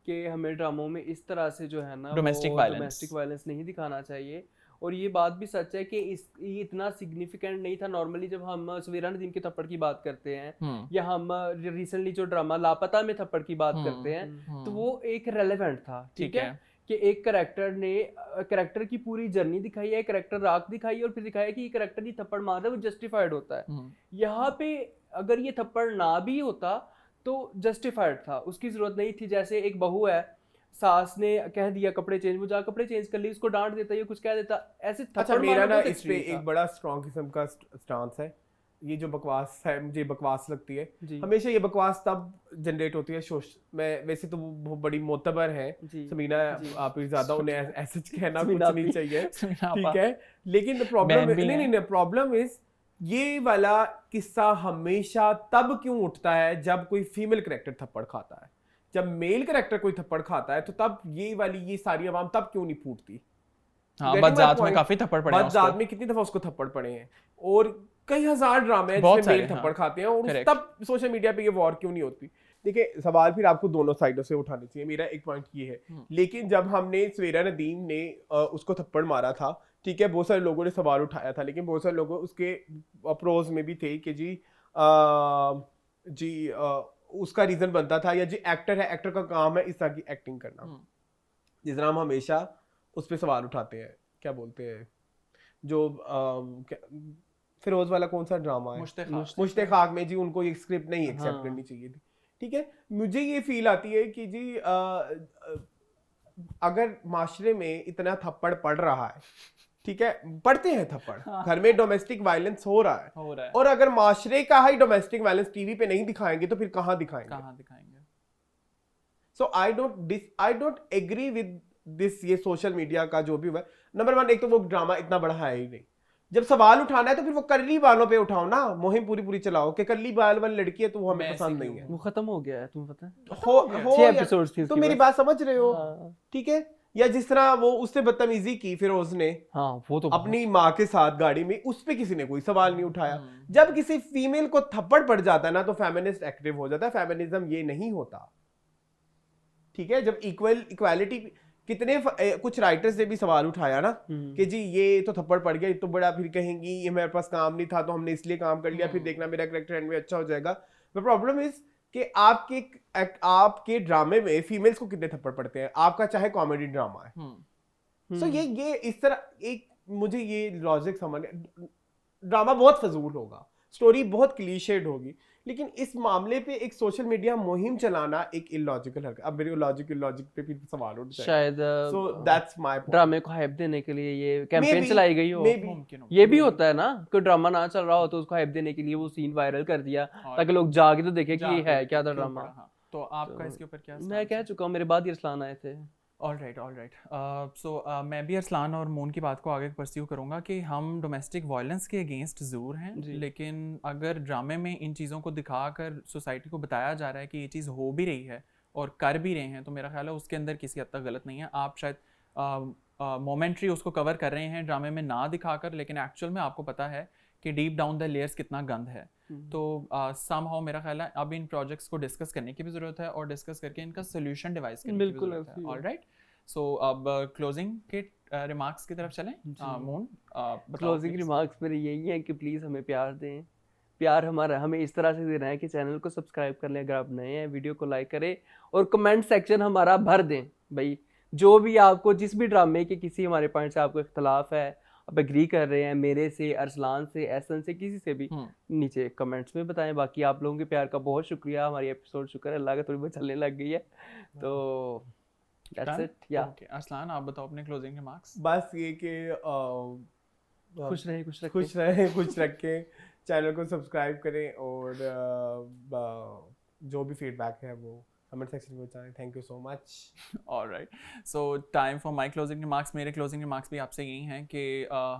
कि हमें ड्रामों में इस तरह से जो है ना Domestic वो violence। डोमेस्टिक वायलेंस नहीं दिखाना चाहिए। और ये बात भी सच है कि ये इतना सिग्निफिकेंट नहीं था। नॉर्मली जब हम सवेरा नदीम के थप्पड़ की बात करते हैं या हम रिसेंटली जो ड्रामा लापता में थप्पड़ की बात करते हैं, तो वो एक रेलेवेंट था, ठीक है, कि एक करेक्टर ने करेक्टर की पूरी जर्नी दिखाई है, करेक्टर राख दिखाई है, और फिर दिखाया कि ये करेक्टर ये थप्पड़ मार रहा है वो जस्टिफाइड होता है। यहाँ पे अगर ये थप्पड़ ना भी होता तो जस्टिफाइड था, उसकी जरूरत नहीं थी। जैसे एक बहू है, सास ने कह दिया कपड़े चेंज, वो जा कपड़े चेंज कर ली, उसको डांट देता, ये कुछ कह देता, ऐसे अच्छा, थप्पड़ मेरा मारना ना बहुत इस पे extreme था। एक बड़ा स्ट्रॉन्ग किस्म का स्टांस है ये जो बकवास है मुझे बकवास लगती है। जी हमेशा ये बकवास तब जनरेट होती है मैं वैसे तो वो बहुत बड़ी मोतबर है जी समीना जी। आप ही ज्यादा उन्हें ऐसे कहना कुछ समीना नहीं आपी। चाहिए समीना ठीक आपा। है, लेकिन प्रॉब्लम बहन भी नहीं हैं। नहीं प्रॉब्लम इज ये वाला किस्सा हमेशा तब क्यों उठता है जब कोई फीमेल कैरेक्टर थप्पड़ खाता है। जब मेल कैरेक्टर कोई थप्पड़ खाता है तो तब ये सारी आवाम तब क्यों नहीं फूटती। हाँ, Getting my बदजात में point? काफी थप्पड़ पड़े हैं बदजात उसको। में कितनी दफा उसको थप्पड़ पड़े हैं और कई हजार ड्रामे हैं बहुत जिसमें मेल सारे, थप्पड़ हाँ। खाते हैं और Correct. तब सोशल मीडिया पे ये वॉर क्यों नहीं होती। देखिए सवाल फिर आपको दोनों साइडों से उठाने चाहिए, मेरा एक पॉइंट ये है। लेकिन जब हमने सवेरा नदीम ने उसको थप्पड़ मारा था, ठीक है, बहुत सारे लोगों ने सवाल उठाया था, लेकिन बहुत सारे लोग उसके अप्रोच में भी थे कि उसका रीजन बनता था या जी एक्टर है, एक्टर का काम है इस तरह की एक्टिंग करना। जिस तरह हम हमेशा उस पर सवाल उठाते हैं, क्या बोलते हैं जो फिरोज वाला कौन सा ड्रामा है, मुश्ते खाक में जी उनको ये स्क्रिप्ट नहीं एक्सेप्ट करनी चाहिए थी। ठीक है, मुझे ये फील आती है कि जी अगर माशरे में इतना थप्पड़ पड़ रहा है, ठीक है, पड़ते हैं थप्पड़, घर में डोमेस्टिक वायलेंस हो रहा है और अगर माशरे का ही डोमेस्टिक वायलेंस टीवी पे नहीं दिखाएंगे तो फिर कहाँ दिखाएंगे। So I don't agree with this ये सोशल मीडिया का जो भी हुआ। नंबर 1 एक तो वो ड्रामा इतना बड़ा है ही नहीं। जब सवाल उठाना है तो फिर वो कर्ली बालों पे उठाओ ना, मुहिम पूरी चलाओ कि कर्ली बाल वाली लड़की है तो वो हमें पसंद नहीं है। वो खत्म हो गया है, तुम्हें पता है? हो 6 एपिसोड्स थी तो उसकी मेरी बस। बात समझ रहे हो, हाँ। ठीक है। या जिस तरह वो उससे बदतमीजी की फिरोज ने हाँ वो तो अपनी माँ के साथ गाड़ी में, उस पे किसी ने कोई सवाल नहीं उठाया। जब किसी फीमेल को थप्पड़ पड़ जाता है ना तो फेमिनिस्ट एक्टिव हो जाता है। फेमिनिज्म ये नहीं होता, ठीक है। जब इक्वालिटी कितने कुछ राइटर्स ने भी सवाल उठाया ना कि जी ये तो थप्पड़ पड़ गया, ये तो बड़ा, फिर कहेंगी ये मेरे पास काम नहीं था तो हमने इसलिए काम कर लिया, फिर देखना मेरा कैरेक्टर एंड में अच्छा हो जाएगा। द प्रॉब्लम इज कि आपके ड्रामे में फीमेल्स को कितने थप्पड़ पड़ते हैं, आपका चाहे कॉमेडी ड्रामा है। सो ये इस तरह एक मुझे ये लॉजिक समझ, ड्रामा बहुत फजूल होगा, स्टोरी बहुत क्लीशेड होगी, लेकिन इस मामले पे एक सोशल मीडिया मुहिम चलाना एक इलॉजिकल है। अब मेरे लॉजिक पे भी सवाल उठ जाए शायद सो दैट्स माय पॉइंट। ड्रामे को हाइप देने के लिए ये कैंपेन चलाई गई हो। मुमकिन हो। ये भी होता है ना, कोई ड्रामा ना चल रहा हो तो उसको हाइप देने के लिए वो सीन वायरल कर दिया ताकि लोग जाके तो देखें कि ये है क्या था ड्रामा। तो आपका इसके ऊपर क्या? मैं कह चुका हूँ, मेरे बाद ही अरसलान आए थे। All right. सो मैं भी अरसलान और मून की बात को आगे परस्यू करूँगा कि हम डोमेस्टिक वायलेंस के अगेंस्ट ज़रूर हैं, लेकिन अगर ड्रामे में इन चीज़ों को दिखाकर सोसाइटी को बताया जा रहा है कि ये चीज़ हो भी रही है और कर भी रहे हैं, तो मेरा ख्याल है उसके अंदर किसी हद तक गलत नहीं है। आप शायद मोमेंट्री उसको कवर कर रहे हैं ड्रामे में ना दिखाकर, लेकिन एक्चुअल में आपको पता है कि डीप डाउन द लेयर्स कितना गंद है। तो समहाउ मेरा ख्याल है अब इन प्रोजेक्ट्स को डिस्कस करने की भी ज़रूरत है और डिस्कस करके इनका सोल्यूशन डिवाइस करने की भी ज़रूरत है। ऑलराइट, सो अब क्लोजिंग के रिमार्क्स की तरफ चलें। मून, क्लोजिंग रिमार्क्स मेरे यही हैं कि प्लीज़ हमें प्यार दें। प्यार हमारा हमें इस तरह से देना है कि चैनल को सब्सक्राइब कर लें अगर आप नए हैं, वीडियो को लाइक करें और कमेंट सेक्शन हमारा भर दें। भाई जो भी आपको, जिस भी ड्रामे के किसी हमारे पॉइंट से आपको इख्तलाफ है, आप एग्री कर रहे हैं मेरे से, अरसलान से, एहसन से, किसी से भी, नीचे कमेंट्स में बताएं। बाकी आप लोगों के प्यार का बहुत शुक्रिया। हमारी एपिसोड शुक्र है अल्लाह का थोड़ी बहुत चलने लग गई है, तो दैट्स इट। या अरसलान आप बताओ अपने क्लोजिंग रिमार्क्स। बस ये कि खुश रहें, खुश रखें, चैनल को सब्सक्राइब करें और जो भी फीडबैक है वो कमेंट सेक्शन में बताएं। Thank you so much. Alright, so time for my closing remarks. मेरे क्लोजिंग रिमार्क्स भी आपसे यही हैं कि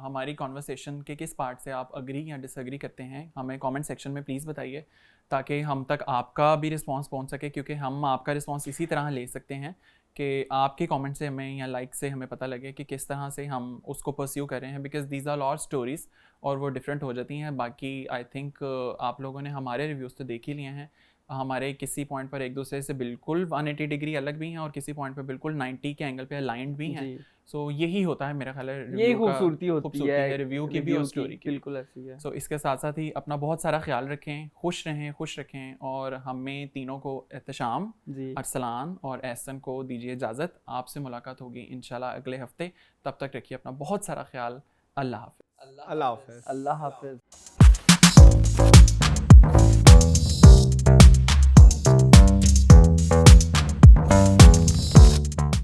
हमारी कॉन्वर्सेशन के किस पार्ट से आप अग्री या डिसएग्री करते हैं हमें कमेंट सेक्शन में प्लीज़ बताइए, ताकि हम तक आपका भी रिस्पांस पहुंच सके, क्योंकि हम आपका रिस्पांस इसी तरह ले सकते हैं कि आपके कमेंट से हमें या लाइक से हमें पता लगे कि किस तरह से हम उसको परस्यू कर रहे हैं, because these are all stories और वो डिफरेंट हो जाती हैं। बाकी आई थिंक आप लोगों ने हमारे रिव्यूज़ तो देख ही लिए हैं, हमारे किसी पॉइंट पर एक दूसरे से बिल्कुल 180 डिग्री अलग भी हैं और किसी पॉइंट पर बिल्कुल 90 के एंगल पे अलाइंड भी हैं। सो यही होता है मेरा ख्याल है, यही खूबसूरती होती है रिव्यू की भी और स्टोरी की, बिल्कुल ऐसी है। सो इसके साथ साथ ही अपना बहुत सारा ख्याल रखें, खुश रहें और हमें तीनों को एहतशाम, अरसलान और एहसन को दीजिए इजाज़त। आपसे मुलाकात होगी इंशाल्लाह अगले हफ्ते, तब तक रखिए अपना बहुत सारा ख्याल। अल्लाह हाफ़िज़। अल्लाह हाफ़िज़। अल्लाह हाफ़िज़।